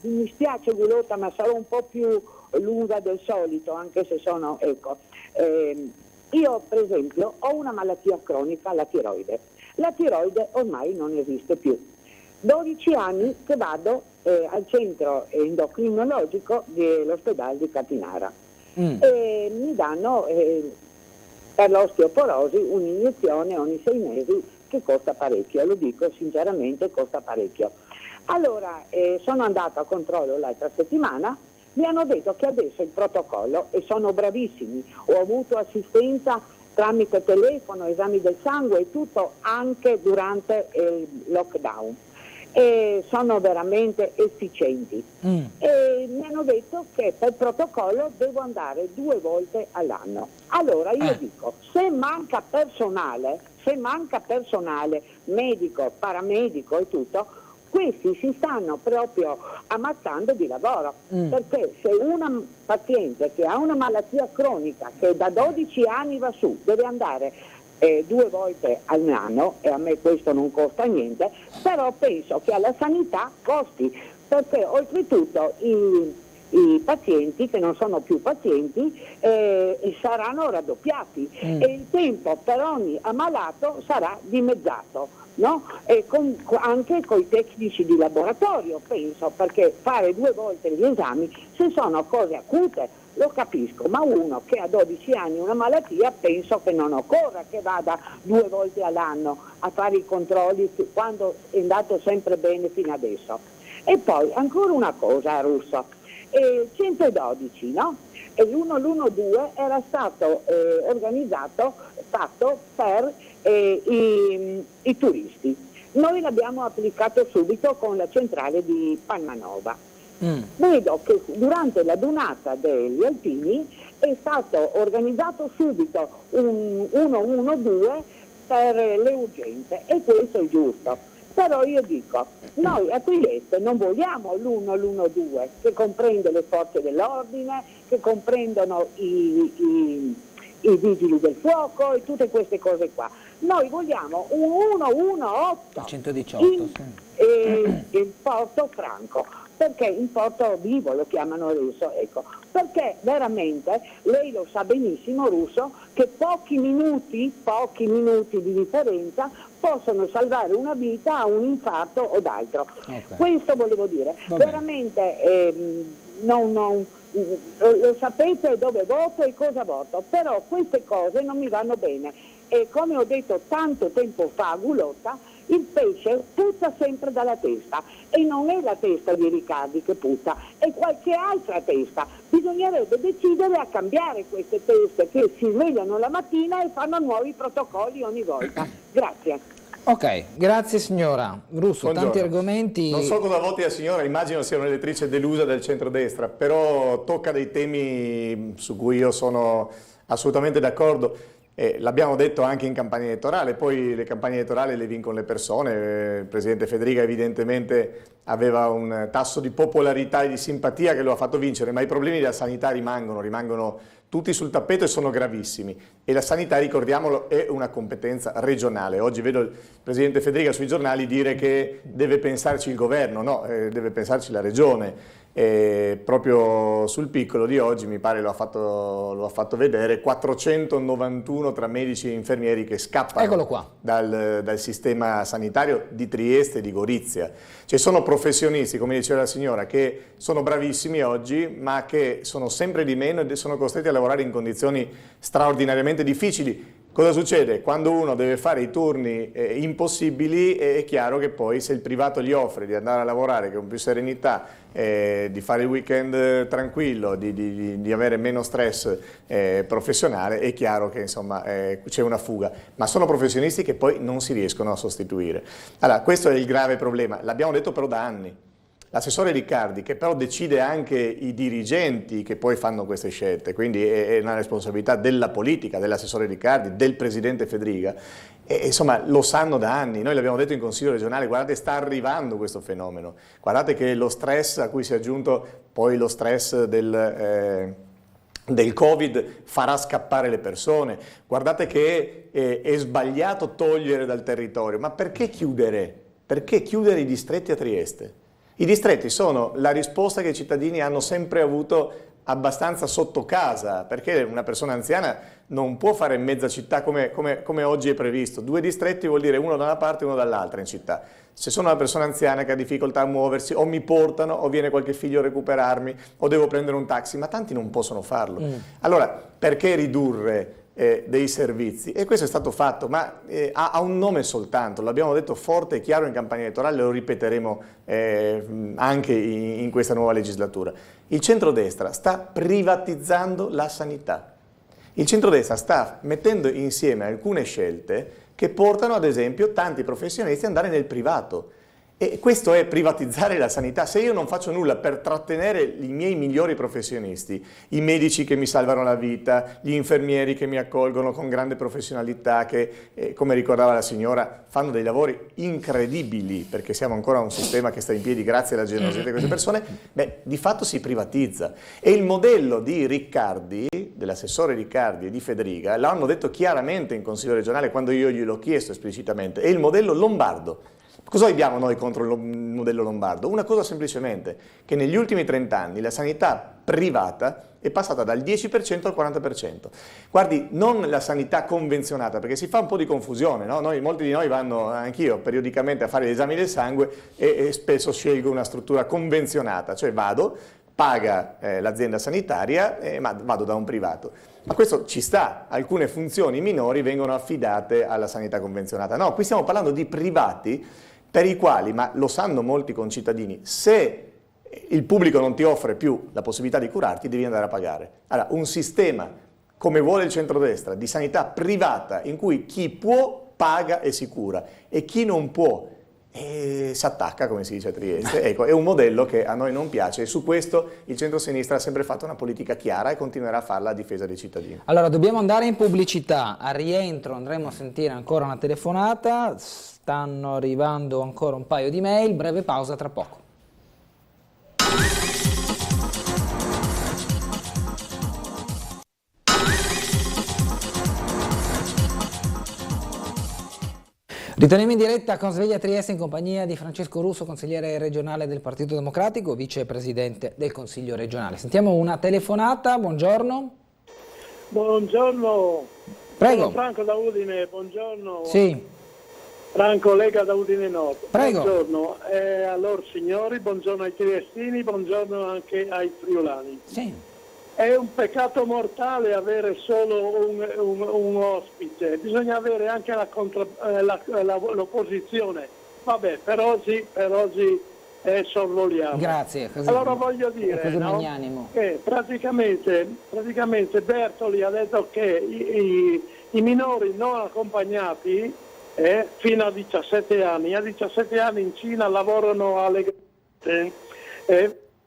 Mi spiace Gulotta, ma sarò un po' più lunga del solito, anche se sono io per esempio ho una malattia cronica, la tiroide. La tiroide ormai non esiste più. 12 anni che vado al centro endocrinologico dell'ospedale di Catinara e mi danno per l'osteoporosi un'iniezione ogni 6 mesi che costa parecchio, lo dico sinceramente, costa parecchio. Allora sono andata a controllo l'altra settimana, mi hanno detto che adesso il protocollo, e sono bravissimi, ho avuto assistenza tramite telefono, esami del sangue e tutto anche durante il lockdown. E sono veramente efficienti. E mi hanno detto che per protocollo devo andare 2 volte all'anno. Allora io dico, se manca personale, medico, paramedico e tutto, questi si stanno proprio ammazzando di lavoro, perché se una paziente che ha una malattia cronica che da 12 anni va su deve andare 2 volte all'anno, e a me questo non costa niente, però penso che alla sanità costi, perché oltretutto i pazienti che non sono più pazienti saranno raddoppiati e il tempo per ogni ammalato sarà dimezzato, no? E anche con i tecnici di laboratorio penso, perché fare 2 volte gli esami, se sono cose acute lo capisco, ma uno che ha 12 anni una malattia penso che non occorra che vada 2 volte all'anno a fare i controlli quando è andato sempre bene fino adesso. E poi ancora una cosa, Russo, 112, no? E l'112 era stato fatto per i turisti. Noi l'abbiamo applicato subito con la centrale di Palmanova. Vedo che durante la donata degli alpini è stato organizzato subito un 112 per le urgenze, e questo è giusto. Però io dico, noi a Trieste non vogliamo l'112 che comprende le forze dell'ordine, che comprendono i vigili del fuoco e tutte queste cose qua. Noi vogliamo un 118 118 il Porto Franco. perché in Porto Vivo lo chiamano adesso, ecco, perché veramente lei lo sa benissimo, Russo, che pochi minuti di differenza possono salvare una vita a un infarto o d'altro. Okay. Questo volevo dire. Veramente lo sapete dove voto e cosa voto, però queste cose non mi vanno bene. E come ho detto tanto tempo fa a Gulotta, il pesce puzza sempre dalla testa, e non è la testa di Riccardi che puzza, è qualche altra testa. Bisognerebbe decidere a cambiare queste teste che si svegliano la mattina e fanno nuovi protocolli ogni volta. Grazie. Ok, grazie signora Russo. Buongiorno. Tanti argomenti. Non so cosa voti la signora, immagino sia un'elettrice delusa del centrodestra, però tocca dei temi su cui io sono assolutamente d'accordo. L'abbiamo detto anche in campagna elettorale, poi le campagne elettorali le vincono le persone. Il presidente Fedriga evidentemente aveva un tasso di popolarità e di simpatia che lo ha fatto vincere, ma i problemi della sanità rimangono tutti sul tappeto e sono gravissimi. E la sanità, ricordiamolo, è una competenza regionale. Oggi vedo il presidente Fedriga sui giornali dire che deve pensarci il governo, no, deve pensarci la regione. Proprio sul piccolo di oggi, mi pare lo ha fatto vedere, 491 tra medici e infermieri che scappano dal sistema sanitario di Trieste e di Gorizia. Cioè sono professionisti, come diceva la signora, che sono bravissimi oggi, ma che sono sempre di meno e sono costretti a lavorare in condizioni straordinariamente difficili. Cosa succede? Quando uno deve fare i turni impossibili, è chiaro che poi se il privato gli offre di andare a lavorare con più serenità, di fare il weekend tranquillo, di avere meno stress professionale, è chiaro che insomma c'è una fuga. Ma sono professionisti che poi non si riescono a sostituire. Allora, questo è il grave problema, l'abbiamo detto però da anni. L'assessore Riccardi, che però decide anche i dirigenti che poi fanno queste scelte, quindi è una responsabilità della politica, dell'assessore Riccardi, del presidente Fedriga, e insomma lo sanno da anni. Noi l'abbiamo detto in Consiglio regionale, guardate, sta arrivando questo fenomeno, guardate che lo stress a cui si è aggiunto poi lo stress del Covid farà scappare le persone, guardate che è sbagliato togliere dal territorio, ma perché chiudere? Perché chiudere i distretti a Trieste? I distretti sono la risposta che i cittadini hanno sempre avuto abbastanza sotto casa, perché una persona anziana non può fare mezza città come oggi è previsto. 2 distretti vuol dire uno da una parte e uno dall'altra in città. Se sono una persona anziana che ha difficoltà a muoversi, o mi portano, o viene qualche figlio a recuperarmi, o devo prendere un taxi, ma tanti non possono farlo. Allora, perché ridurre dei servizi? E questo è stato fatto, ma ha un nome soltanto, l'abbiamo detto forte e chiaro in campagna elettorale, lo ripeteremo anche in questa nuova legislatura. Il centrodestra sta privatizzando la sanità. Il centrodestra sta mettendo insieme alcune scelte che portano ad esempio tanti professionisti ad andare nel privato. E questo è privatizzare la sanità. Se io non faccio nulla per trattenere i miei migliori professionisti, i medici che mi salvano la vita, gli infermieri che mi accolgono con grande professionalità, che come ricordava la signora fanno dei lavori incredibili, perché siamo ancora un sistema che sta in piedi grazie alla generosità di queste persone, beh, di fatto si privatizza. E il modello di Riccardi, dell'assessore Riccardi e di Fedriga, l'hanno detto chiaramente in Consiglio regionale quando io gliel'ho chiesto esplicitamente, è il modello lombardo. Cosa abbiamo noi contro il modello lombardo? Una cosa semplicemente, che negli ultimi 30 anni la sanità privata è passata dal 10% al 40%. Guardi, non la sanità convenzionata, perché si fa un po' di confusione, no? Molti di noi vanno, anch'io, periodicamente a fare gli esami del sangue e spesso scelgo una struttura convenzionata, cioè paga l'azienda sanitaria, ma vado da un privato. Ma questo ci sta, alcune funzioni minori vengono affidate alla sanità convenzionata. No, qui stiamo parlando di privati per i quali, ma lo sanno molti concittadini, se il pubblico non ti offre più la possibilità di curarti, devi andare a pagare. Allora, un sistema, come vuole il centrodestra, di sanità privata, in cui chi può paga e si cura, e chi non può si attacca, come si dice a Trieste, ecco, è un modello che a noi non piace, e su questo il centro-sinistra ha sempre fatto una politica chiara e continuerà a farla a difesa dei cittadini. Allora, dobbiamo andare in pubblicità, a rientro andremo a sentire ancora una telefonata, stanno arrivando ancora un paio di mail, breve pausa tra poco. Ritorniamo in diretta con Sveglia Trieste in compagnia di Francesco Russo, consigliere regionale del Partito Democratico, vicepresidente del Consiglio regionale. Sentiamo una telefonata, buongiorno. Buongiorno. Prego. Sono Franco da Udine, buongiorno. Sì. Franco Lega da Udine Nord. Prego. Buongiorno a loro signori, buongiorno ai triestini, buongiorno anche ai friulani. Sì. È un peccato mortale avere solo un ospite, bisogna avere anche l'opposizione. Vabbè, per oggi sorvoliamo. Grazie. Allora voglio dire, no, che praticamente Bertoli ha detto che i minori non accompagnati fino a 17 anni, a 17 anni in Cina lavorano alle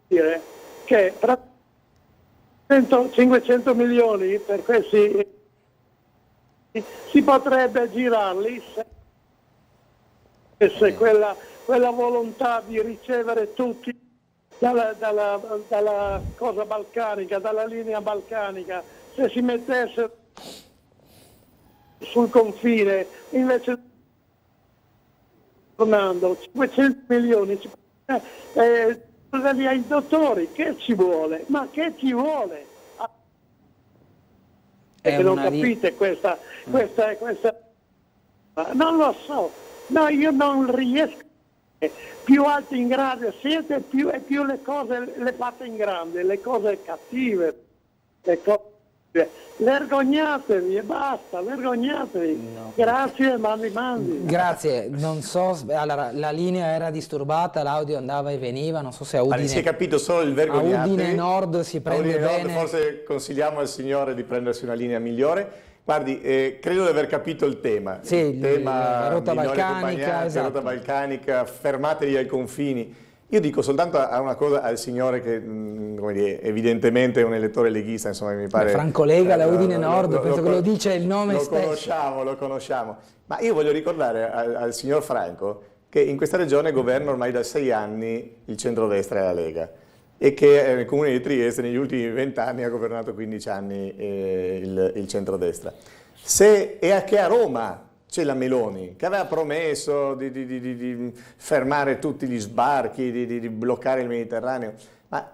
dire che 500 milioni per questi si potrebbe girarli se quella volontà di ricevere tutti dalla cosa balcanica, dalla linea balcanica, se si mettesse sul confine, invece tornando 500 milioni ai dottori, che ci vuole? Ma che ci vuole? Non capite questa non lo so, no, io non riesco. Più alti in grado siete, più le cose le fate in grande, le cose cattive, le cose. Vergognatevi e basta, vergognatevi. No. Grazie, mandi. Grazie, non so, allora, la linea era disturbata, l'audio andava e veniva, non so se a Udine... si è capito solo il vergognatevi. A Udine Nord si prende Udine bene. Nord, forse consigliamo al signore di prendersi una linea migliore. Guardi, credo di aver capito il tema. Sì, il tema la rotta balcanica, esatto. Rotta balcanica, fermatevi ai confini. Io dico soltanto una cosa al signore che come dire, evidentemente è un elettore leghista, insomma mi pare... Franco Lega, la Udine Nord, penso che lo dice il nome stesso. Lo conosciamo. Ma io voglio ricordare al signor Franco che in questa regione governa ormai da 6 anni il centrodestra e la Lega e che nel comune di Trieste negli ultimi 20 anni ha governato 15 anni il centrodestra. E a Roma c'è la Meloni, che aveva promesso di fermare tutti gli sbarchi, di bloccare il Mediterraneo, ma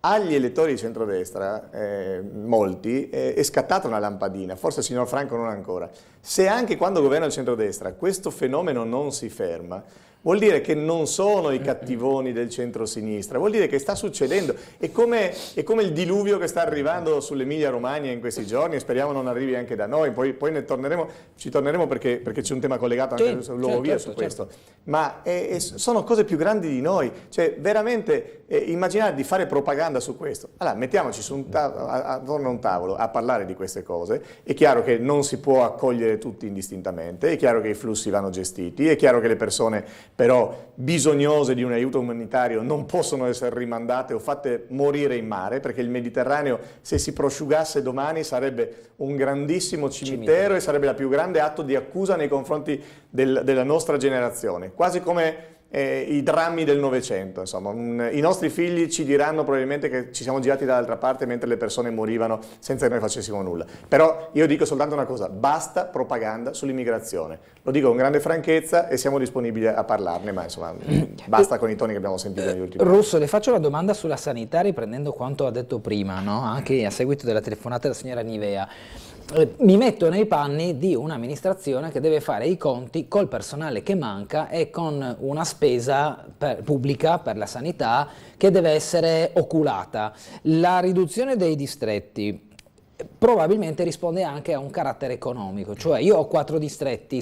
agli elettori di centrodestra, molti, è scattata una lampadina, forse il signor Franco non ancora. Se anche quando governa il centrodestra questo fenomeno non si ferma, vuol dire che non sono i cattivoni del centro-sinistra, vuol dire che sta succedendo. È come il diluvio che sta arrivando sull'Emilia Romagna in questi giorni e speriamo non arrivi anche da noi, poi ci torneremo perché c'è un tema collegato anche sull'Ovovia su questo. Ma sono cose più grandi di noi, cioè veramente immaginare di fare propaganda su questo. Allora mettiamoci attorno a un tavolo a parlare di queste cose, è chiaro che non si può accogliere tutti indistintamente, è chiaro che i flussi vanno gestiti, è chiaro che le persone però bisognose di un aiuto umanitario non possono essere rimandate o fatte morire in mare, perché il Mediterraneo, se si prosciugasse domani, sarebbe un grandissimo cimitero e sarebbe il più grande atto di accusa nei confronti della nostra generazione, quasi come i drammi del Novecento, insomma. I nostri figli ci diranno probabilmente che ci siamo girati dall'altra parte mentre le persone morivano senza che noi facessimo nulla. Però io dico soltanto una cosa, basta propaganda sull'immigrazione. Lo dico con grande franchezza e siamo disponibili a parlarne, ma insomma basta con i toni che abbiamo sentito negli ultimi anni. Russo, le faccio una domanda sulla sanità riprendendo quanto ha detto prima, no? Anche a seguito della telefonata della signora Nivea. Mi metto nei panni di un'amministrazione che deve fare i conti col personale che manca e con una spesa pubblica per la sanità che deve essere oculata. La riduzione dei distretti probabilmente risponde anche a un carattere economico, cioè io ho 4 distretti,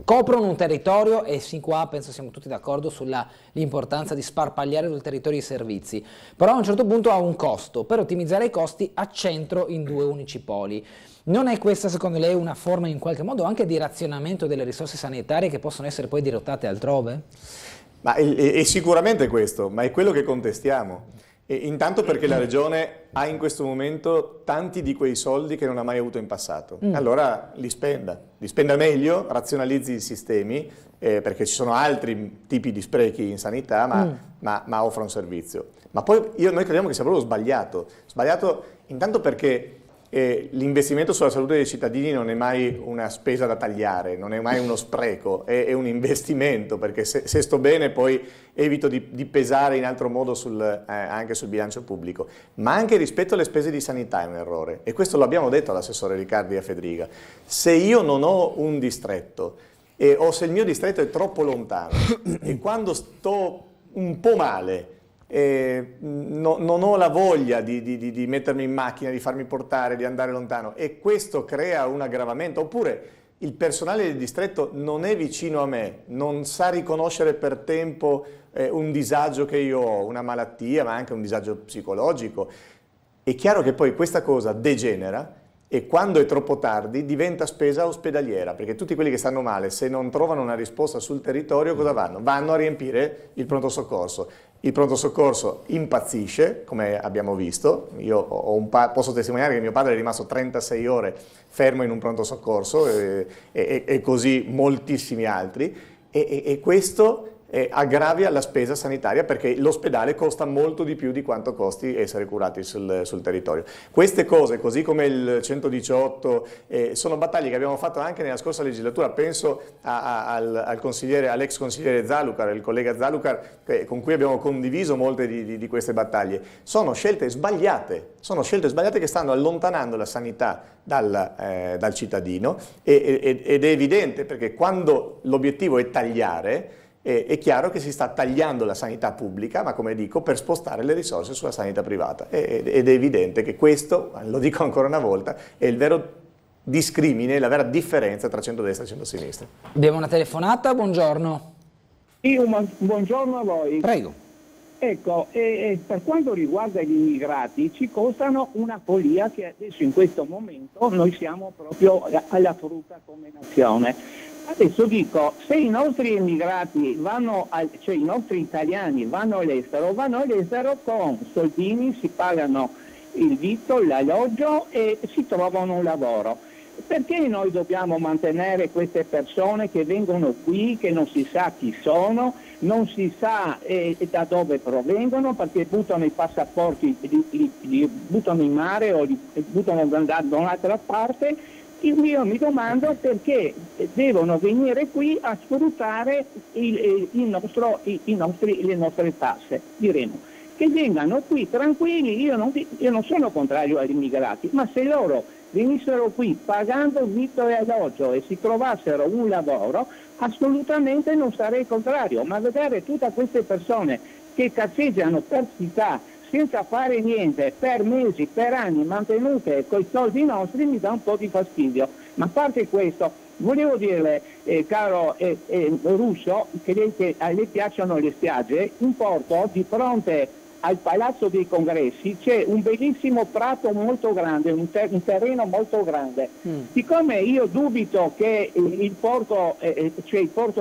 coprono un territorio e sin qua penso siamo tutti d'accordo sull'importanza di sparpagliare sul territorio i servizi, però a un certo punto ha un costo, per ottimizzare i costi accentro in 2 unici poli. Non è questa secondo lei una forma in qualche modo anche di razionamento delle risorse sanitarie che possono essere poi dirottate altrove? Ma è sicuramente questo, ma è quello che contestiamo. Intanto perché la Regione ha in questo momento tanti di quei soldi che non ha mai avuto in passato. Allora li spenda meglio, razionalizzi i sistemi, perché ci sono altri tipi di sprechi in sanità, ma offra un servizio. Ma poi noi crediamo che sia proprio sbagliato intanto perché l'investimento sulla salute dei cittadini non è mai una spesa da tagliare, non è mai uno spreco, è un investimento, perché se sto bene poi evito di pesare in altro modo anche sul bilancio pubblico. Ma anche rispetto alle spese di sanità è un errore, e questo l'abbiamo detto all'assessore Riccardi a Fedriga. Se io non ho un distretto, o se il mio distretto è troppo lontano, e quando sto un po' male, non ho la voglia di mettermi in macchina, di farmi portare, di andare lontano, e questo crea un aggravamento, oppure il personale del distretto non è vicino a me, non sa riconoscere per tempo un disagio che io ho, una malattia, ma anche un disagio psicologico. È chiaro che poi questa cosa degenera, e quando è troppo tardi diventa spesa ospedaliera, perché tutti quelli che stanno male, se non trovano una risposta sul territorio, cosa vanno? Vanno a riempire il pronto soccorso. Il pronto soccorso impazzisce, come abbiamo visto. Io posso testimoniare che mio padre è rimasto 36 ore fermo in un pronto soccorso, e così moltissimi altri, e questo aggravia la spesa sanitaria, perché l'ospedale costa molto di più di quanto costi essere curati sul territorio. Queste cose, così come il 118, sono battaglie che abbiamo fatto anche nella scorsa legislatura. Penso all'ex consigliere Zalucar, il collega Zalucar, con cui abbiamo condiviso molte di queste battaglie. Sono scelte sbagliate che stanno allontanando la sanità dal cittadino, ed è evidente, perché quando l'obiettivo è tagliare, è chiaro che si sta tagliando la sanità pubblica, ma come dico, per spostare le risorse sulla sanità privata. Ed è evidente che questo, lo dico ancora una volta, è il vero discrimine, la vera differenza tra centrodestra e centrosinistra. Abbiamo una telefonata, buongiorno. Sì, buongiorno a voi. Prego. Ecco, per quanto riguarda gli immigrati, ci costano una follia, che adesso in questo momento noi siamo proprio alla frutta come nazione. Adesso dico, se i nostri immigrati cioè i nostri italiani vanno all'estero con soldini, si pagano il vitto, l'alloggio e si trovano un lavoro. Perché noi dobbiamo mantenere queste persone che vengono qui, che non si sa chi sono, non si sa da dove provengono, perché buttano i passaporti, li buttano in mare o li buttano da un'altra parte? Io mi domando perché devono venire qui a sfruttare le nostre tasse, diremo. Che vengano qui tranquilli, io non sono contrario agli immigrati, ma se loro venissero qui pagando vitto e alloggio e si trovassero un lavoro, assolutamente non sarei contrario, ma vedere tutte queste persone che cazzeggiano per città senza fare niente per mesi, per anni, mantenute con i soldi nostri, mi dà un po' di fastidio. Ma a parte questo, volevo dirle, caro Russo, che a lei piacciono le spiagge. In Porto, di fronte al Palazzo dei Congressi, c'è un bellissimo prato molto grande, un terreno molto grande. Siccome io dubito che il Porto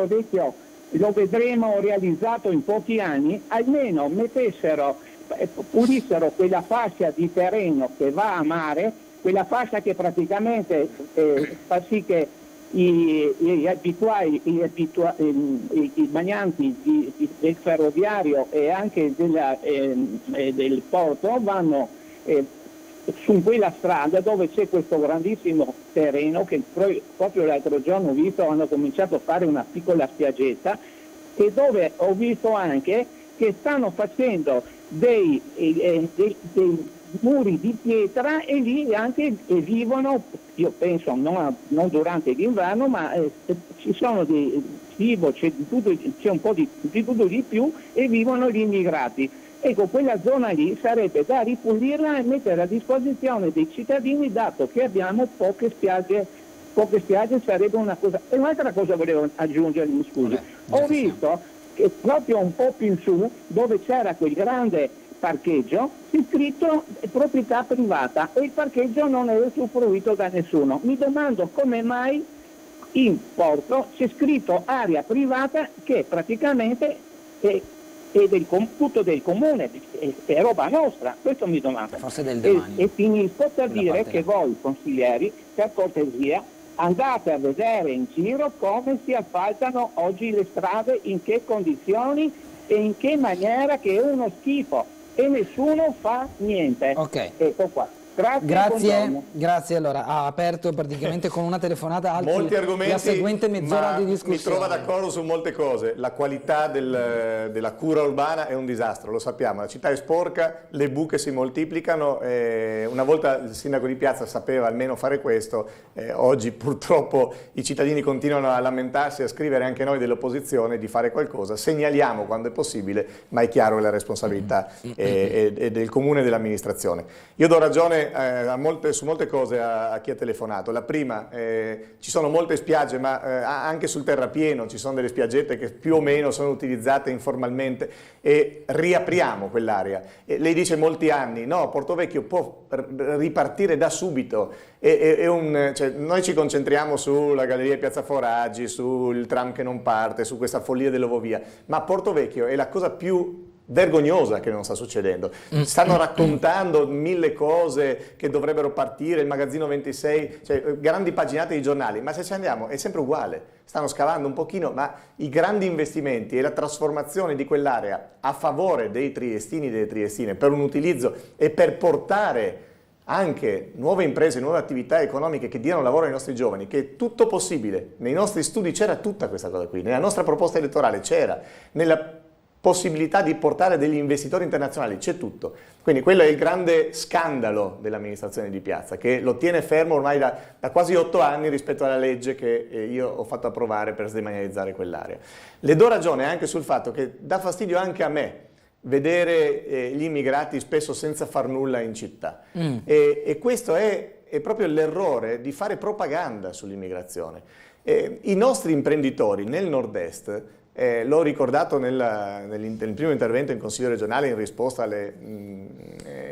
Vecchio lo vedremo realizzato in pochi anni, almeno pulissero quella fascia di terreno che va a mare, quella fascia che praticamente fa sì che i bagnanti del ferroviario e anche del porto vanno su quella strada dove c'è questo grandissimo terreno che proprio l'altro giorno ho visto, hanno cominciato a fare una piccola spiaggetta, e dove ho visto anche che stanno facendo dei muri di pietra, e lì anche vivono, io penso non durante l'inverno, ma ci sono dei cibo, c'è un po' di tutto di più, e vivono gli immigrati. Ecco, quella zona lì sarebbe da ripulirla e mettere a disposizione dei cittadini, dato che abbiamo poche spiagge sarebbe una cosa. E un'altra cosa volevo aggiungere, mi scusi. Ho visto che proprio un po' più in su, dove c'era quel grande parcheggio, c'è scritto proprietà privata, e il parcheggio non è usufruito da nessuno. Mi domando come mai in Porto c'è scritto area privata, che praticamente è del computo del comune, è roba nostra. Questo mi domando. Forse del domani. E finisco per dire che voi consiglieri, per cortesia, andate a vedere in giro come si asfaltano oggi le strade, in che condizioni e in che maniera, che è uno schifo, e nessuno fa niente. Ok. Ecco qua. Grazie. Allora, ha aperto praticamente con una telefonata molti argomenti, la seguente mezz'ora di discussione. Mi trova d'accordo su molte cose. La qualità della cura urbana è un disastro, lo sappiamo, la città è sporca, le buche si moltiplicano, una volta il sindaco di Piazza sapeva almeno fare questo, oggi purtroppo i cittadini continuano a lamentarsi, a scrivere anche noi dell'opposizione di fare qualcosa, segnaliamo quando è possibile, ma è chiaro che la responsabilità è del comune e dell'amministrazione. Io do ragione su molte cose a chi ha telefonato. La prima, ci sono molte spiagge, ma anche sul terrapieno ci sono delle spiaggette che più o meno sono utilizzate informalmente e riapriamo quell'area. Lei dice molti anni, no, Portovecchio può ripartire da subito. Cioè, noi ci concentriamo sulla galleria di Piazza Foraggi, sul tram che non parte, su questa follia dell'Ovovia, ma Portovecchio è la cosa più vergognosa che non sta succedendo. Stanno raccontando 1000 cose che dovrebbero partire, il magazzino 26, cioè grandi paginate di giornali, ma se ci andiamo è sempre uguale. Stanno scavando un pochino, ma i grandi investimenti e la trasformazione di quell'area a favore dei triestini e delle triestine per un utilizzo e per portare anche nuove imprese, nuove attività economiche che diano lavoro ai nostri giovani, che è tutto possibile. Nei nostri studi c'era tutta questa cosa qui, nella nostra proposta elettorale c'era, nella possibilità di portare degli investitori internazionali, c'è tutto. Quindi quello è il grande scandalo dell'amministrazione di Piazza, che lo tiene fermo ormai da quasi 8 anni rispetto alla legge che io ho fatto approvare per sdemanializzare quell'area. Le do ragione anche sul fatto che dà fastidio anche a me vedere gli immigrati spesso senza far nulla in città. E questo è proprio l'errore di fare propaganda sull'immigrazione. I nostri imprenditori nel nord-est, l'ho ricordato nel primo intervento in Consiglio regionale in risposta alle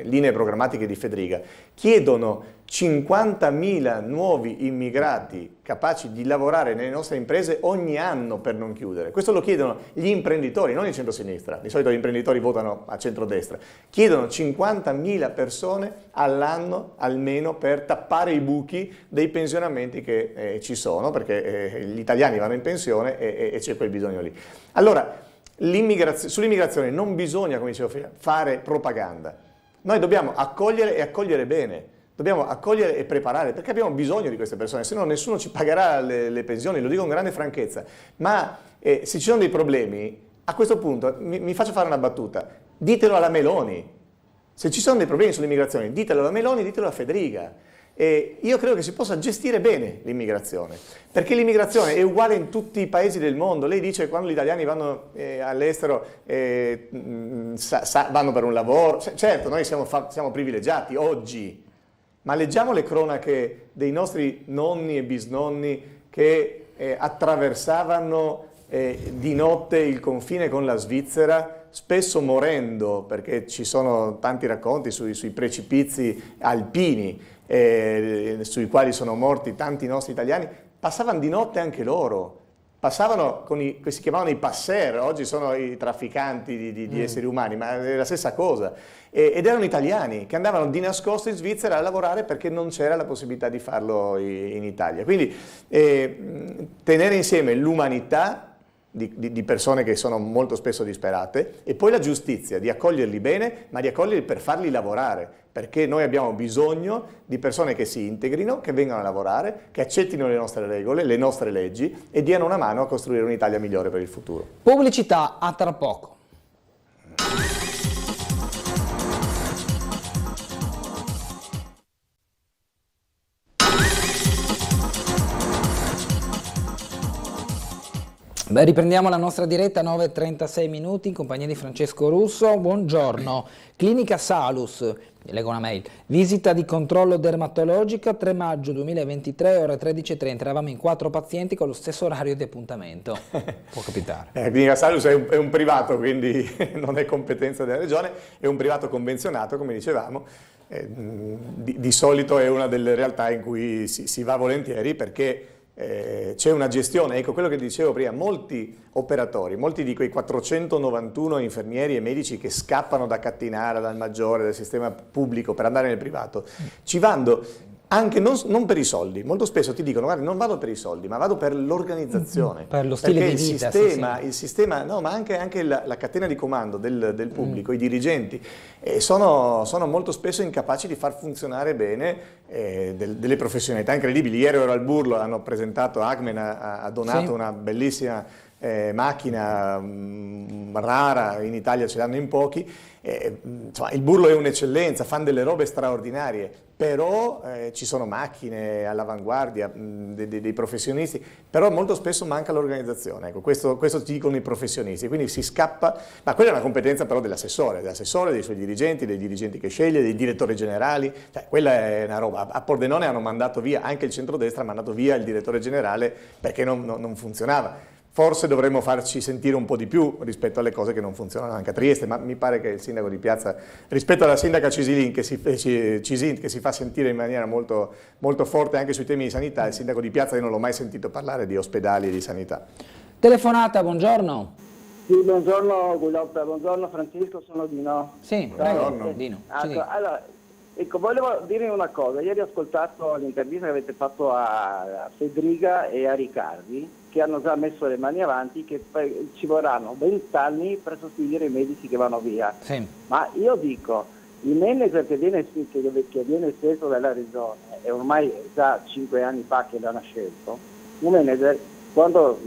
linee programmatiche di Fedriga, chiedono 50.000 nuovi immigrati capaci di lavorare nelle nostre imprese ogni anno per non chiudere. Questo lo chiedono gli imprenditori, non il centro-sinistra. Di solito gli imprenditori votano a centro-destra. Chiedono 50.000 persone all'anno almeno per tappare i buchi dei pensionamenti che ci sono, perché gli italiani vanno in pensione e c'è quel bisogno lì. Allora, sull'immigrazione non bisogna, come dicevo prima, fare propaganda. Noi dobbiamo accogliere e accogliere bene. Dobbiamo accogliere e preparare, perché abbiamo bisogno di queste persone, se no nessuno ci pagherà le pensioni, lo dico con grande franchezza. Ma se ci sono dei problemi, a questo punto, mi faccio fare una battuta, ditelo alla Meloni. Se ci sono dei problemi sull'immigrazione, ditelo alla Meloni, ditelo a Fedriga. Io credo che si possa gestire bene l'immigrazione, perché l'immigrazione è uguale in tutti i paesi del mondo. Lei dice che quando gli italiani vanno all'estero vanno per un lavoro, certo noi siamo privilegiati oggi, ma leggiamo le cronache dei nostri nonni e bisnonni che attraversavano di notte il confine con la Svizzera, spesso morendo, perché ci sono tanti racconti sui precipizi alpini sui quali sono morti tanti nostri italiani. Passavano di notte anche loro, passavano che si chiamavano i passer, oggi sono i trafficanti di esseri umani, ma è la stessa cosa. Ed erano italiani che andavano di nascosto in Svizzera a lavorare perché non c'era la possibilità di farlo in Italia. Quindi tenere insieme l'umanità di persone che sono molto spesso disperate e poi la giustizia, di accoglierli bene, ma di accoglierli per farli lavorare, perché noi abbiamo bisogno di persone che si integrino, che vengano a lavorare, che accettino le nostre regole, le nostre leggi e diano una mano a costruire un'Italia migliore per il futuro. Pubblicità, a tra poco. Beh, riprendiamo la nostra diretta, 9:36 minuti, in compagnia di Francesco Russo. Buongiorno. Clinica Salus, mi leggo una mail, visita di controllo dermatologica, 3 maggio 2023, ore 13:30. Eravamo in 4 pazienti con lo stesso orario di appuntamento. Può capitare. Clinica Salus è un privato, quindi non è competenza della regione, è un privato convenzionato, come dicevamo. Di solito è una delle realtà in cui si va volentieri perché c'è una gestione, ecco quello che dicevo prima, molti operatori, molti di quei 491 infermieri e medici che scappano da Cattinara, dal Maggiore, dal sistema pubblico per andare nel privato, ci vanno anche non per i soldi. Molto spesso ti dicono guarda, non vado per i soldi, ma vado per l'organizzazione, per lo stile di vita, il sistema, no, ma anche la catena di comando del pubblico, i dirigenti sono molto spesso incapaci di far funzionare bene delle professionalità incredibili. Ieri ero al Burlo, hanno presentato, Agmen ha donato una bellissima macchina rara, in Italia ce l'hanno in pochi. Insomma, il Burlo è un'eccellenza, fanno delle robe straordinarie, però ci sono macchine all'avanguardia, dei professionisti, però molto spesso manca l'organizzazione. Ecco, questo ci dicono i professionisti, quindi si scappa, ma quella è una competenza però dell'assessore, dei suoi dirigenti, dei dirigenti che sceglie, dei direttori generali, cioè, quella è una roba. A Pordenone hanno mandato via, anche il centrodestra ha mandato via il direttore generale perché non funzionava. Forse dovremmo farci sentire un po' di più rispetto alle cose che non funzionano anche a Trieste, ma mi pare che il sindaco di Piazza, rispetto alla sindaca Cisin che si fa sentire in maniera molto, molto forte anche sui temi di sanità, il sindaco di Piazza io non l'ho mai sentito parlare di ospedali e di sanità. Telefonata, buongiorno. Sì, buongiorno Guidotta, buongiorno Francesco, sono Dino. Sì, prego, Dino. Allora, ecco, volevo dire una cosa, ieri ho ascoltato l'intervista che avete fatto a Federica e a Riccardi, che hanno già messo le mani avanti, che ci vorranno 20 anni per sostituire i medici che vanno via. Sì. Ma io dico, il manager che viene scelto dalla regione, e ormai già 5 anni fa che l'hanno scelto, un manager quando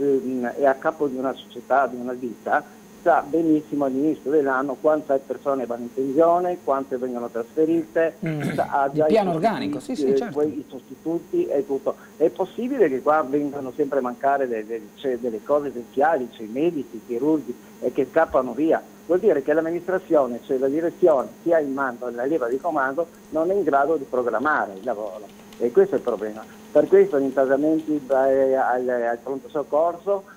è a capo di una società, di una ditta, sa benissimo all'inizio dell'anno quante persone vanno in pensione, quante vengono trasferite, ha già il piano organico, sì, certo. I sostituti e tutto. È possibile che qua vengano sempre a mancare delle cose essenziali, cioè i medici, i chirurghi, e che scappano via? Vuol dire che l'amministrazione, cioè la direzione, chi ha in mano la leva di comando, non è in grado di programmare il lavoro. E questo è il problema. Per questo gli intasamenti al pronto soccorso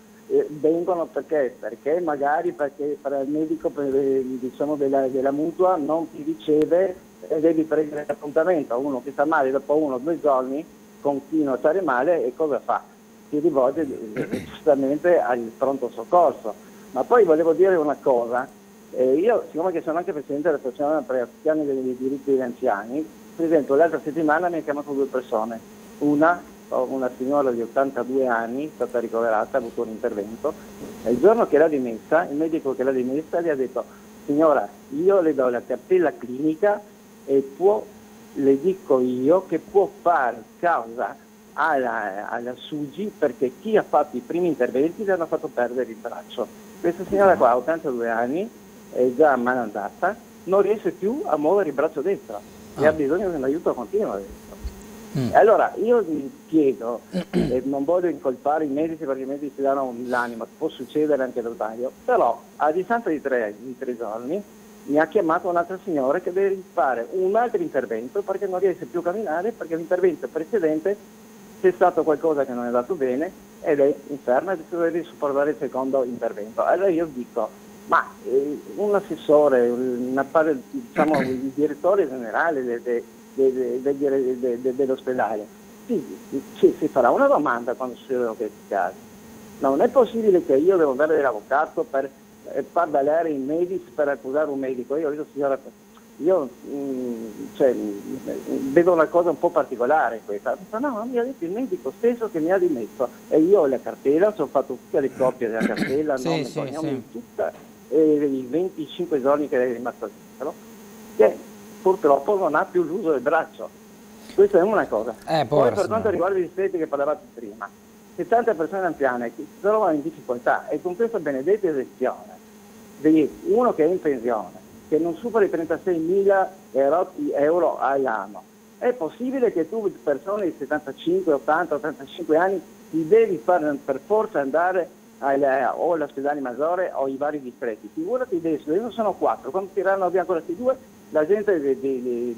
vengono perché magari per il medico diciamo della mutua non ti riceve e devi prendere l'appuntamento. Uno che sta male dopo 1 o 2 giorni continua a stare male e cosa fa? Si rivolge giustamente al pronto soccorso. Ma poi volevo dire una cosa, io siccome che sono anche presidente dell'associazione per gli anziani dei diritti degli anziani, per esempio l'altra settimana mi ha chiamato 2 persone, una signora di 82 anni, è stata ricoverata, ha avuto un intervento, e il giorno che l'ha dimessa, il medico che l'ha dimessa le ha detto: signora, io le do la cartella clinica e le dico io che può fare causa alla SUGI perché chi ha fatto i primi interventi le hanno fatto perdere il braccio. Questa signora qua ha 82 anni, è già malandata, non riesce più a muovere il braccio destro e ha bisogno di un aiuto continuo adesso. Allora io mi chiedo, non voglio incolpare i medici perché i medici danno l'anima, può succedere anche da sbaglio, però a distanza di 3 giorni mi ha chiamato un'altra signora che deve fare un altro intervento perché non riesce più a camminare, perché l'intervento precedente c'è stato qualcosa che non è andato bene ed è inferma e deve supportare il secondo intervento. Allora io dico, ma un assessore, diciamo il direttore generale dell'ospedale si farà una domanda quando succedono questi casi. Non è possibile che io devo andare dall'avvocato per far valere i medici per accusare un medico. Io vedo una cosa un po' particolare questa. No, mi ha detto il medico stesso che mi ha dimesso e io ho la cartella, ho fatto tutte le copie della cartella, tutta, i 25 giorni che è rimasto dentro, che purtroppo non ha più l'uso del braccio. Questa è una cosa. Poi per quanto riguarda gli dispetti che parlavate prima, 70 persone anziane che si trovano in difficoltà e con questa benedetta esezione di uno che è in pensione, che non supera i 36.000 euro all'anno, è possibile che tu, persone di 75, 80, 85 anni, ti devi fare per forza andare o all'ospedale maggiore o ai vari distretti? Figurati adesso sono 4, quando tireranno via ancora questi 2, la gente di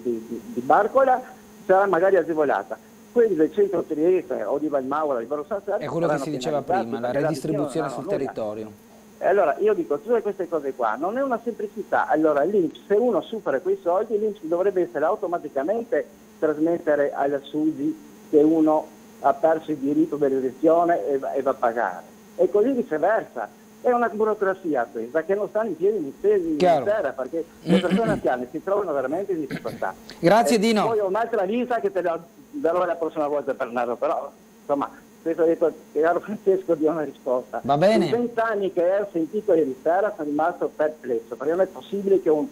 Barcola sarà magari agevolata. Quelli del centro Trieste o di Valmaura, di Borgo Sassari, è quello che si diceva prima, la redistribuzione sul territorio. E allora io dico, tutte queste cose qua non è una semplicità. Allora l'INPS, se uno supera quei soldi, l'INPS dovrebbe essere automaticamente trasmettere alla SUGI che uno ha perso il diritto dell'elezione e va a pagare. E così viceversa. È una burocrazia questa che non sta in piedi in terra, perché le persone anziane si trovano veramente in difficoltà. Grazie Dino. Poi ho un'altra lista che te la darò la prossima volta per Nardo, però insomma, questo ha detto che caro Francesco dia una risposta. Va bene. In 20 anni che ho sentito ieri sera sono rimasto perplesso, perché non è possibile che un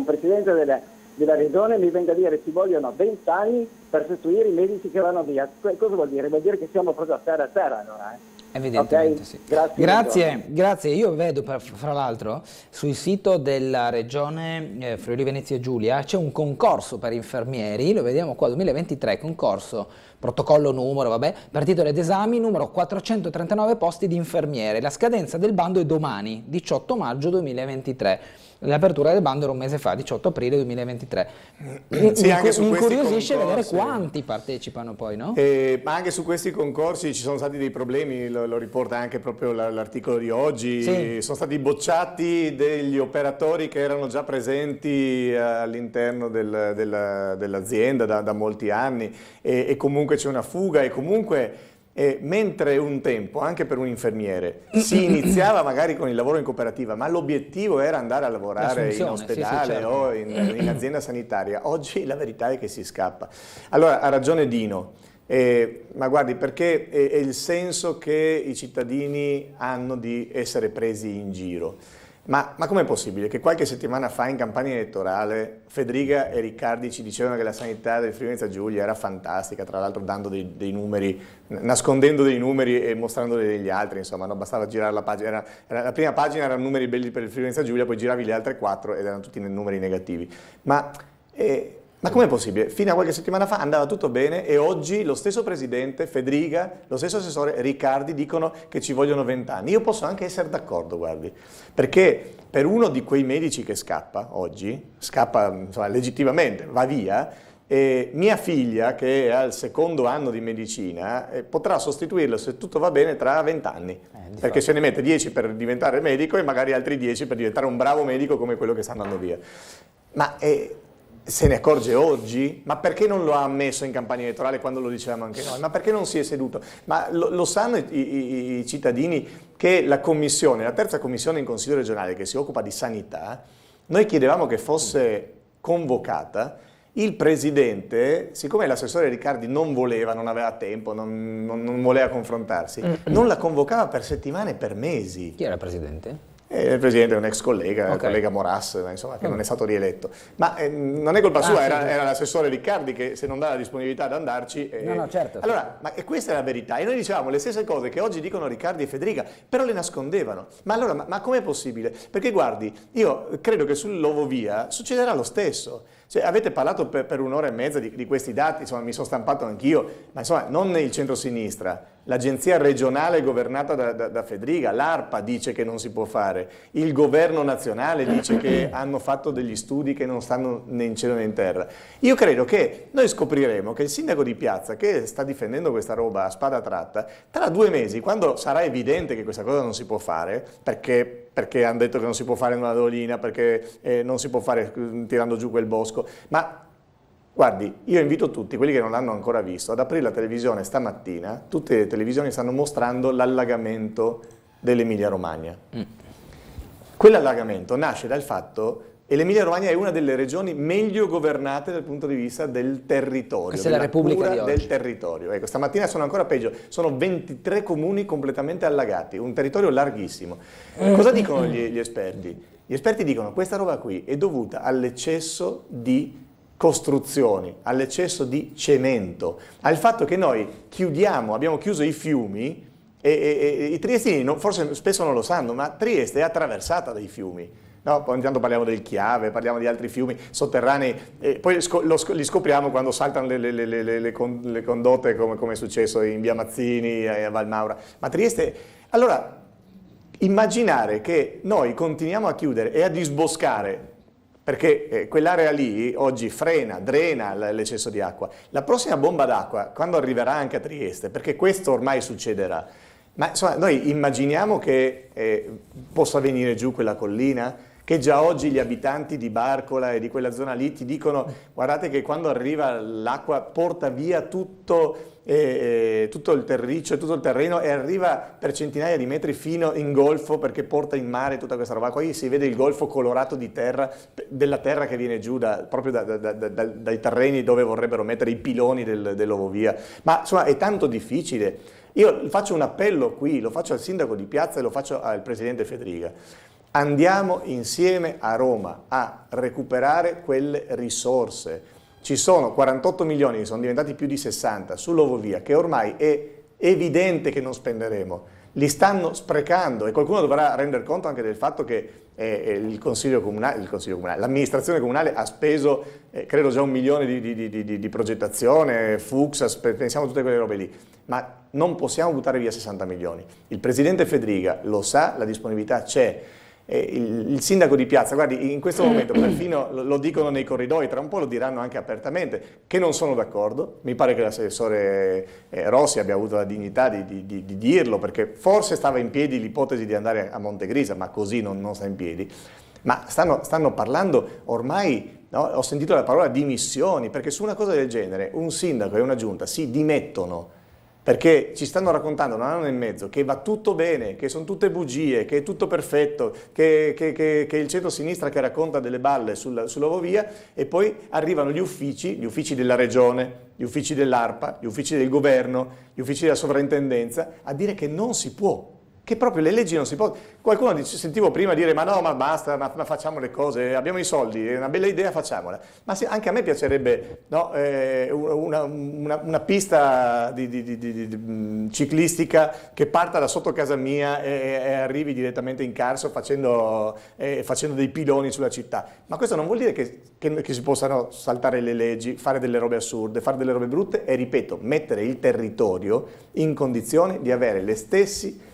presidente della regione mi venga a dire ci vogliono 20 anni per sostituire i medici che vanno via. Cosa vuol dire? Vuol dire che siamo proprio a terra allora. Evidentemente okay? Sì. Grazie. Io vedo fra l'altro sul sito della regione Friuli Venezia Giulia c'è un concorso per infermieri, lo vediamo qua 2023, concorso, protocollo numero, per titoli ed esami numero 439 posti di infermiere. La scadenza del bando è domani, 18 maggio 2023. L'apertura del bando era un mese fa, 18 aprile 2023. Sì, anche su mi questi incuriosisce vedere concorsi, quanti partecipano poi, no? Ma anche su questi concorsi ci sono stati dei problemi, lo riporta anche proprio l'articolo di oggi. Sì. Sono stati bocciati degli operatori che erano già presenti all'interno dell'azienda da molti anni e comunque c'è una fuga e comunque... mentre un tempo, anche per un infermiere, si iniziava magari con il lavoro in cooperativa, ma l'obiettivo era andare a lavorare in ospedale certo. o in azienda sanitaria, oggi la verità è che si scappa. Allora, ha ragione Dino, ma guardi, perché è il senso che i cittadini hanno di essere presi in giro. Ma com'è possibile che qualche settimana fa in campagna elettorale Federica e Riccardi ci dicevano che la sanità del Friuli Venezia Giulia era fantastica, tra l'altro dando dei numeri, nascondendo dei numeri e mostrandoli degli altri, insomma, non bastava girare la pagina, la prima pagina erano numeri belli per il Friuli Venezia Giulia, poi giravi le altre 4 ed erano tutti numeri negativi. Ma com'è possibile? Fino a qualche settimana fa andava tutto bene e oggi lo stesso presidente, Federica, lo stesso assessore Riccardi dicono che ci vogliono 20 anni. Io posso anche essere d'accordo, guardi, perché per uno di quei medici che scappa oggi, insomma, legittimamente, va via, mia figlia che è al secondo anno di medicina potrà sostituirlo, se tutto va bene, tra 20 anni. Perché se ne mette 10 per diventare medico e magari altri 10 per diventare un bravo medico come quello che sta andando via. Ma se ne accorge oggi? Ma perché non lo ha ammesso in campagna elettorale quando lo dicevamo anche noi? Ma perché non si è seduto? Ma lo sanno i cittadini che la commissione, la terza commissione in Consiglio regionale che si occupa di sanità, noi chiedevamo che fosse convocata, il presidente, siccome l'assessore Riccardi non voleva, non aveva tempo, non voleva confrontarsi, non la convocava per settimane e per mesi. Chi era il presidente? Il presidente è un ex collega, il collega Moras, insomma, che non è stato rieletto. Ma non è colpa sua, era l'assessore Riccardi che se non dà la disponibilità ad andarci... certo. Allora, ma questa è la verità. E noi dicevamo le stesse cose che oggi dicono Riccardi e Federica, però le nascondevano. Ma allora, ma com'è possibile? Perché guardi, io credo che sull'Ovovia succederà lo stesso. Cioè, avete parlato per un'ora e mezza di questi dati, insomma, mi sono stampato anch'io, ma insomma, non il centro-sinistra, l'agenzia regionale governata da Federica, l'ARPA dice che non si può fare, il governo nazionale dice che hanno fatto degli studi che non stanno né in cielo né in terra. Io credo che noi scopriremo che il sindaco di Piazza, che sta difendendo questa roba a spada tratta, tra 2 mesi, quando sarà evidente che questa cosa non si può fare, perché hanno detto che non si può fare in una dolina, perché non si può fare tirando giù quel bosco, ma guardi, io invito tutti, quelli che non l'hanno ancora visto, ad aprire la televisione stamattina, tutte le televisioni stanno mostrando l'allagamento dell'Emilia Romagna. Quell'allagamento nasce dal fatto che l'Emilia Romagna è una delle regioni meglio governate dal punto di vista del territorio, della Repubblica di oggi. Del territorio. Ecco, stamattina sono ancora peggio, sono 23 comuni completamente allagati, un territorio larghissimo. Cosa dicono gli esperti? Gli esperti dicono che questa roba qui è dovuta all'eccesso di costruzioni, all'eccesso di cemento, al fatto che noi abbiamo chiuso i fiumi e i triestini forse spesso non lo sanno, ma Trieste è attraversata dai fiumi. No, poi intanto parliamo del Chiave, parliamo di altri fiumi sotterranei, poi li scopriamo quando saltano le condotte come è successo in Via Mazzini, a Valmaura. Ma Trieste... Allora, immaginare che noi continuiamo a chiudere e a disboscare, perché quell'area lì oggi drena l'eccesso di acqua. La prossima bomba d'acqua, quando arriverà anche a Trieste, perché questo ormai succederà, ma insomma noi immaginiamo che possa venire giù quella collina, che già oggi gli abitanti di Barcola e di quella zona lì ti dicono guardate che quando arriva l'acqua porta via tutto tutto il terriccio, tutto il terreno, e arriva per centinaia di metri fino in golfo, perché porta in mare tutta questa roba. Qui si vede il golfo colorato di terra, della terra che viene giù proprio dai terreni dove vorrebbero mettere i piloni dell'ovovia. Ma insomma è tanto difficile. Io faccio un appello qui, lo faccio al sindaco di Piazza e lo faccio al presidente Fedriga. Andiamo insieme a Roma a recuperare quelle risorse. Ci sono 48 milioni, che sono diventati più di 60, sull'ovovia, che ormai è evidente che non spenderemo. Li stanno sprecando e qualcuno dovrà rendere conto anche del fatto che l'amministrazione comunale ha speso, credo già 1 milione di progettazione, FUX, pensiamo a tutte quelle robe lì. Ma non possiamo buttare via 60 milioni. Il presidente Fedriga lo sa, la disponibilità c'è. Il sindaco di Piazza, guardi, in questo momento perfino lo dicono nei corridoi, tra un po' lo diranno anche apertamente, che non sono d'accordo. Mi pare che l'assessore Rossi abbia avuto la dignità di dirlo, perché forse stava in piedi l'ipotesi di andare a Montegrisa, ma così non sta in piedi. Ma stanno parlando ormai, no? Ho sentito la parola dimissioni, perché su una cosa del genere un sindaco e una giunta si dimettono, perché ci stanno raccontando un anno e mezzo che va tutto bene, che sono tutte bugie, che è tutto perfetto, che il centro-sinistra che racconta delle balle sull'ovovia, e poi arrivano gli uffici della regione, gli uffici dell'ARPA, gli uffici del governo, gli uffici della sovrintendenza a dire che non si può, che proprio le leggi non si può. Qualcuno sentivo prima dire ma no, ma basta, ma facciamo le cose, abbiamo i soldi, è una bella idea, facciamola. Ma sì, anche a me piacerebbe, no, una pista ciclistica che parta da sotto casa mia e arrivi direttamente in Carso facendo dei piloni sulla città. Ma questo non vuol dire che si possano saltare le leggi, fare delle robe assurde, fare delle robe brutte e, ripeto, mettere il territorio in condizione di avere le stesse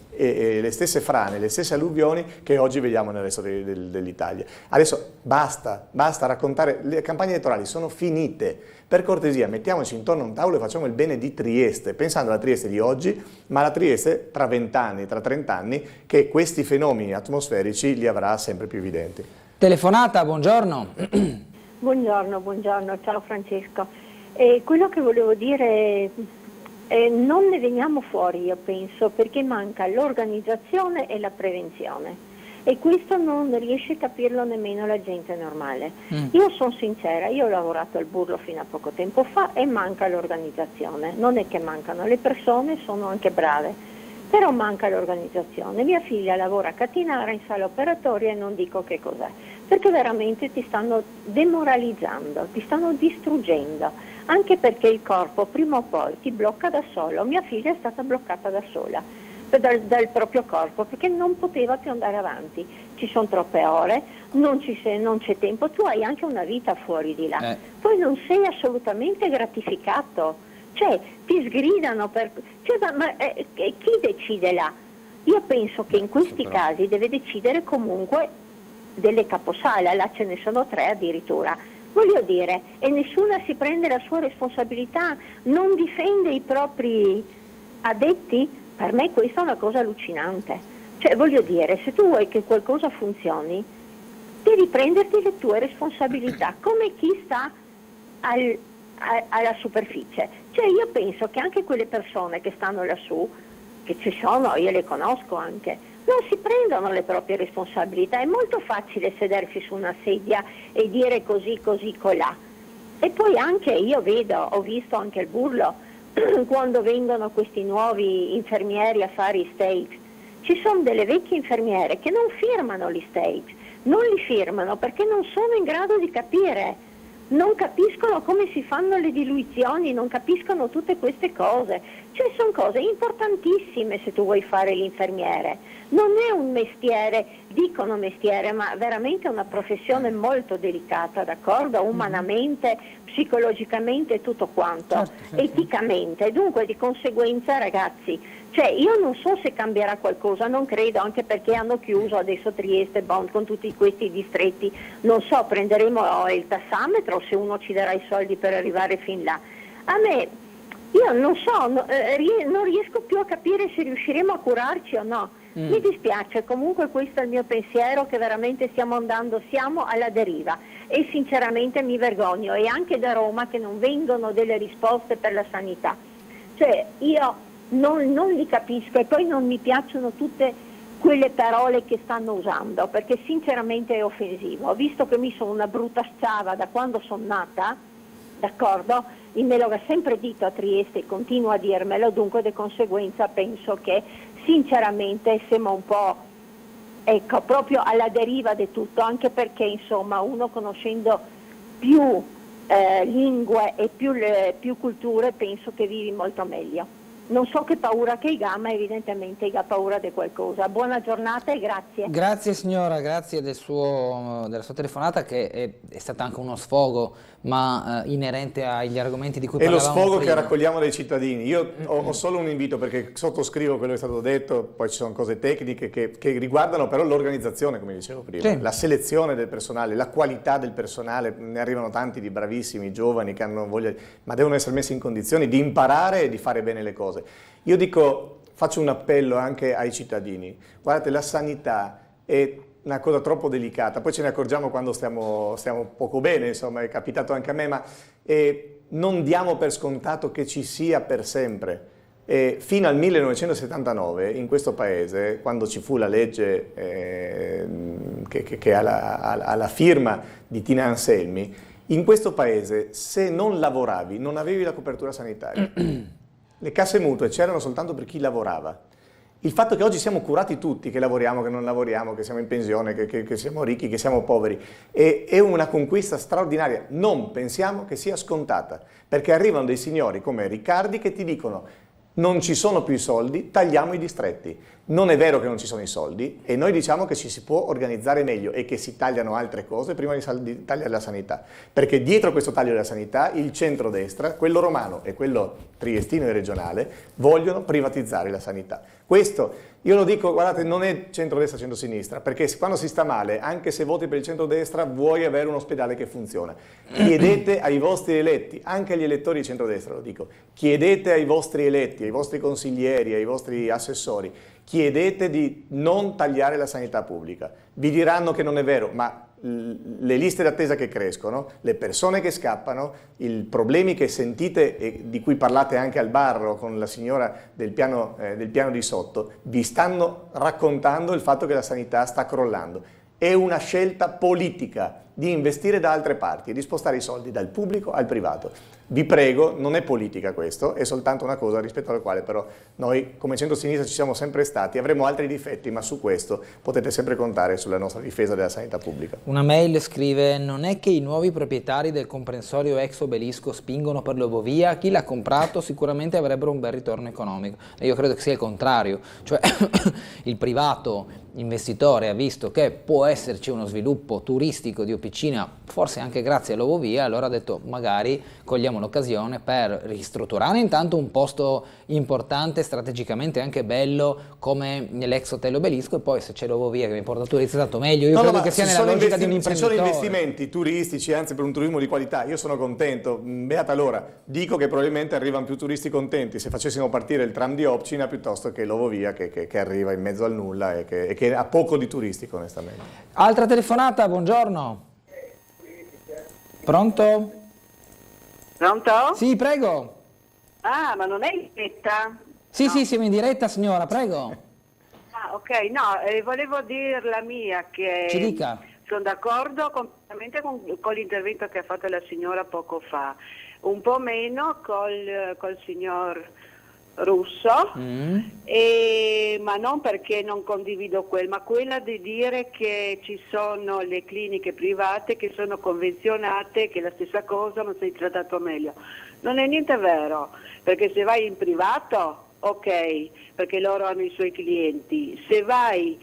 frane, le stesse alluvioni che oggi vediamo nel resto dell'Italia. Adesso basta raccontare, le campagne elettorali sono finite. Per cortesia, mettiamoci intorno a un tavolo e facciamo il bene di Trieste, pensando alla Trieste di oggi, ma alla Trieste tra 20 anni, tra 30 anni, che questi fenomeni atmosferici li avrà sempre più evidenti. Telefonata, buongiorno. Buongiorno, ciao Francesco. Quello che volevo dire... non ne veniamo fuori, io penso, perché manca l'organizzazione e la prevenzione, e questo non riesce a capirlo nemmeno la gente normale. Io sono sincera, io ho lavorato al Burlo fino a poco tempo fa e manca l'organizzazione. Non è che mancano le persone, sono anche brave, però manca l'organizzazione. Mia figlia lavora a Catinara in sala operatoria e non dico che cos'è, perché veramente ti stanno demoralizzando, ti stanno distruggendo. Anche perché il corpo prima o poi ti blocca da solo. Mia figlia è stata bloccata da sola, dal proprio corpo, perché non poteva più andare avanti. Ci sono troppe ore, non c'è tempo, tu hai anche una vita fuori di là. Poi non sei assolutamente gratificato, cioè ti sgridano, chi decide là? Io penso che in questi casi deve decidere comunque delle caposala, là ce ne sono 3 addirittura. Voglio dire, e nessuna si prende la sua responsabilità, non difende i propri addetti? Per me questa è una cosa allucinante. Cioè, voglio dire, se tu vuoi che qualcosa funzioni, devi prenderti le tue responsabilità, come chi sta alla superficie. Cioè, io penso che anche quelle persone che stanno lassù, che ci sono, io le conosco anche, non si prendono le proprie responsabilità. È molto facile sedersi su una sedia e dire così colà. E poi anche io ho visto anche il Burlo, quando vengono questi nuovi infermieri a fare i stage, ci sono delle vecchie infermiere che non firmano gli stage, non li firmano perché non sono in grado di capire, non capiscono come si fanno le diluizioni, non capiscono tutte queste cose. Cioè sono cose importantissime se tu vuoi fare l'infermiere. Non è un mestiere, dicono mestiere, ma veramente una professione molto delicata, d'accordo? Umanamente, psicologicamente, tutto quanto, eticamente. Dunque di conseguenza, ragazzi, cioè io non so se cambierà qualcosa, non credo, anche perché hanno chiuso adesso Trieste, Bond, con tutti questi distretti. Non so, prenderemo il tassametro se uno ci darà i soldi per arrivare fin là. A me, io non so, non riesco più a capire se riusciremo a curarci o no. Mi dispiace, comunque questo è il mio pensiero, che veramente siamo alla deriva e sinceramente mi vergogno, e anche da Roma che non vengono delle risposte per la sanità. Cioè io non li capisco, e poi non mi piacciono tutte quelle parole che stanno usando, perché sinceramente è offensivo. Visto che mi sono una brutta sciava da quando sono nata, d'accordo? Me l'ho sempre detto a Trieste e continuo a dirmelo, dunque di conseguenza penso che sinceramente siamo un po', ecco, proprio alla deriva di tutto, anche perché insomma uno conoscendo più lingue e più culture penso che vivi molto meglio. Non so che paura che ha, ma evidentemente ha paura di qualcosa. Buona giornata e grazie. Grazie signora, grazie della sua telefonata, che è stata anche uno sfogo, ma inerente agli argomenti di cui parlavamo prima. È lo sfogo prima. che raccogliamo dai cittadini. Io ho solo un invito, perché sottoscrivo quello che è stato detto, poi ci sono cose tecniche che riguardano però l'organizzazione, come dicevo prima, sì. La selezione del personale, la qualità del personale, ne arrivano tanti di bravissimi, giovani, che hanno voglia, ma devono essere messi in condizioni di imparare e di fare bene le cose. Io dico, faccio un appello anche ai cittadini, guardate, la sanità è una cosa troppo delicata, poi ce ne accorgiamo quando stiamo poco bene, insomma è capitato anche a me, ma non diamo per scontato che ci sia per sempre. Fino al 1979 in questo paese, quando ci fu la legge che ha la firma di Tina Anselmi, in questo paese se non lavoravi non avevi la copertura sanitaria. Le casse mutue c'erano soltanto per chi lavorava. Il fatto che oggi siamo curati tutti, che lavoriamo, che non lavoriamo, che siamo in pensione, che siamo ricchi, che siamo poveri, è una conquista straordinaria. Non pensiamo che sia scontata, perché arrivano dei signori come Riccardi che ti dicono: non ci sono più i soldi, tagliamo i distretti. Non è vero che non ci sono i soldi, e noi diciamo che ci si può organizzare meglio e che si tagliano altre cose prima di tagliare la sanità. Perché dietro questo taglio della sanità il centrodestra, quello romano e quello triestino e regionale, vogliono privatizzare la sanità. Questo, io lo dico, guardate, non è centrodestra, centrosinistra, perché quando si sta male, anche se voti per il centrodestra, vuoi avere un ospedale che funziona. Chiedete ai vostri eletti, anche agli elettori di centrodestra lo dico, chiedete ai vostri eletti, ai vostri consiglieri, ai vostri assessori, chiedete di non tagliare la sanità pubblica. Vi diranno che non è vero, ma le liste d'attesa che crescono, le persone che scappano, i problemi che sentite e di cui parlate anche al bar con la signora del piano di sotto, vi stanno raccontando il fatto che la sanità sta crollando. È una scelta politica di investire da altre parti e di spostare i soldi dal pubblico al privato. Vi prego, non è politica questo, è soltanto una cosa rispetto alla quale però noi come centro-sinistra ci siamo sempre stati, avremo altri difetti, ma su questo potete sempre contare sulla nostra difesa della sanità pubblica. Una mail scrive: non è che i nuovi proprietari del comprensorio ex Obelisco spingono per l'Obovia, chi l'ha comprato sicuramente avrebbero un bel ritorno economico. E io credo che sia il contrario, cioè il privato investitore ha visto che può esserci uno sviluppo turistico di Opicina, forse anche grazie all'Obovia, allora ha detto magari cogliamo l'occasione per ristrutturare intanto un posto importante, strategicamente anche bello come l'ex hotel Obelisco, e poi se c'è l'Obovia che mi porta turisti tanto meglio. Io credo che sia nella logica di un imprenditore. Se sono investimenti turistici, anzi per un turismo di qualità, io sono contento, beata loro. Dico che probabilmente arrivano più turisti contenti se facessimo partire il tram di Opcina piuttosto che l'Obovia che arriva in mezzo al nulla e che ha poco di turistico onestamente. Altra telefonata, buongiorno. Pronto? Pronto? Sì, prego. Ah, ma non è in diretta? Sì, no. Sì, siamo in diretta signora, prego. Ah, ok, no, volevo dire la mia, che ci dica. Sono d'accordo completamente con l'intervento che ha fatto la signora poco fa, un po' meno col signor Russo, ma non perché non condivido ma quella di dire che ci sono le cliniche private che sono convenzionate, che è la stessa cosa, ma sei trattato meglio. Non è niente vero, perché se vai in privato, ok, perché loro hanno i suoi clienti, se vai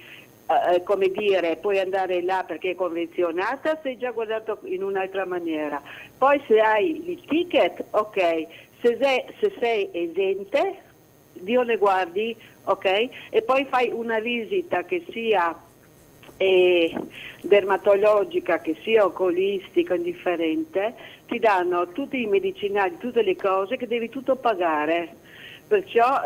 come dire, puoi andare là perché è convenzionata, sei già guardato in un'altra maniera. Poi se hai il ticket, ok, se sei esente, Dio ne guardi, ok? E poi fai una visita che sia dermatologica, che sia oculistica, indifferente, ti danno tutti i medicinali, tutte le cose che devi tutto pagare. Perciò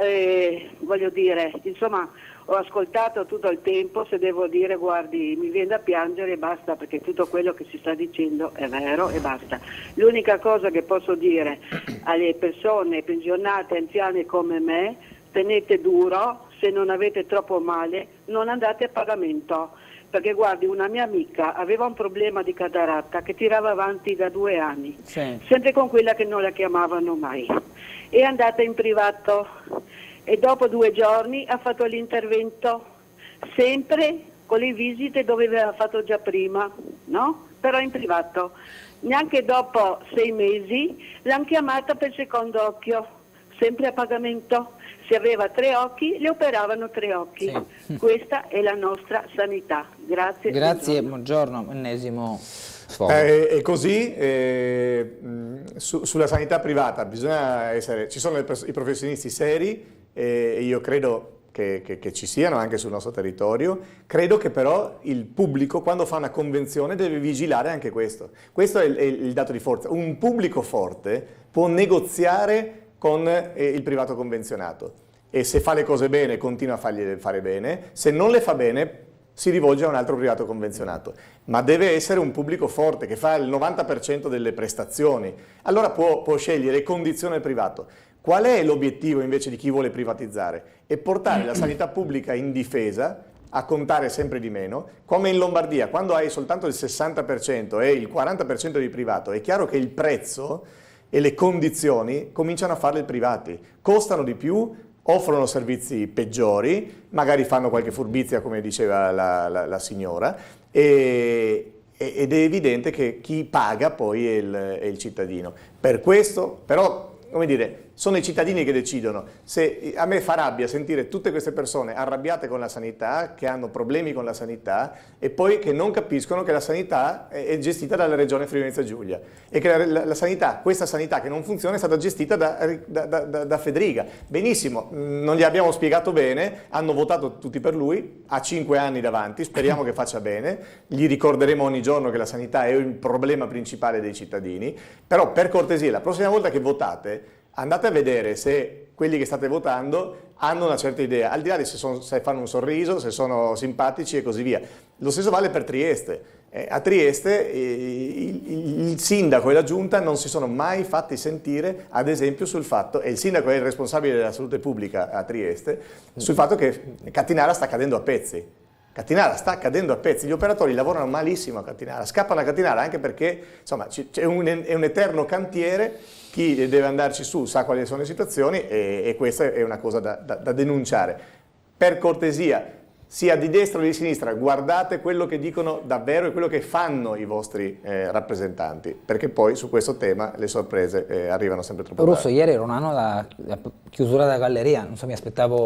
voglio dire, insomma, ho ascoltato tutto il tempo, se devo dire guardi mi viene da piangere e basta, perché tutto quello che si sta dicendo è vero e basta. L'unica cosa che posso dire alle persone pensionate, anziane come me, tenete duro, se non avete troppo male non andate a pagamento, perché guardi una mia amica aveva un problema di cataratta che tirava avanti da 2 anni, sempre con quella che non la chiamavano mai, è andata in privato e dopo 2 giorni ha fatto l'intervento, sempre con le visite dove aveva fatto già prima, no? Però in privato. Neanche dopo 6 mesi l'hanno chiamata per il secondo occhio, sempre a pagamento. Se aveva 3 occhi, le operavano 3 occhi. Sì. Questa è la nostra sanità. Grazie. Grazie, buongiorno. Ennesimo sfogo. E così sulla sanità privata bisogna essere, ci sono i professionisti seri e io credo che ci siano anche sul nostro territorio, credo che però il pubblico quando fa una convenzione deve vigilare anche questo. Questo è il dato di forza. Un pubblico forte può negoziare con il privato convenzionato e se fa le cose bene continua a fargliele fare bene, se non le fa bene si rivolge a un altro privato convenzionato, ma deve essere un pubblico forte che fa il 90% delle prestazioni, allora può scegliere condizione privato. Qual è l'obiettivo invece di chi vuole privatizzare? È portare la sanità pubblica in difesa, a contare sempre di meno, come in Lombardia, quando hai soltanto il 60% e il 40% di privato, è chiaro che il prezzo e le condizioni cominciano a farle i privati, costano di più, offrono servizi peggiori, magari fanno qualche furbizia come diceva la signora ed è evidente che chi paga poi è il cittadino. Per questo però, come dire, sono i cittadini che decidono. A me fa rabbia sentire tutte queste persone arrabbiate con la sanità, che hanno problemi con la sanità e poi che non capiscono che la sanità è gestita dalla Regione Friuli-Venezia Giulia e che la sanità, questa sanità che non funziona è stata gestita da Fedriga. Benissimo, non gli abbiamo spiegato bene, hanno votato tutti per lui, ha 5 anni davanti, speriamo che faccia bene, gli ricorderemo ogni giorno che la sanità è il problema principale dei cittadini, però per cortesia la prossima volta che votate andate a vedere se quelli che state votando hanno una certa idea, al di là di se fanno un sorriso, se sono simpatici e così via. Lo stesso vale per Trieste. A Trieste il sindaco e la giunta non si sono mai fatti sentire, ad esempio sul fatto, e il sindaco è il responsabile della salute pubblica a Trieste, sul fatto che Cattinara sta cadendo a pezzi. Cattinara sta cadendo a pezzi, gli operatori lavorano malissimo a Cattinara, scappano a Cattinara anche perché insomma, è un eterno cantiere, chi deve andarci su sa quali sono le situazioni e questa è una cosa da denunciare. Per cortesia, sia di destra che di sinistra, guardate quello che dicono davvero e quello che fanno i vostri rappresentanti, perché poi su questo tema le sorprese arrivano sempre troppo tardi. Russo, ieri era un anno da chiusura della galleria, non so, mi aspettavo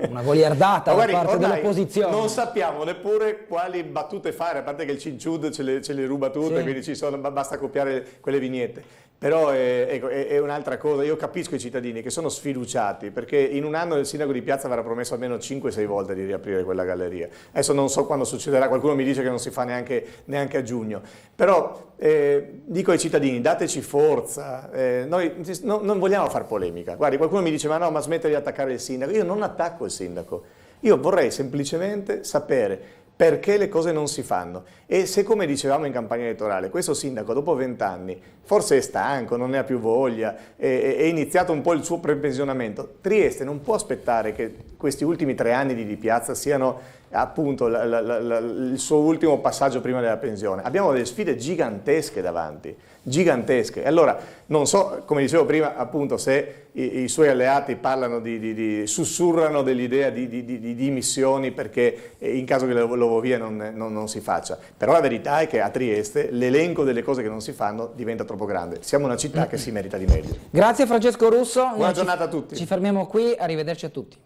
una goliardata da parte dell'opposizione. Non sappiamo neppure quali battute fare, a parte che il Cinciud ce le ruba tutte, sì. Quindi basta copiare quelle vignette. Però è un'altra cosa, io capisco i cittadini che sono sfiduciati, perché in un anno il sindaco di Piazza avrà promesso almeno 5-6 volte di riaprire quella galleria. Adesso non so quando succederà, qualcuno mi dice che non si fa neanche a giugno. Però dico ai cittadini, dateci forza, noi non vogliamo far polemica. Guardi, qualcuno mi dice, ma smette di attaccare il sindaco. Io non attacco il sindaco, io vorrei semplicemente sapere perché le cose non si fanno e se, come dicevamo in campagna elettorale, questo sindaco dopo 20 anni forse è stanco, non ne ha più voglia, è iniziato un po' il suo prepensionamento, Trieste non può aspettare che questi ultimi 3 anni di Piazza siano appunto il suo ultimo passaggio prima della pensione. Abbiamo delle sfide gigantesche davanti, gigantesche. E allora non so, come dicevo prima, appunto, se i suoi alleati parlano sussurrano dell'idea di dimissioni perché in caso che l'Ovovia non si faccia. Però la verità è che a Trieste l'elenco delle cose che non si fanno diventa troppo grande. Siamo una città che si merita di meglio. Grazie Francesco Russo. Buona giornata a tutti. Ci fermiamo qui, arrivederci a tutti.